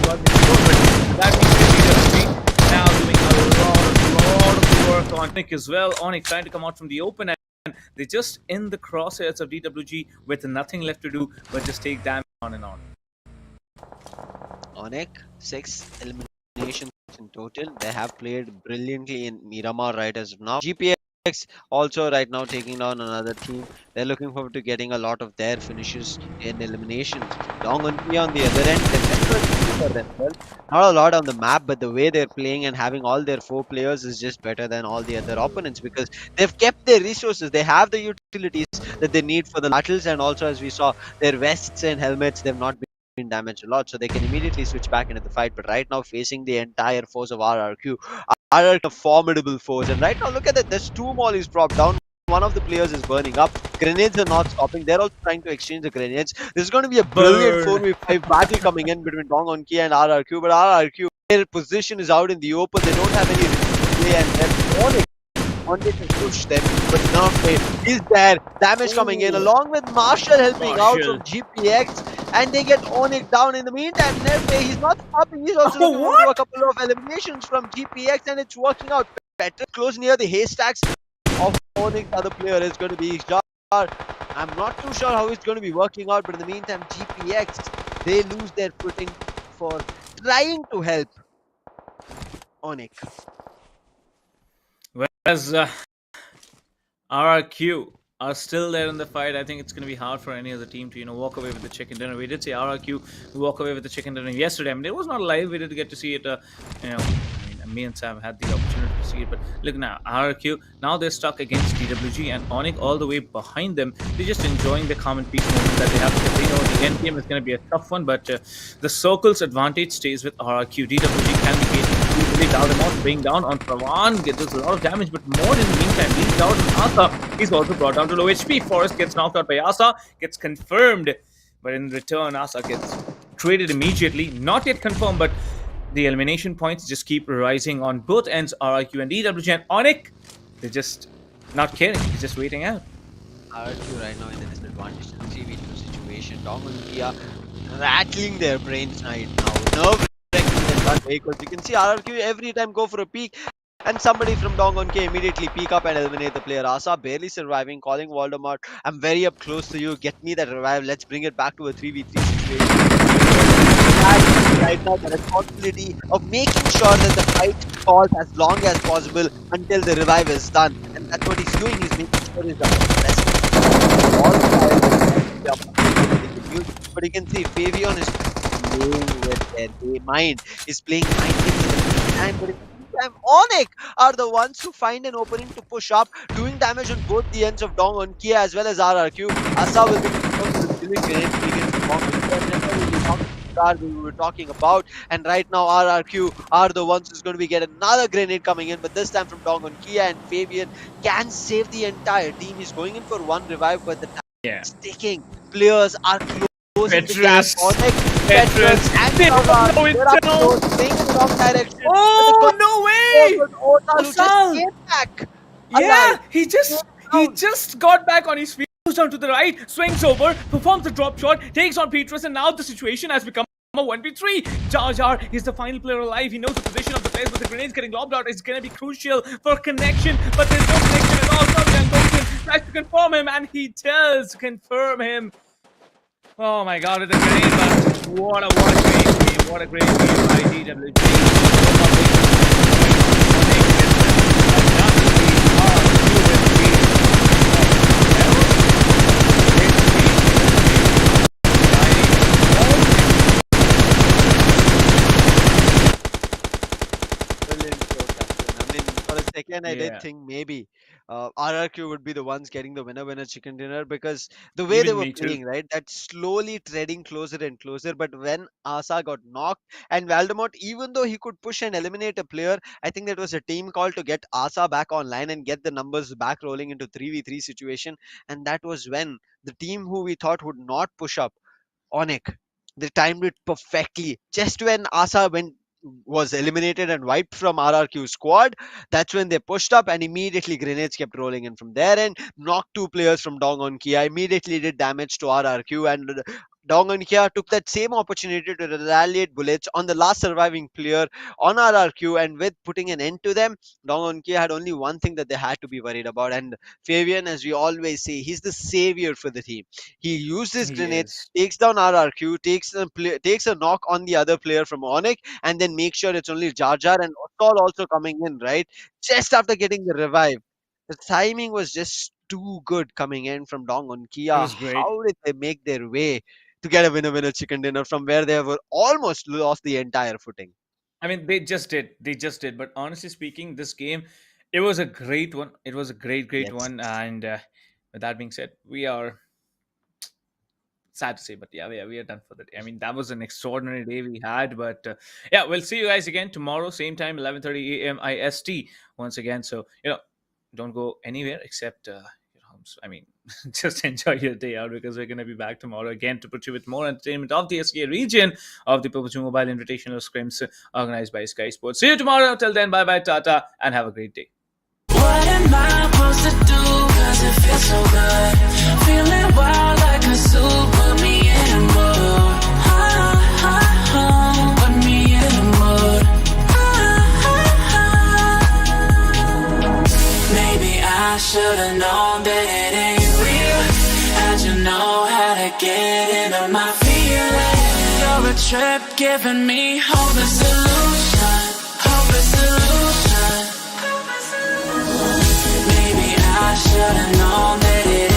got me so, but that means now doing a lot of work on ONIC as well. ONIC trying to come out from the open, and they're just in the crosshairs of DWG with nothing left to do but just take damage on and on. ONIC, 6 eliminations in total. They have played brilliantly in Miramar right as of now. GPX also right now taking down another team. They're looking forward to getting a lot of their finishes in eliminations. Dongontia on the other end, for themselves. Not a lot on the map, but the way they're playing and having all their 4 players is just better than all the other opponents because they've kept their resources. They have the utilities that they need for the battles, and also as we saw, their vests and helmets, they've not been damaged a lot, so they can immediately switch back into the fight. But right now, facing the entire force of RRQ, a formidable force. And right now, look at that. There's 2 mollies dropped down. One of the players is burning up. Grenades are not stopping. They're also trying to exchange the grenades. This is going to be a brilliant 4v5 battle coming in between Dongonki and RRQ. But RRQ, their position is out in the open. They don't have any play, and they're wanted to push them, but now is there. Damage coming in, along with Marshall helping out from GPX, and they get ONIC down. In the meantime, Nerfe, he's not stopping. He's also looking for a couple of eliminations from GPX, and it's working out better. Close near the haystacks of ONIC, the other player is going to be Jar. I'm not too sure how it's going to be working out, but in the meantime, GPX, they lose their footing for trying to help ONIC. Whereas RRQ, are still there in the fight. I think it's going to be hard for any other team to, walk away with the chicken dinner. We did see RRQ walk away with the chicken dinner yesterday. I mean, it was not live. We did get to see it. Me and Sam had the opportunity to see it. But look now, RRQ, now they're stuck against DWG and ONIC all the way behind them. They're just enjoying the common peace moment that they have. Because they know the end game is going to be a tough one. But the circle's advantage stays with RRQ. DWG can be getting easily dialed them out, bring down on Pravan. Does a lot of damage, but more in the meantime, he's out on Asa. He's also brought down to low HP. Forrest gets knocked out by Asa, gets confirmed. But in return, Asa gets traded immediately. Not yet confirmed, but the elimination points just keep rising on both ends, RIQ and DWG. And ONIC, they're just not caring. They're just waiting out. RRQ right now in the disadvantage in the 3v2 situation. Dong and Kia rattling their brains right now. Nerve-wracking that because you can see RRQ every time go for a peek. And somebody from Dongon K immediately peek up and eliminate the player. Asa barely surviving, calling Voldemort, I'm very up close to you, get me that revive, let's bring it back to a 3v3 situation. Right now the responsibility of making sure that the fight falls as long as possible until the revive is done. And that's what he's doing, he's making sure he's the best. All the but you can see Fabian is playing with their mind. He's playing mind games at the same time, but ONIC are the ones who find an opening to push up, doing damage on both the ends of Dong on Kia as well as RRQ. Asa will be doing great we were talking about, and right now RRQ are the ones who's going to be getting another grenade coming in, but this time from Dong on Kia, and Fabian can save the entire team. He's going in for one revive, but the time is ticking. Players are closing the gap. ONIC, Petrus, and they're up close, playing in the wrong direction. Oh, no way! Just came back. Yeah, he just got back on his feet, goes down to the right, swings over, performs the drop shot, takes on Petrus, and now the situation has become a 1v3. Jar Jar is the final player alive. He knows the position of the players, but the grenades getting lobbed out is going to be crucial for connection, but there's no connection at all. Goldman tries to confirm him, and he does confirm him. Oh my god, with the grenade bust. What a great game. What a great game by DWG. I did think maybe RRQ would be the ones getting the winner chicken dinner, because the way they were playing, right, that slowly treading closer and closer. But when Asa got knocked and Voldemort, even though he could push and eliminate a player, I think that was a team call to get Asa back online and get the numbers back rolling into 3v3 situation. And that was when the team who we thought would not push up, ONIC, they timed it perfectly. Just when Asa was eliminated and wiped from RRQ squad, that's when they pushed up, and immediately grenades kept rolling in from there and knocked two players from Dong on Kia, immediately did damage to RRQ, and Dong on Kia took that same opportunity to retaliate bullets on the last surviving player on RRQ, and with putting an end to them, Dong on Kia had only one thing that they had to be worried about. And Fabian, as we always say, he's the savior for the team. He used his grenades, takes down RRQ, takes a knock on the other player from ONIC, and then makes sure it's only Jar Jar and Osol also coming in, right? Just after getting the revive. The timing was just too good coming in from Dong on Kia. It was great. How did they make their way to get a winner chicken dinner from where they were almost lost the entire footing? I mean, they just did. But honestly speaking, this game, it was a great one. It was a great one. And with that being said, we are sad to say, but yeah, we are done for the day. I mean, that was an extraordinary day we had. But yeah, we'll see you guys again tomorrow, same time, 11:30 a.m. IST once again. So, don't go anywhere except your homes. I mean, just enjoy your day out, because we're going to be back tomorrow again to put you with more entertainment of the SK region of the PUBGM Mobile Invitational Scrims organized by Skyesports. See you tomorrow. Till then, bye-bye, Tata, and have a great day. What am I supposed to do? Cause it feels so good. Feeling wild like a zoo. Put me in a mood. Put me in a mood. Maybe I should've known that it ain't real. How'd you know how to get into my feelings? You're a trip giving me hope and solution. Hope and solution. Maybe I should've known that it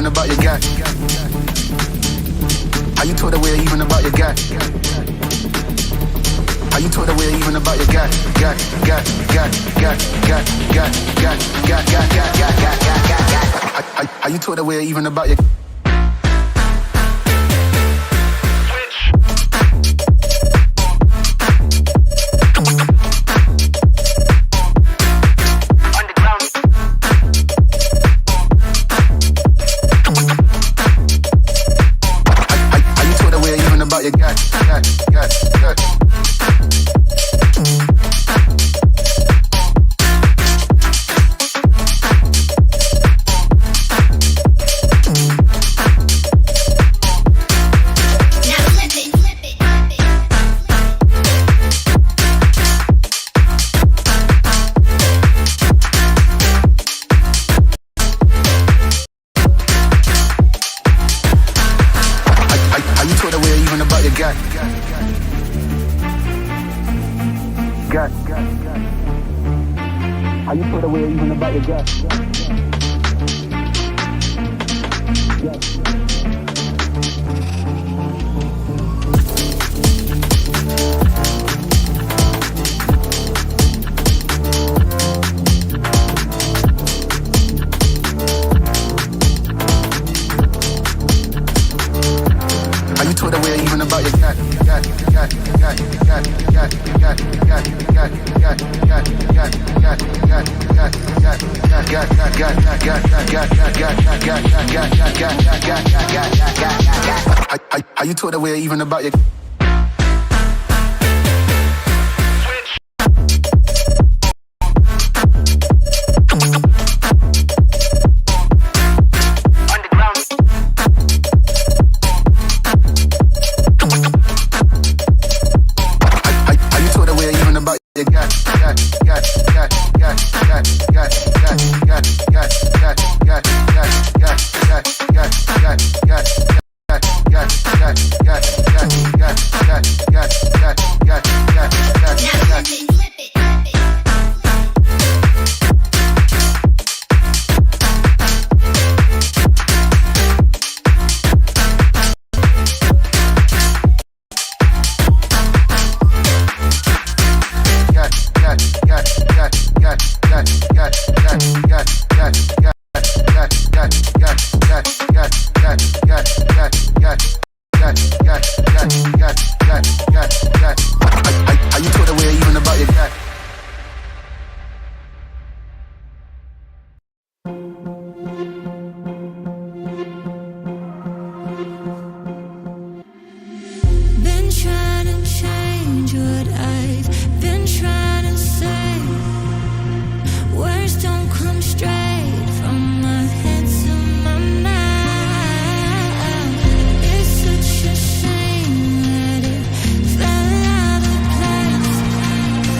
even about your guy? Are you told away even about your guy? Are you told away even about your guy? Are you told away even about your? Are you put away even about your guy? Are you told away even about your guy? Are you told away even about your? Are you told away even about your guy? Been trying to change what I've been trying to say. Words don't come straight from my head to my mouth. It's such a shame that it fell out of place.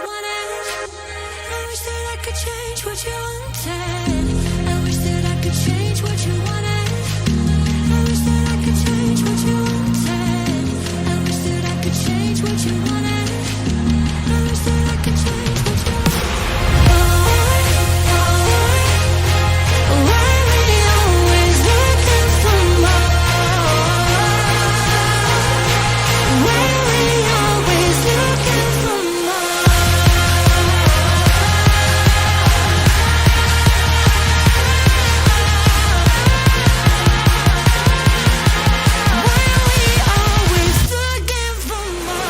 wanted. I wish that I could change what you wanted. I wish that I could change what you wanted. I wish that I could change what you wanted. I wish that I could change what you wanted. I wish that I could change what you wanted. Why we always looking for more? Why we always looking for more? Why we always looking for more? Why we always looking for more?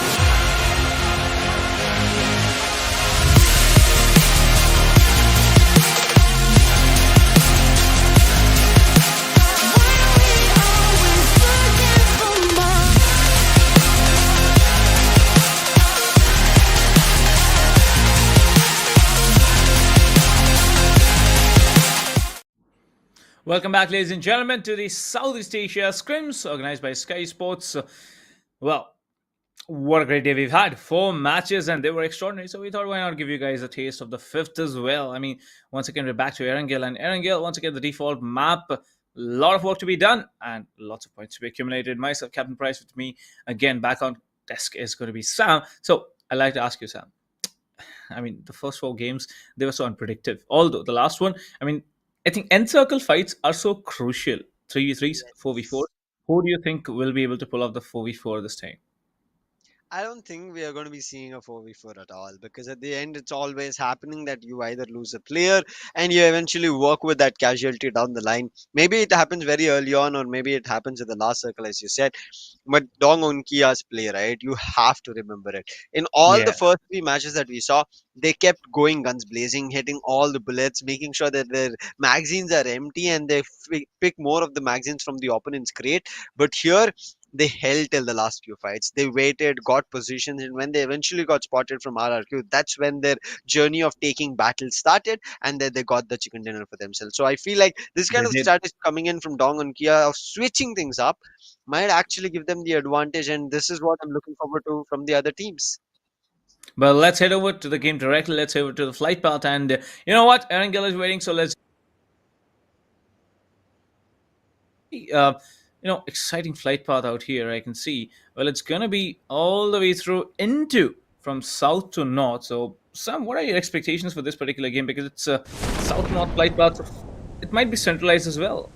Welcome back, ladies and gentlemen, to the Southeast Asia Scrims organized by Skyesports. Well, what a great day we've had. 4 matches and they were extraordinary. So we thought, why not give you guys a taste of the 5th as well? I mean, once again, we're back to Erangel. And Erangel, once again, the default map. A lot of work to be done and lots of points to be accumulated. Myself, Captain Price, with me again back on desk is going to be Sam. So I'd like to ask you, Sam. I mean, the first 4 games, they were so unpredictable. Although the last one, I mean, I think end circle fights are so crucial. 3v3s, 4v4. Who do you think will be able to pull off the 4v4 this time? I don't think we are going to be seeing a 4v4 at all, because at the end it's always happening that you either lose a player and you eventually work with that casualty down the line. Maybe it happens very early on, or maybe it happens in the last circle, as you said. But Dong Unkia's play, right? You have to remember it. In all the Yeah. first 3 matches that we saw, they kept going guns blazing, hitting all the bullets, making sure that their magazines are empty, and they pick more of the magazines from the opponent's crate. But here, they held till the last few fights. They waited, got positions, and when they eventually got spotted from RRQ, that's when their journey of taking battle started, and then they got the chicken dinner for themselves. So I feel like this kind They of did. strategy coming in from Dong and Kia of switching things up might actually give them the advantage, and this is what I'm looking forward to from the other teams. But let's head over to the game directly. Let's head over to the flight path. And you know what? Erangel is waiting. So let's exciting flight path out here. I can see. Well, it's gonna be all the way through into from south to north. So, Sam, what are your expectations for this particular game? Because it's a south-north flight path. So it might be centralized as well.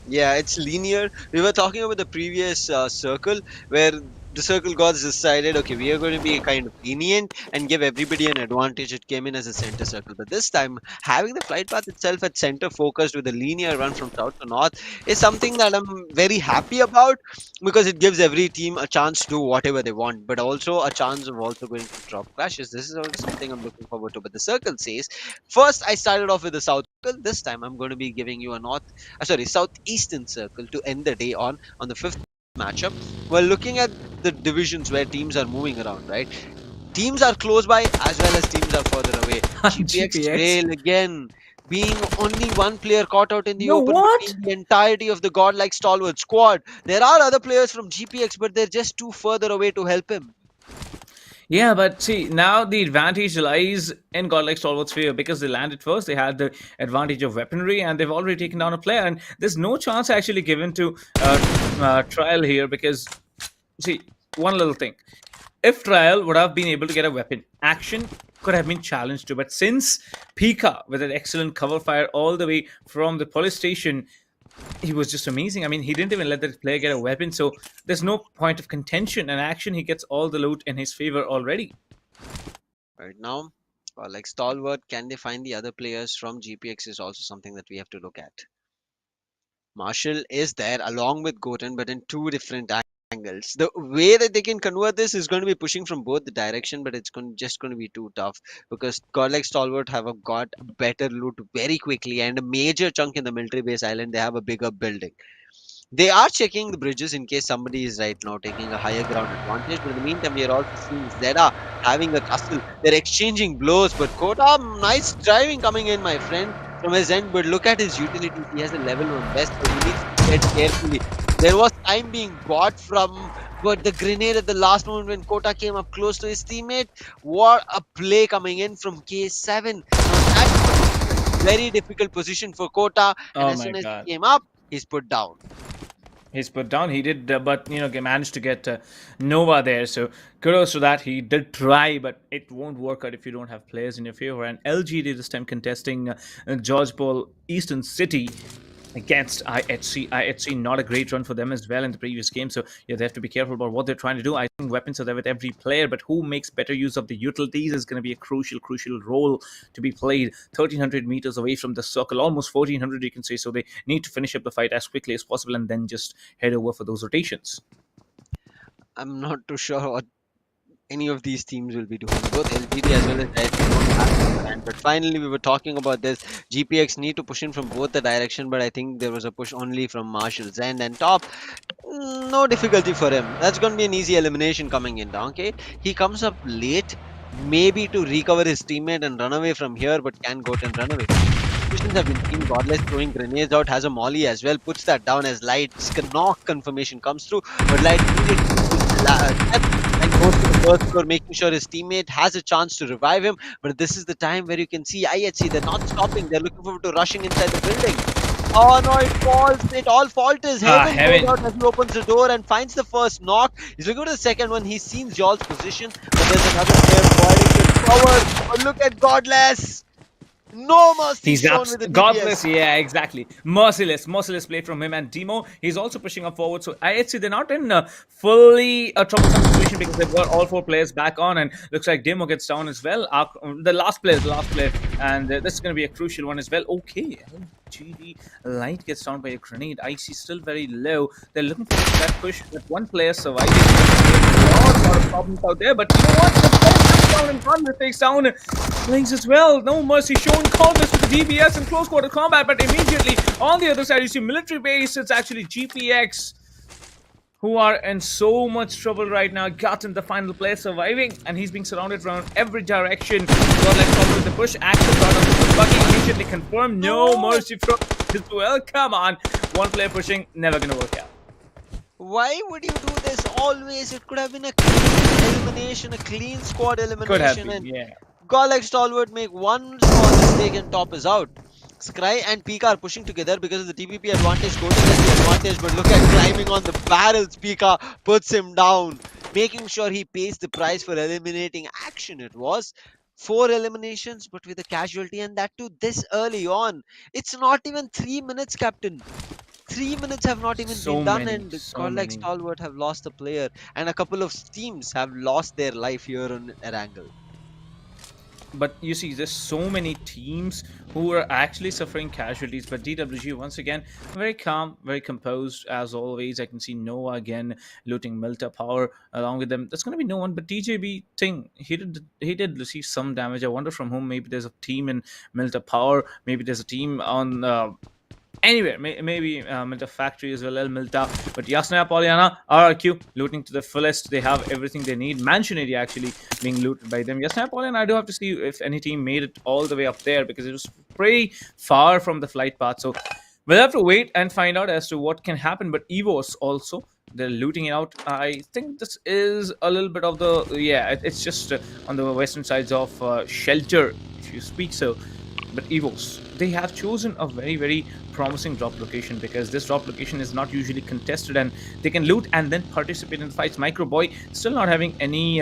Yeah, it's linear. We were talking about the previous circle where the circle gods decided, okay, we are going to be kind of lenient and give everybody an advantage. It came in as a center circle. But this time, having the flight path itself at center focused with a linear run from south to north is something that I'm very happy about, because it gives every team a chance to do whatever they want, but also a chance of also going to drop clashes. This is also something I'm looking forward to. But the circle says, first I started off with the south circle. This time I'm going to be giving you a southeastern circle to end the day on the 5th matchup. We're looking at the divisions where teams are moving around, right? Teams are close by as well as teams are further away. GPX GPX. trail again, being only one player caught out in the No, open what? between the entirety of the godlike stalwart squad. There are other players from GPX, but they're just too further away to help him. Yeah, but see, now the advantage lies in Godlike Stalwart's favor because they landed first. They had the advantage of weaponry and they've already taken down a player. And there's no chance actually given to Trial here because, see, one little thing. If Trial would have been able to get a weapon, action could have been challenged to. But since Pika, with an excellent cover fire all the way from the police station, he was just amazing. I mean, he didn't even let the player get a weapon, so there's no point of contention and action. He gets all the loot in his favor already. Right now, like Stalwart, can they find the other players from GPX is also something that we have to look at. Marshall is there along with Goten, but in 2 different angles. The way that they can convert this is going to be pushing from both the direction, but it's just going to be too tough because godlike Stalwart have got better loot very quickly, and a major chunk in the military base island. They have a bigger building. They are checking the bridges in case somebody is right now taking a higher ground advantage. But in the meantime, we are also seeing ZETA having a tussle. They're exchanging blows. But Kota, nice driving coming in, my friend, from his end. But look at his utilities. He has a level 1 vest, so he needs to tread carefully. There was time being bought from But the grenade at the last moment when Kota came up close to his teammate, what a play coming in from K7. Now that's a very difficult position for Kota, and Oh as my soon as god. he came up, he's put down. He's put down. He did, but managed to get Nova there. So kudos to that. He did try, but it won't work out if you don't have players in your favor. And LGD this time contesting George Paul Eastern City against IHC. IHC not a great run for them as well in the previous game. So yeah, they have to be careful about what they're trying to do. I think weapons are there with every player, but who makes better use of the utilities is going to be a crucial role to be played. 1,300 meters away from the circle, almost 1,400 you can say. So they need to finish up the fight as quickly as possible and then just head over for those rotations. I'm not too sure what any of these teams will be doing. Both LGD as well as Red don't have the brand. But finally, we were talking about this. GPX need to push in from both the direction, but I think there was a push only from Marshall's end and top. No difficulty for him. That's going to be an easy elimination coming in. Okay, he comes up late, maybe to recover his teammate and run away from here, but can go and run away. Situations have been seen. Godlike throwing grenades out, has a molly as well, puts that down as Light's knock confirmation comes through, but Light needed to and goes to the first floor, making sure his teammate has a chance to revive him. But this is the time where you can see IHC, they're not stopping, they're looking forward to rushing inside the building. Oh no, it falls. It all falters. Heaven goes out as he opens the door and finds the first knock. He's looking for the second one. He's seen Jol's position, but there's another player providing him cover. But look at Godless. No mercy He's shown with the godless, DPS. yeah, exactly. Merciless play from him and Demo. He's also pushing up forward. So IHC, they're not in fully a troublesome situation because they've got all four players back on, and looks like Demo gets down as well. The last player, and this is going to be a crucial one as well. Okay, LGD Light gets down by a grenade. IC still very low. They're looking for that push. That one player surviving. A lot of problems out there, but you know what? The player comes down and Converse takes down Lynx as well. No mercy shown. Converse with the DBS in close quarter combat, but immediately on the other side, you see military base. It's actually GPX who are in so much trouble right now. Gotten the final player surviving, and he's being surrounded around every direction. Godlike comes with the push. Active out of the buggy immediately confirmed. No mercy from as well. Come on, one player pushing, never gonna work out. Why would you do this always? It could have been a clean elimination, a clean squad elimination. Could have been, and yeah. Godlike Stalwart make one small mistake and top is out. Skry and Pika are pushing together because of the TPP advantage. Kota gets the advantage, but look at climbing on the barrels. Pika puts him down, making sure he pays the price for eliminating action. It was 4 eliminations, but with a casualty, and that too this early on. It's not even 3 minutes, Captain. 3 minutes have not even So been done, many, and so Godlike many. Stalwart have lost a player, and a couple of teams have lost their life here on Erangel. But you see, there's so many teams who are actually suffering casualties. But DWG, once again, very calm, very composed as always. I can see Noah again looting Milta Power along with them. That's going to be no one but DJB Ting. He did receive some damage. I wonder from whom. Maybe there's a team in Milta Power. Maybe there's a team on. Anywhere, maybe Milta Factory as well, El Milta. But Yasnaya Polyana, RRQ, looting to the fullest. They have everything they need. Mansion area actually being looted by them. Yasnaya Polyana, I do have to see if any team made it all the way up there because it was pretty far from the flight path. So we'll have to wait and find out as to what can happen. But EVOS also, they're looting it out. I think this is a little bit of the, it's just on the western sides of Shelter, if you speak so. But EVOS, they have chosen a very promising drop location because this drop location is not usually contested and they can loot and then participate in the fights. Microboy still not having any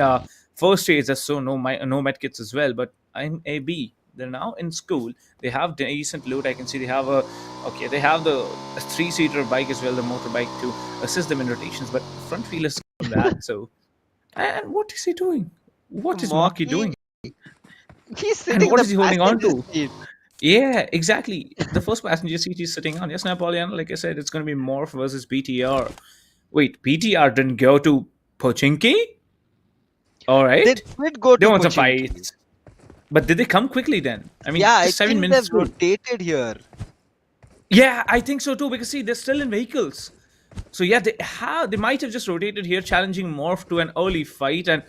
first aids, so no medkits as well. But I'm AB. They're now in school. They have decent loot. I can see they have they have the 3-seater bike as well, the motorbike to assist them in rotations. But front wheel is that. So, and what is he doing? What is Marky doing? He's sitting And what in is the he holding on passenger to? seat. Yeah, exactly. The first passenger seat he's sitting on. Yes, Napoleon, like I said, it's going to be MORPH versus BTR. Wait, BTR didn't go to Pochinki? All right. They did go They to want to Pochinki. fight. But did they come quickly then? I mean, Yeah, I just 7 think minutes. they've rotated here. Yeah, I think so too. Because see, they're still in vehicles. So yeah, they might have just rotated here, challenging MORPH to an early fight. And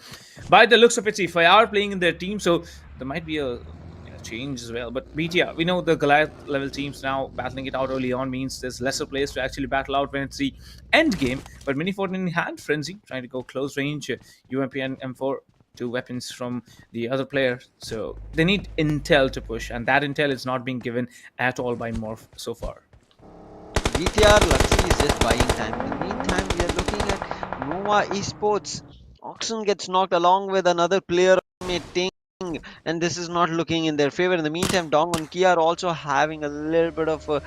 by the looks of it, see, if I are playing in their team, so there might be a change as well. But BTR, we know the Goliath level teams now battling it out early on means there's lesser players to actually battle out when it's the end game. But Mini 14 had Frenzy trying to go close range, UMP and M4, two weapons from the other player. So they need intel to push, and that intel is not being given at all by MORPH so far. BTR Luxy is just buying time. In the meantime, we are looking at Nova Esports. Oxen gets knocked along with another player, Ting, and this is not looking in their favor. In the meantime, Dong and Kia are also having a little bit of a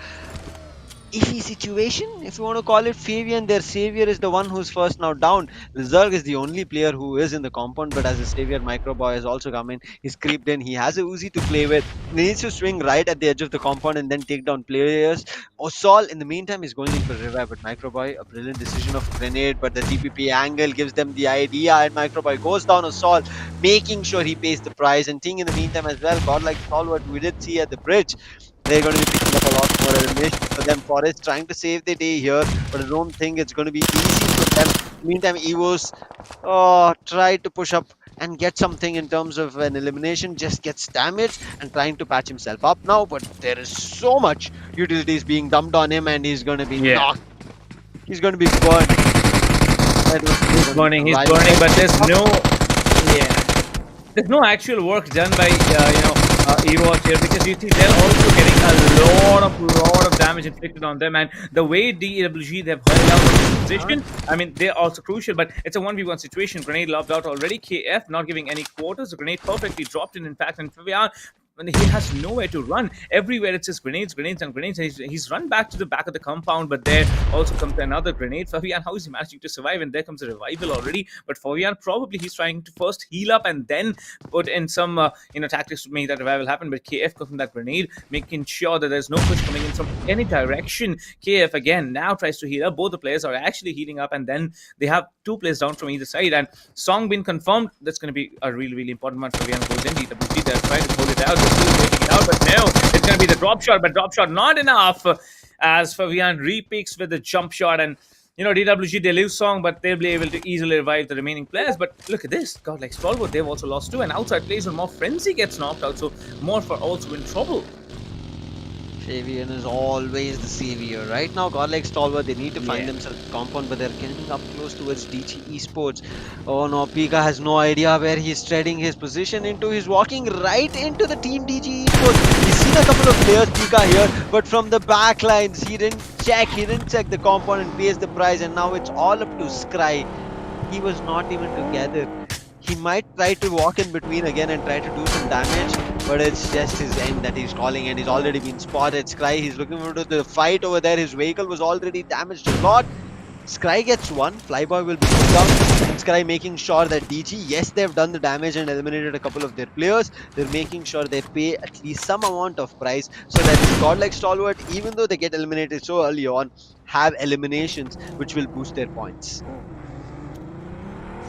iffy situation, if you want to call it. Fabian, their savior, is the one who's first now down. Zerg is the only player who is in the compound, but as a savior, Microboy has also come in. He's creeped in. He has a Uzi to play with. He needs to swing right at the edge of the compound and then take down players. Osol, in the meantime, is going in for revive, but Microboy, a brilliant decision of grenade, but the TPP angle gives them the idea, and Microboy goes down Osol, making sure he pays the price. And Ting in the meantime as well, godlike Stalwart, we did see at the bridge. They're going to be picking up a lot more elimination for them. Forest trying to save the day here, but I don't think it's going to be easy for them. Meantime, EVOS tried to push up and get something in terms of an elimination, just gets damaged and trying to patch himself up now, but there is so much utilities being dumped on him, and he's going to be knocked. He's going to be burned. He's burning, but there's no actual work done by EVOS here, because you see they're also getting a lot of damage inflicted on them, and the way DWG they've held out the position, I mean, they're also crucial, but it's a 1v1 situation. Grenade lobbed out already. KF not giving any quarters. The grenade perfectly dropped in fact, and Fabian, and he has nowhere to run. Everywhere it's just grenades. He's run back to the back of the compound, but there also comes another grenade. Fabian, how is he managing to survive? And there comes a revival already. But Fabian, probably he's trying to first heal up and then put in some tactics to make that revival happen. But KF comes from that grenade, making sure that there's no push coming in from any direction. KF again now tries to heal up. Both the players are actually healing up, and then they have two players down from either side. And Song been confirmed. That's going to be a really important one. Fabian goes in. DWG, they're trying to hold it out. Still waiting it out, but no, it's going to be the drop shot, but drop shot not enough, as Fabian repeaks with the jump shot. And DWG, they lose Song, but they'll be able to easily revive the remaining players. But look at this, God, like Stalwart, they've also lost too, and outside plays when more Frenzy gets knocked out, so MORPH are also in trouble. Fabian is always the savior. Right now, godlike Stalwart, they need to find themselves a compound, but they're getting up close towards DG Esports. Oh no, Pika has no idea where he's treading his position into. He's walking right into the team DG Esports. He's seen a couple of players, Pika here, but from the back lines, he didn't check the compound and pays the price, and now it's all up to Skye. He was not even together. He might try to walk in between again and try to do some damage, but it's just his end that he's calling, and he's already been spotted. Skye, he's looking forward to the fight over there. His vehicle was already damaged a lot. Skye gets one. Flyboy will be put down. Skye making sure that DG, yes, they've done the damage and eliminated a couple of their players. They're making sure they pay at least some amount of price so that godlike Stalwart, even though they get eliminated so early on, have eliminations which will boost their points.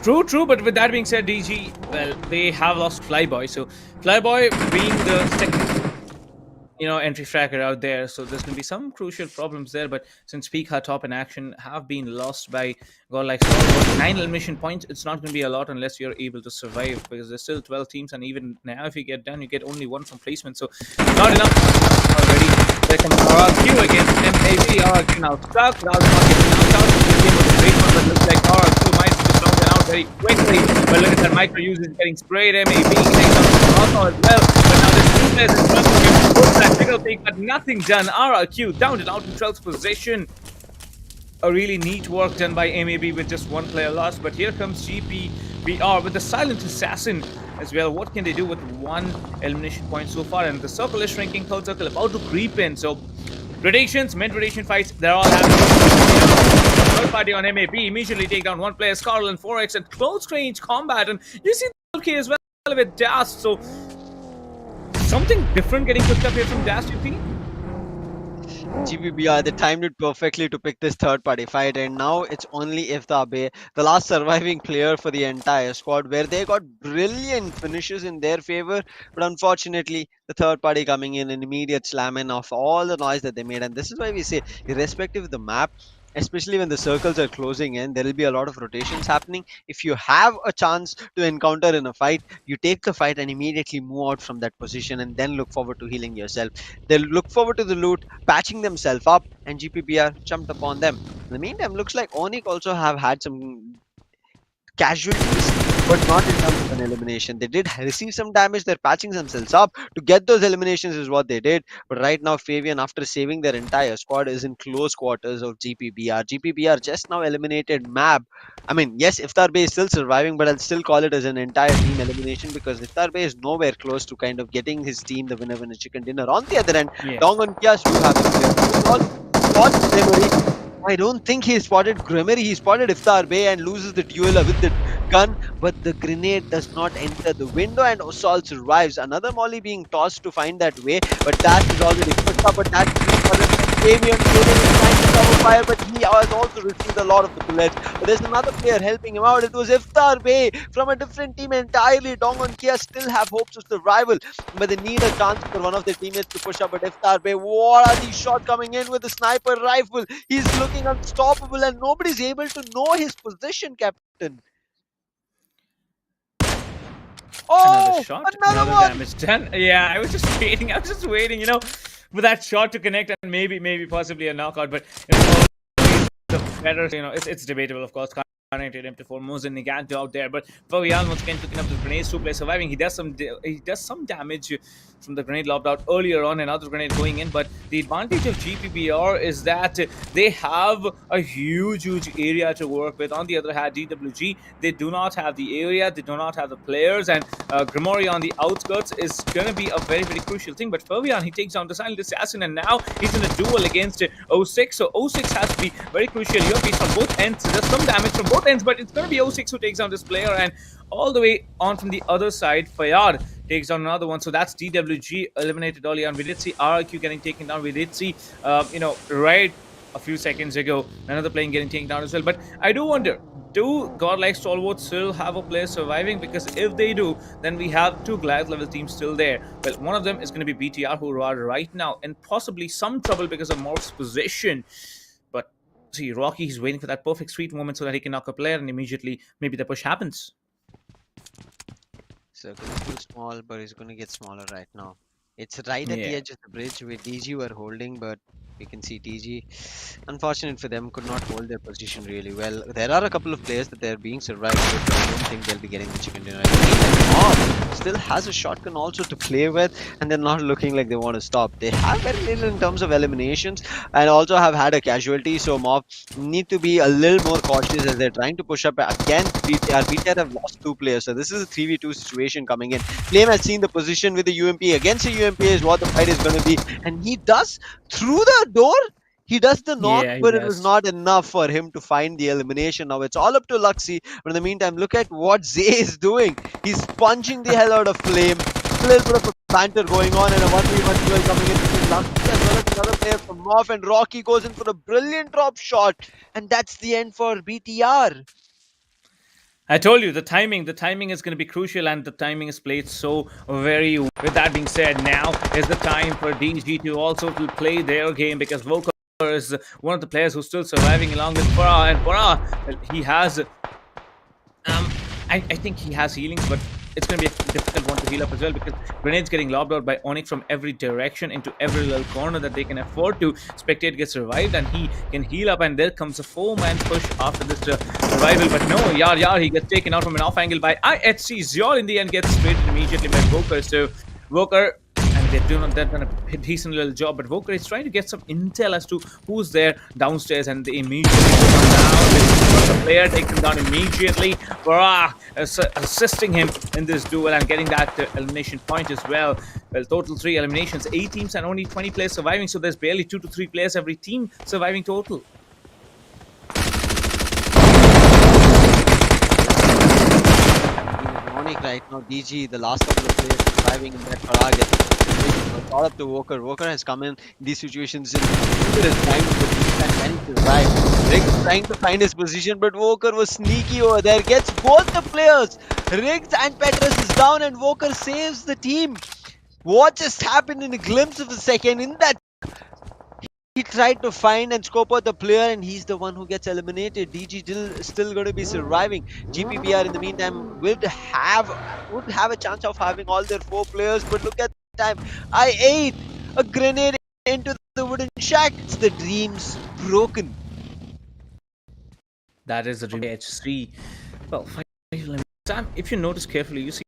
True, but with that being said, DG, well, they have lost Flyboy. So Flyboy being the second, entry tracker out there, so there's going to be some crucial problems there. But since Pika top and action have been lost by godlike Stalwart, 9 elimination points, it's not going to be a lot unless you're able to survive, because there's still 12 teams, and even now if you get done, you get only 1 from placement, so not enough already. There comes RRQ against MAV. RRQ now stuck. Raul not getting knocked out. This game was a great one, but looks like RRQ might just knock them out very quickly. But look at that, micro users getting sprayed. MAV getting knocked out as well. But now there's 2 players in front of him. Goes that single take, but nothing done. RRQ down and out in 12th position. A really neat work done by MAB with just 1 player lost. But here comes GPBR with the silent assassin as well. What can they do with 1 elimination point so far? And the circle is shrinking. Third circle about to creep in. So predictions, mid-rotation fights, they're all happening. Third party on MAB immediately take down 1 player, Scarl and 4x, and close range combat. And you see the K as well with Dast. So something different getting picked up here from Dast, you think? GPBR, they timed it perfectly to pick this third party fight, and now it's only Iftabe, the last surviving player for the entire squad, where they got brilliant finishes in their favor, but unfortunately the third party coming in an immediate slamming of all the noise that they made. And this is why we say, irrespective of the map, especially when the circles are closing in, there will be a lot of rotations happening. If you have a chance to encounter in a fight, you take the fight and immediately move out from that position and then look forward to healing yourself. They'll look forward to the loot, patching themselves up, and GPBR jumped upon them. In the meantime, looks like ONIC also have had some casualties, but not in terms of an elimination. They did receive some damage. They're patching themselves up to get those eliminations, is what they did. But right now, Fabian, after saving their entire squad, is in close quarters of GPBR. GPBR just now eliminated Mab. I mean, yes, Iftar Bay is still surviving, but I'll still call it as an entire team elimination because Iftar Bay is nowhere close to kind of getting his team the winner chicken dinner. On the other end, Yeah. Dongon Kias do have a clear memory. I don't think he spotted Grimmery. He spotted Iftar Bay and loses the duel with the gun, but the grenade does not enter the window and Osal survives. Another molly being tossed to find that way, but that is already put up, but that is Fabian is trying to cover fire, but he has also received a lot of the bullets. But there's another player helping him out. It was Iftar Bay from a different team entirely. Dongon Kia still have hopes of survival, but they need a chance for one of their teammates to push up. But Iftar Bay, what are these shots coming in with the sniper rifle? He's looking unstoppable and nobody's able to know his position, Captain. Another Oh, shot, another another one! damage done. Yeah, I was just waiting. I was just waiting, for that shot to connect and maybe possibly a knockout. But the better, it's debatable, of course. Connected him to foremost and Niganto out there, but Fabian once again picking up the grenades, 2 players surviving. He does some damage from the grenade lobbed out earlier on, another grenade going in. But the advantage of GPBR is that they have a huge area to work with. On the other hand, DWG, they do not have the area, they do not have the players, and Grimory on the outskirts is going to be a very crucial thing. But Fabian, he takes down the silent assassin, and now he's in a duel against 06. So 06 has to be very crucial here based on both ends. There's some damage from both ends, but it's going to be 06 who takes down this player, and all the way on from the other side, Fayad takes down another one. So that's DWG eliminated early on. We did see RQ getting taken down. We did see, right a few seconds ago, another plane getting taken down as well. But I do wonder, do Godlike Stalwart still have a player surviving? Because if they do, then we have 2 Goliath level teams still there. Well, one of them is going to be BTR, who are right now in possibly some trouble because of MORPH's position. But see, Rocky, he's waiting for that perfect sweet moment so that he can knock a player, and immediately maybe the push happens. Circle is too small, but it's going to get smaller right now. It's right at the edge of the bridge where DG were holding, but we can see DG, unfortunate for them, could not hold their position really well. There are a couple of players that they're being survived with, but I don't think they'll be getting the chicken dinner. MORPH still has a shotgun also to play with, and they're not looking like they want to stop. They have very little in terms of eliminations, and also have had a casualty, so MORPH need to be a little more cautious as they're trying to push up against BTR. BTR have lost 2 players, so this is a 3v2 situation coming in. Flame has seen the position with the UMP. Against the UMP is what the fight is going to be, and he does through the door. He does the knock, but it was not enough for him to find the elimination. Now it's all up to Luxy. But in the meantime, look at what Zay is doing. He's punching the hell out of Flame. A little bit of a banter going on, and a 1v1 duel coming in between Luxy as well as another player from MORPH, and Rocky goes in for a brilliant drop shot, and that's the end for BTR. I told you the timing is going to be crucial, and the timing is played so very. With that being said, now is the time for DG to also play their game, because Vocal is one of the players who's still surviving along with Farah, and Farah, well, he has I think he has healings, but it's going to be a difficult one to heal up as well, because grenades getting lobbed out by ONIC from every direction into every little corner that they can afford to. Spectate gets revived and he can heal up, and there comes a 4-man push after this revival. But no, Yar, he gets taken out from an off angle by IHC. Ziol in the end gets traded immediately by Voker. So Voker, and they've done a decent little job, but Voker is trying to get some intel as to who's there downstairs, and they immediately come down. The player takes him down immediately. Farah assisting him in this duel and getting that elimination point as well. Well, total 3 eliminations, 8 teams and only 20 players surviving, so there's barely 2 to 3 players every team surviving total. Right now, DG, the last couple of players surviving in that Farah gets all up to Voker. Voker has come in these situations in time to survive. Riggs trying to find his position, but Voker was sneaky over there. Gets both the players. Riggs and Petrus is down, and Voker saves the team. What just happened in a glimpse of a second in that He tried to find and scope out the player, and he's the one who gets eliminated. DG still going to be surviving. GPBR in the meantime would have a chance of having all their 4 players, but look at the time. I ate a grenade into the wooden shack. It's the dreams broken. That is the H3. Well, 5 Sam, if you notice carefully, you see,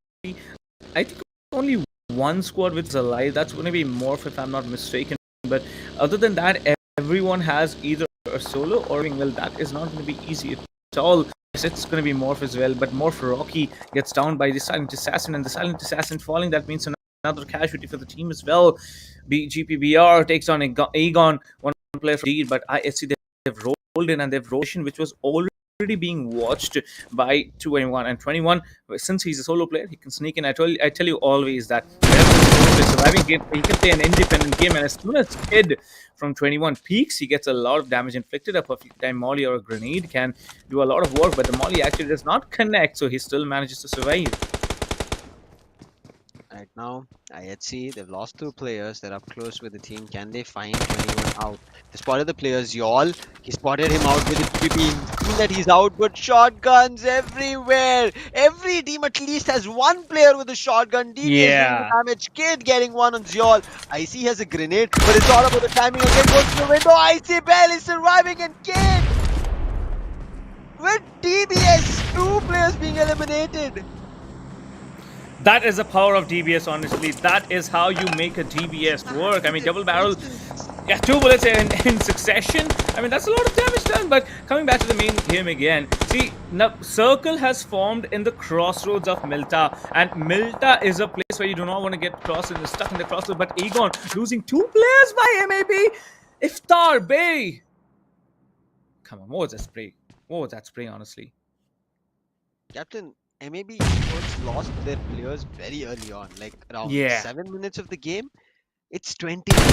I think only one squad which is alive. That's going to be MORPH, if I'm not mistaken. But other than that, everyone has either a solo or well, that is not going to be easy at all. Yes, it's going to be MORPH as well, but MORPH Rocky gets down by the Silent Assassin, and the Silent Assassin falling. That means another casualty for the team as well. GPBR takes on Aegon, one player from D, but I see they've rolled in and they've rolled in, which was already being watched by 21 and 21. Since he's a solo player, he can sneak in. I tell you always that whenever surviving game, he can play an independent game, and as soon as Kid from 21 peaks, he gets a lot of damage inflicted. A perfect time molly or a grenade can do a lot of work, but the molly actually does not connect, so he still manages to survive. Right now, IHC, they've lost 2 players. They're up close with the team. Can they find 21 out? They spotted the players. Y'all, he spotted him out with the PP. Seen that he's out, but shotguns everywhere. Every team at least has 1 player with a shotgun. DB is doing the damage. Kid getting 1 on Zyol. IC has a grenade, but it's all about the timing. Again, goes to the window. IC barely surviving, and Kid with DBS, 2 players being eliminated. That is the power of DBS, honestly. That is how you make a DBS work. I mean, double barrel, yeah, 2 bullets in succession. I mean, that's a lot of damage done. But coming back to the main game again, see, now Circle has formed in the crossroads of Milta, and Milta is a place where you do not want to get stuck in the crossroads. But Aegon losing 2 players by MAB, Iftar Bay. Come on, what was that spray? What was that spray, honestly? Captain, MAB Esports lost their players very early on, like around 7 minutes of the game. It's 20 minutes.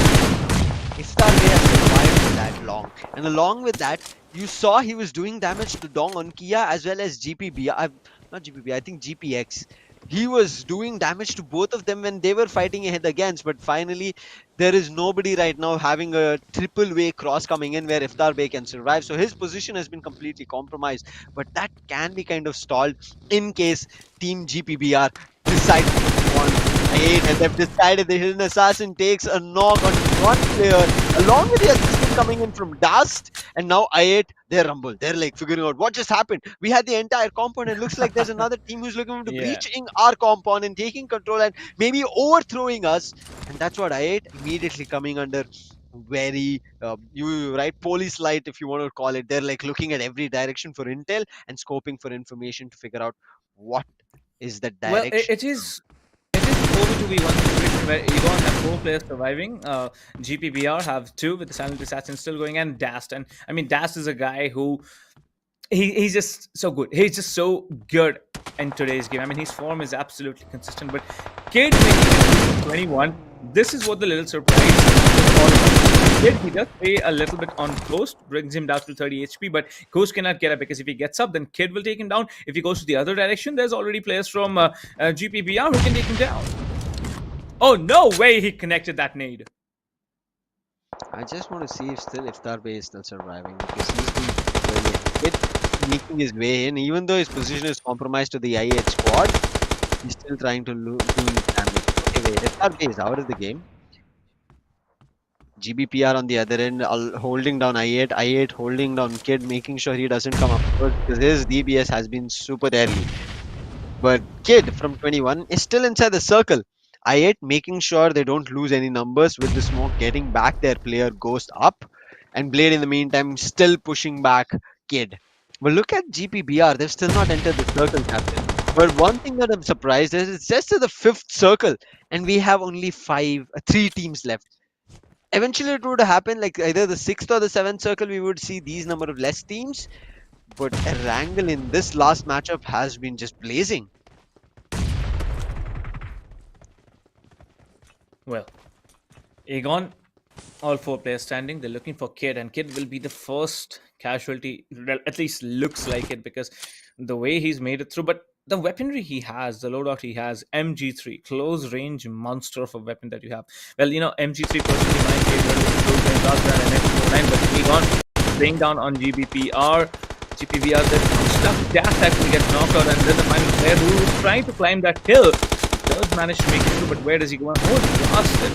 Iftar Bay has survived for that long. And along with that, you saw he was doing damage to Dong on Kia as well as GPBR. Not GPBR, I think GPX. He was doing damage to both of them when they were fighting ahead against, but finally there is nobody right now having a triple way cross coming in where Iftar Bay can survive. So his position has been completely compromised, but that can be kind of stalled in case Team GPBR decide to want 8, and they've decided the Hidden Assassin takes a knock on 1 player along with the assistant coming in from Dust, and now I8, they're rumble. They're like figuring out what just happened. We had the entire compound, and looks like there's another team who's looking to breaching our compound and taking control and maybe overthrowing us, and that's what I8 immediately coming under very police light, if you want to call it. They're like looking at every direction for intel and scoping for information to figure out what is that direction. Well, it is 4v2v1 situation where Egon have 4 players surviving. GPBR have 2 with the Silent Assassin still going, and Dast. And I mean, Dast is a guy who he's just so good. He's just so good in today's game. I mean, his form is absolutely consistent. But Kid making it 21, this is what the little surprise is all about. Kid, he does play a little bit on Ghost, brings him down to 30 HP, but Ghost cannot get up because if he gets up, then Kid will take him down. If he goes to the other direction, there's already players from GPBR who can take him down. Oh, no way he connected that nade. I just want to see if Iftar Bay is still surviving, because he's been making his way in. Even though his position is compromised to the IH squad, he's still trying to do damage. Okay, wait, Iftar Bay is out of the game. GBPR on the other end, holding down I8 holding down Kid, making sure he doesn't come up first, because his DBS has been super early. But Kid from 21 is still inside the circle. I8 making sure they don't lose any numbers with the smoke, getting back their player Ghost up, and Blade in the meantime still pushing back Kid. But look at GPBR, they've still not entered the circle, Captain. But one thing that I'm surprised is it's just to the 5th circle, and we have only 3 teams left. Eventually it would happen like either the 6th or the 7th circle, we would see these number of less teams. But Erangel in this last matchup has been just blazing. Well, Aegon, all 4 players standing. They're looking for Kid, and Kid will be the first casualty. Well, at least looks like it, because the way he's made it through. But the weaponry he has, the loadout he has, MG3, close range monster of a weapon that you have. Well, MG3 personally my favorite close range rather than an M209, but he gone playing down on GPBR, then stuff Dash actually gets knocked out, and then the final player who is trying to climb that hill does manage to make it through, but where does he go?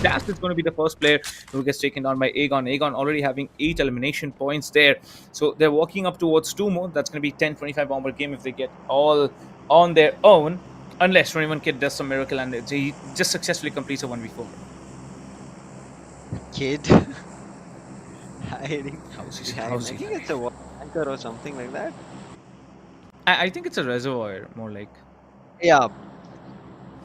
Dash is going to be the first player who gets taken down by Aegon. Aegon already having 8 elimination points there. So they're walking up towards 2 more. That's going to be 10-25 bomber game if they get all on their own. Unless 21 Kid does some miracle and he just successfully completes a 1v4. Kid hiding How's he behind. I think hiding? it's a water tanker or something like that. I think it's a reservoir, more like. Yeah,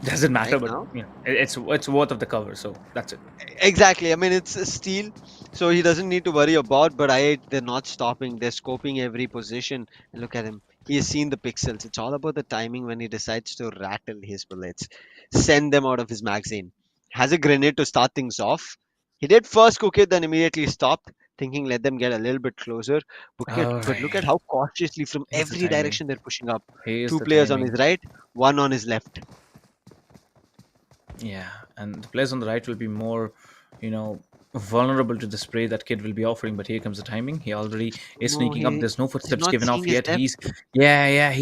Doesn't matter, right but now. it's worth of the cover, so that's it. Exactly. I mean, it's a steal, so he doesn't need to worry about. But they're not stopping. They're scoping every position. And look at him. He has seen the pixels. It's all about the timing when he decides to rattle his bullets, send them out of his magazine. Has a grenade to start things off. He did first cook it, then immediately stopped, thinking let them get a little bit closer. All But look at right. how cautiously from Here's the every timing. direction they're pushing up. Here's Two the players on his timing. right, one on his left. Yeah, and the players on the right will be more, vulnerable to the spray that Kid will be offering. But here comes the timing. He already is No, sneaking up. There's no he's footsteps not given seeing off his yet. left.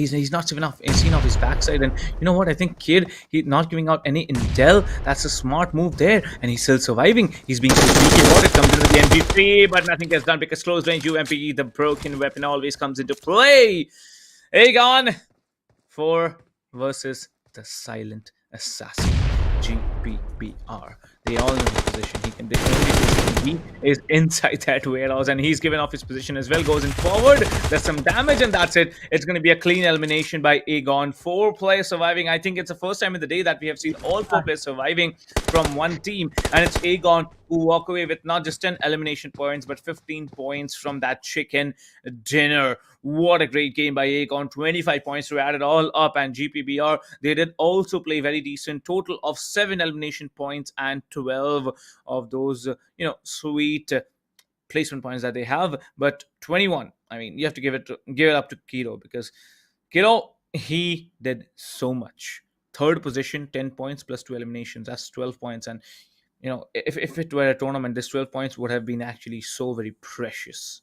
He's not seen off his backside. And you know what? I think Kid, he not giving out any intel. That's a smart move there, and he's still surviving. He's being sneaky about it. Comes into the MP3, but nothing gets done because close range UMP, the broken weapon, always comes into play. Aegon 4 versus the silent assassin. GPBR. They all know his position. The only position he is inside that warehouse, and he's given off his position as well. Goes in forward. There's some damage, and that's it. It's going to be a clean elimination by Aegon. 4 players surviving. I think it's the first time in the day that we have seen all 4 players surviving from one team, and it's Aegon who walk away with not just 10 elimination points, but 15 points from that chicken dinner. What a great game by Aegon. 25 points to add it all up. And GPBR, they did also play very decent. Total of 7 elimination points and 12 of those, sweet placement points that they have. But 21, I mean, you have to give it up to Kiro, because Kiro, he did so much. Third position, 10 points plus 2 eliminations. That's 12 points. And, if it were a tournament, this 12 points would have been actually so very precious.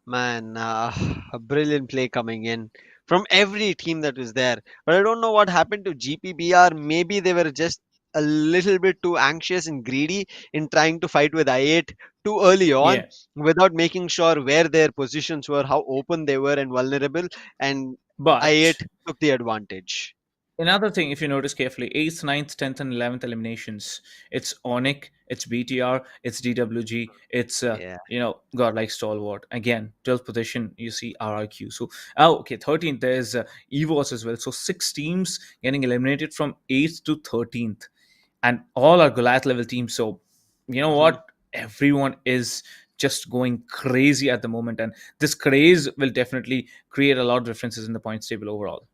Man, a brilliant play coming in from every team that was there. But I don't know what happened to GPBR. Maybe they were just a little bit too anxious and greedy in trying to fight with I8 too early on Yeah. without making sure where their positions were, how open they were, and vulnerable. And But I8 took the advantage. another thing, if you notice carefully, 8th, 9th, 10th, and 11th eliminations, it's ONIC, it's BTR, it's DWG, it's, Yeah. Godlike Stalwart. Again, 12th position, you see RRQ. So, oh, okay, 13th, there's EVOS as well. So, 6 teams getting eliminated from 8th to 13th. And all are Goliath level teams. So, you know Mhm. what? Everyone is just going crazy at the moment. And this craze will definitely create a lot of differences in the points table overall.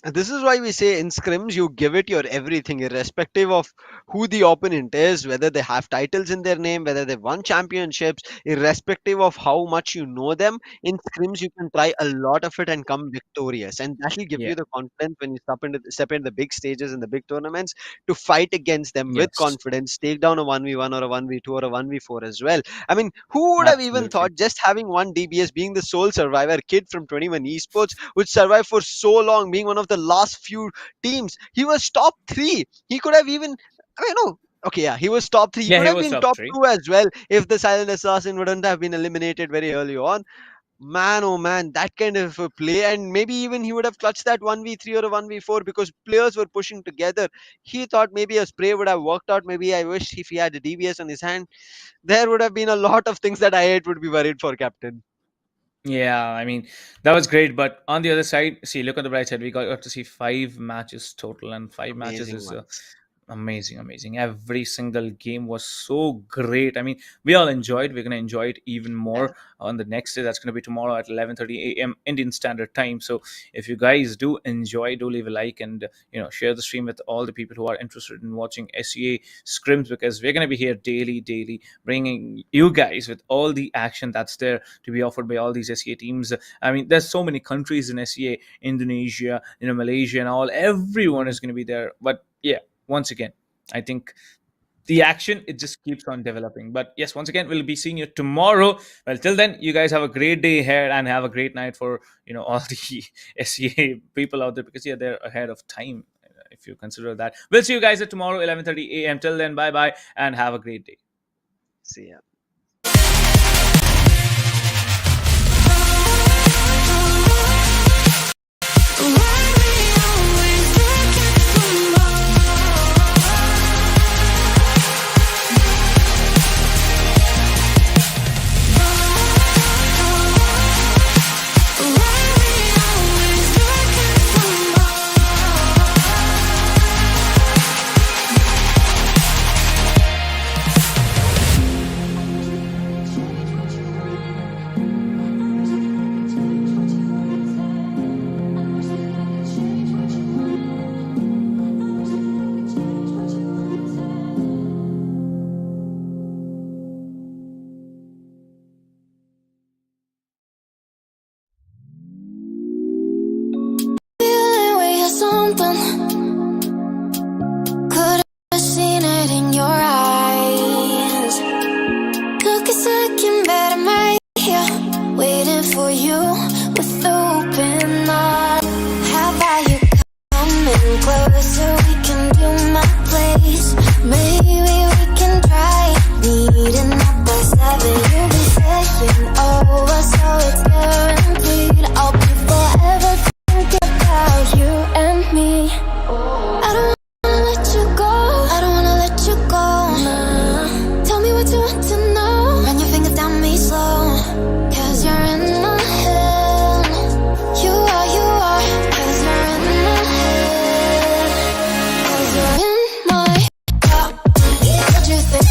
And this is why we say in scrims you give it your everything, irrespective of who the opponent is, whether they have titles in their name, whether they've won championships, irrespective of how much you know them. In scrims, you can try a lot of it and come victorious, and that will give Yeah. you the confidence when you step into the big stages and the big tournaments to fight against them with Yes. confidence, take down a 1v1 or a 1v2 or a 1v4 as well. I mean, who would have even Absolutely. thought just having one DBS, being the sole survivor, kid from 21 esports, would survive for so long, being one of the last few teams. He was top 3. He could have even, I mean, no. Okay, yeah, he was top 3. He Yeah, could he have was been top top three. 2 as well if the silent assassin wouldn't have been eliminated very early on. Man, oh man, that kind of a play, and maybe even he would have clutched that 1v3 or a 1v4 because players were pushing together. He thought maybe a spray would have worked out. Maybe I wish if he had a DBS on his hand, there would have been a lot of things that I would be worried for, Captain. Yeah, I mean, that was great. But on the other side, see, look at the bright side. We got to see 5 matches total, and 5 matches Amazing is ones. amazing. Every single game was so great. I mean, we all enjoyed. We're gonna enjoy it even more on the next day. That's gonna be tomorrow at 11:30 a.m. Indian Standard Time. So if you guys do enjoy, do leave a like and share the stream with all the people who are interested in watching SEA scrims, because we're gonna be here daily, bringing you guys with all the action that's there to be offered by all these SEA teams. I mean, there's so many countries in SEA, Indonesia, Malaysia, and all. Everyone is gonna be there, but yeah. Once again, I think the action, it just keeps on developing. But yes, once again, we'll be seeing you tomorrow. Well, till then, you guys have a great day ahead and have a great night for all the SEA people out there, because they're ahead of time if you consider that. We'll see you guys at tomorrow 11:30 a.m. Till then, bye and have a great day. See ya. Feeling we had something. Could have seen it in your eyes. Took a second, but I'm right here, waiting for you with open eyes. How about you coming closer? We can do my place. Maybe we can try meeting up by 7. You'll be saying over, so it's guaranteed. I'll be forever thinking about you and me. I don't wanna let you go. I don't wanna let you go. Nah. Tell me what you want to know. Run your fingers down me slow. 'Cause you're in my head. You are. 'Cause you're in my head. 'Cause you're in my head. What you think?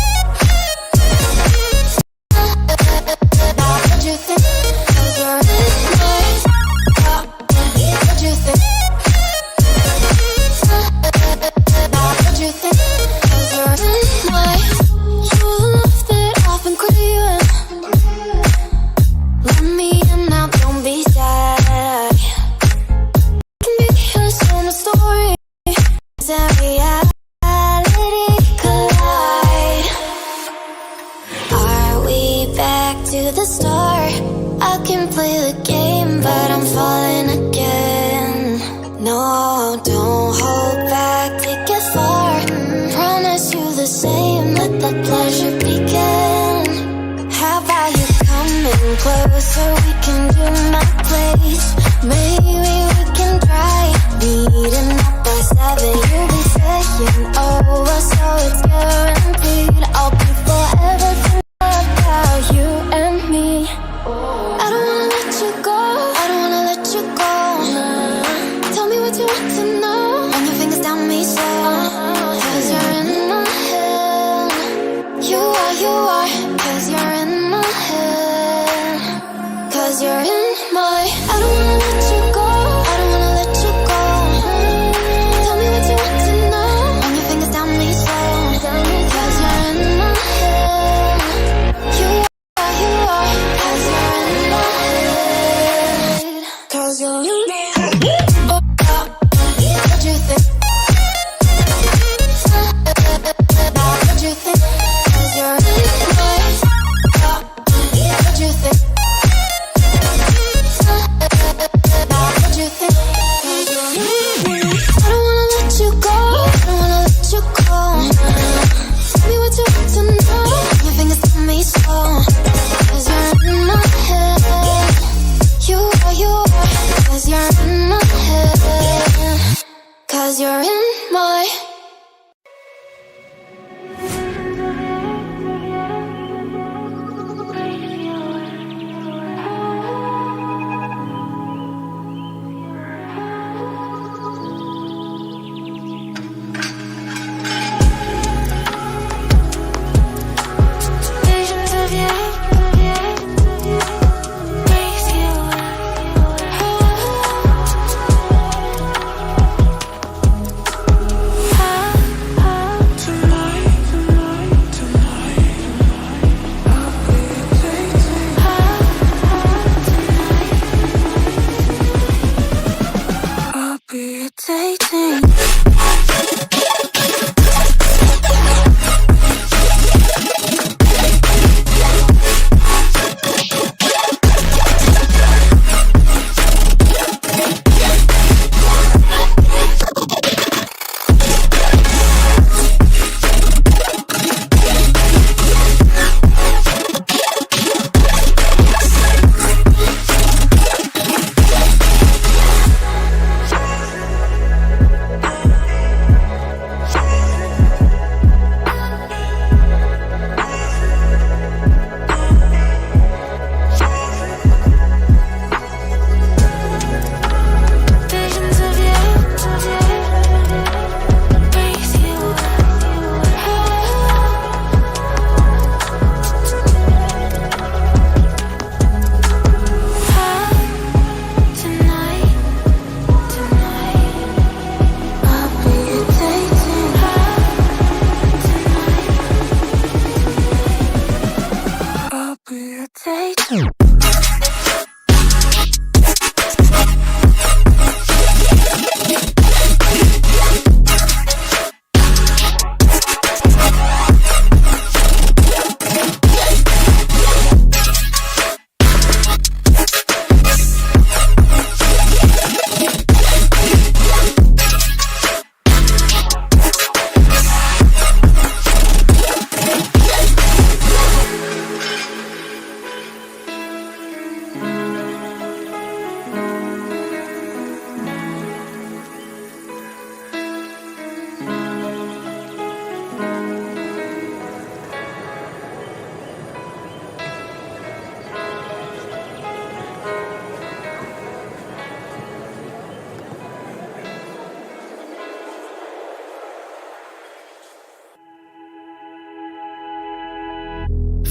What you think? 'Cause you're in my head. What you think? What you think? 'Cause you're in my head. You love that I've been craving. Let me in now, don't be shy. Can be here, so my story is a reality collide. Are we back to the start? I can play the game, but I'm falling again. No, don't hold back, take it far. Promise you the same, let the pleasure begin. How about you coming closer? We can do my place. Maybe we can try meeting up by 7. You'll be saying over, so it's guaranteed. I'll be forever thinking about you and me. I don't wanna let you go. I don't wanna let you go. Nah. Tell me what you want to know. Run your fingers down me slow. 'Cause you're in my head. You are. 'Cause you're in my head. 'Cause you're in my. I don't wanna let you go. I don't wanna let you go. Tell me what you want to know. Run your fingers down me slow.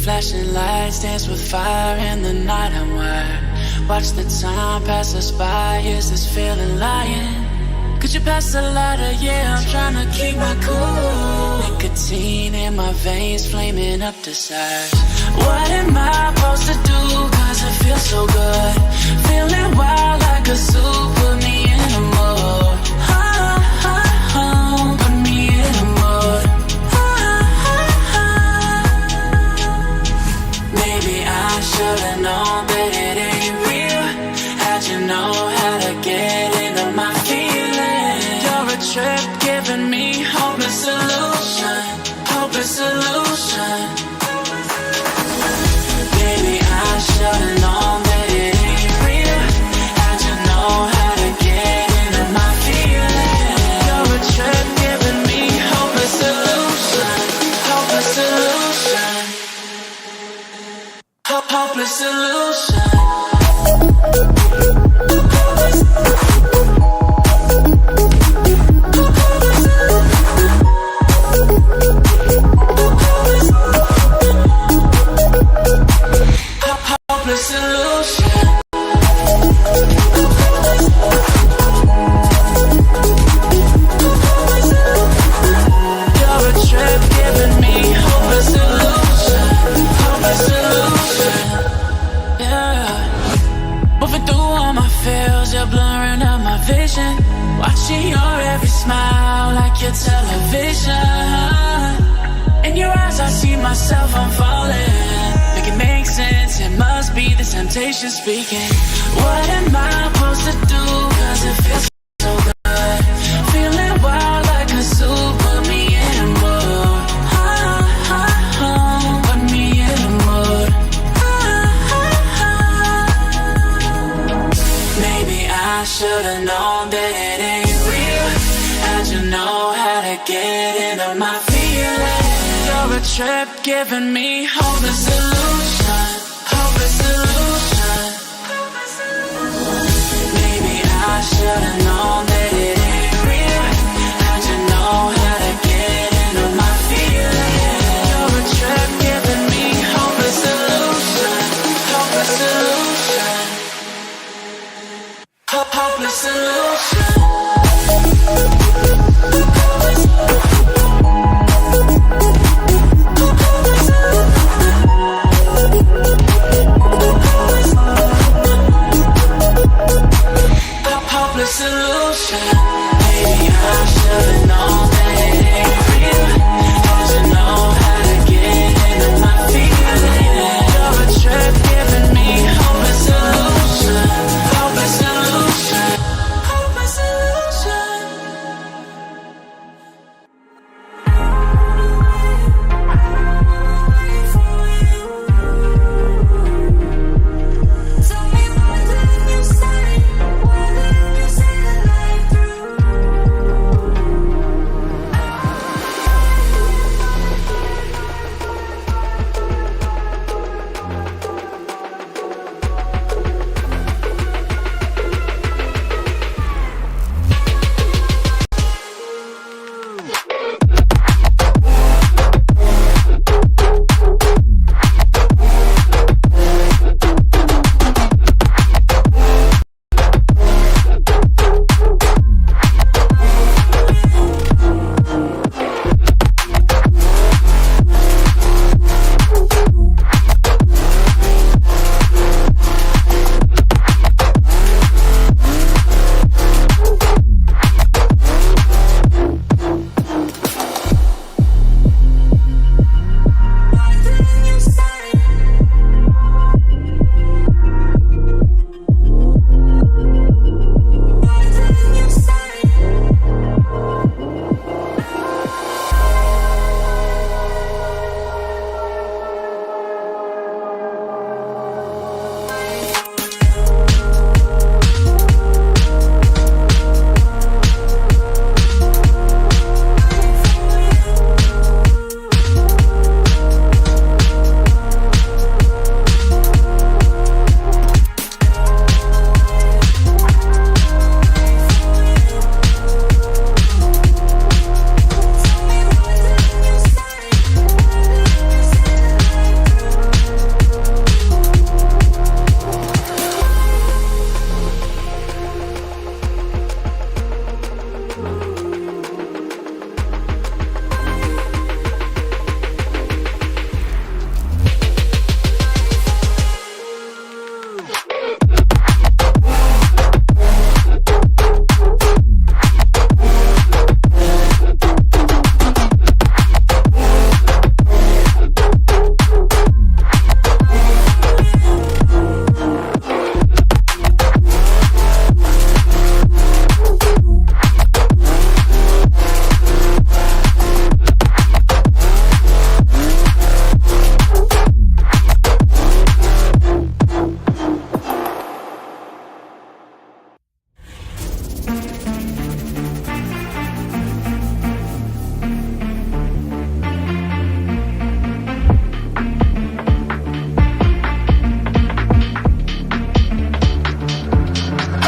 Flashing lights dance with fire in the night. I'm wired. Watch the time pass us by. Is this feeling lying? Could you pass the lighter? Yeah, I'm trying to keep my cool. Nicotine in my veins, flaming up the sides. What am I supposed to do? Cause it feels so good. Feeling wild like a zoo. Put me in a mood. Put me in a mood. Maybe I should've known that it ain't real. How'd you know how to get into my feelings? You're a trip giving me hopeless solution. Hopeless solution. Maybe I should've known that it ain't real. How'd you know how to get into my feelings? You're a trip giving me hopeless solution. Hopeless solution. Hopeless solution. Hopeless solution. You're a trip giving me hopeless solution. Hopeless solution. Yeah. Moving through all my feels, you're blurring out my vision. Watching your every smile like your television. In your eyes I see myself, I'm falling. Make it make sense, it must be the temptation speaking. What am I supposed to do? Cause it feels so good. Feeling wild like a zoo. Put me in a mood. Put me in a mood. Maybe I should've known that it ain't real. How'd you know how to get into my feelings? You're a trip giving me hopeless solution. Hopeless solution. Maybe I should've known that it ain't real. How'd you know how to get into my feelings? You're a trip giving me hopeless solution. Hopeless solution. Hopeless solution. Hopeless solution.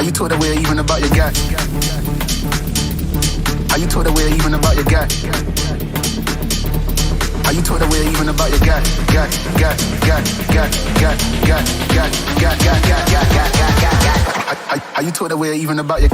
How you talk that way even about your guy? How you talk that way even about your guy? How you talk that way even about your guy? How you talk that way even about your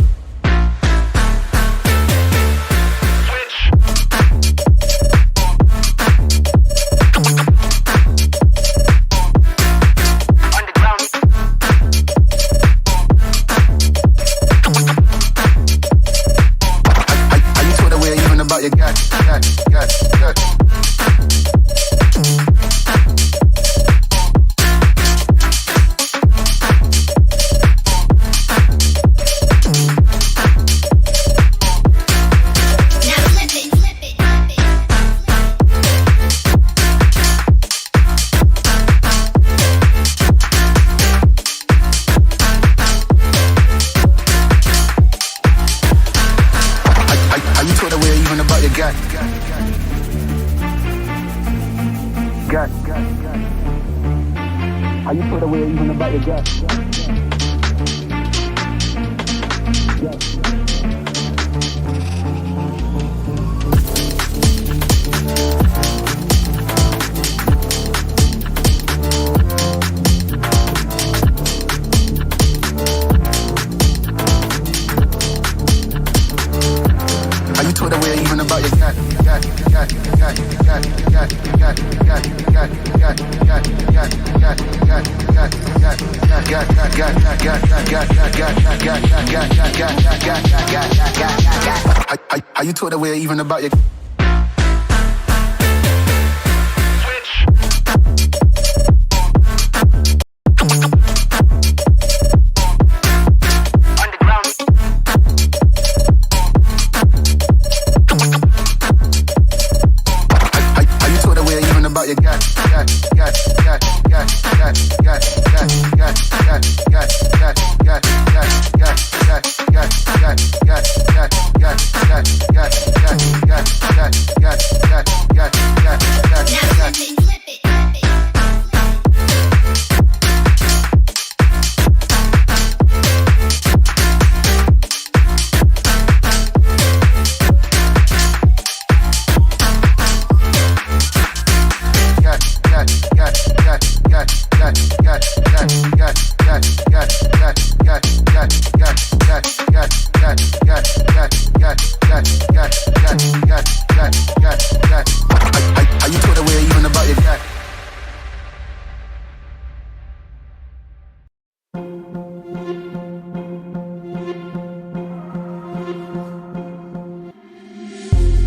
How you put away even about your gut? How you put away even about your gut? How you talk that way even about your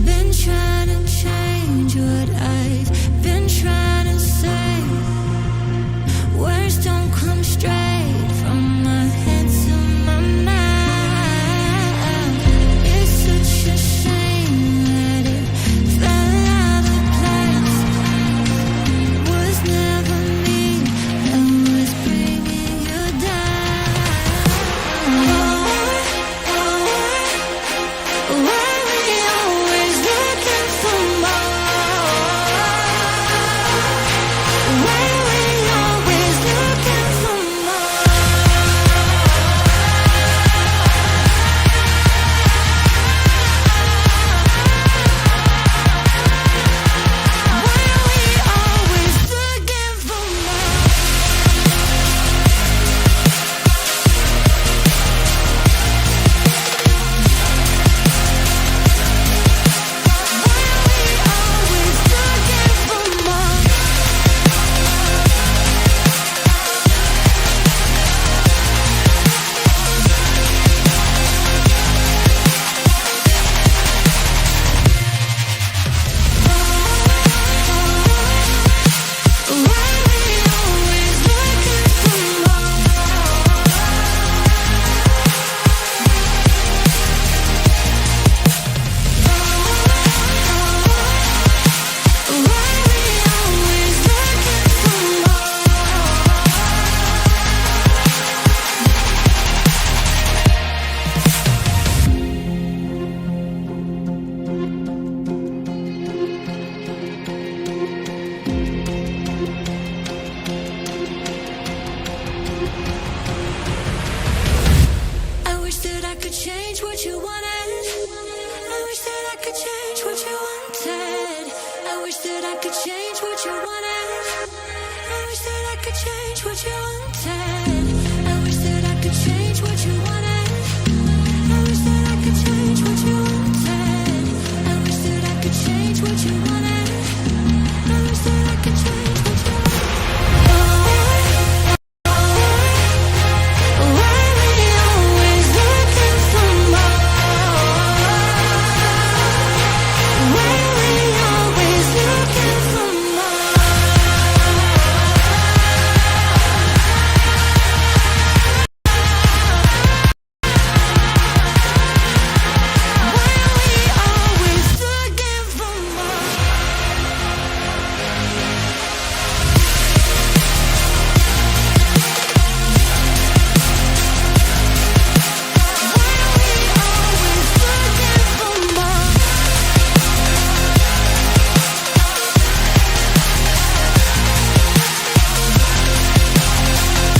Been trying to change what I've been trying to say. Words don't come straight from my head to my mouth. It's such a shame that it fell out of place. Was never me that was bringing you down. Why were you always looking for more? I wish that I could change what you wanted. I wish that I could change what you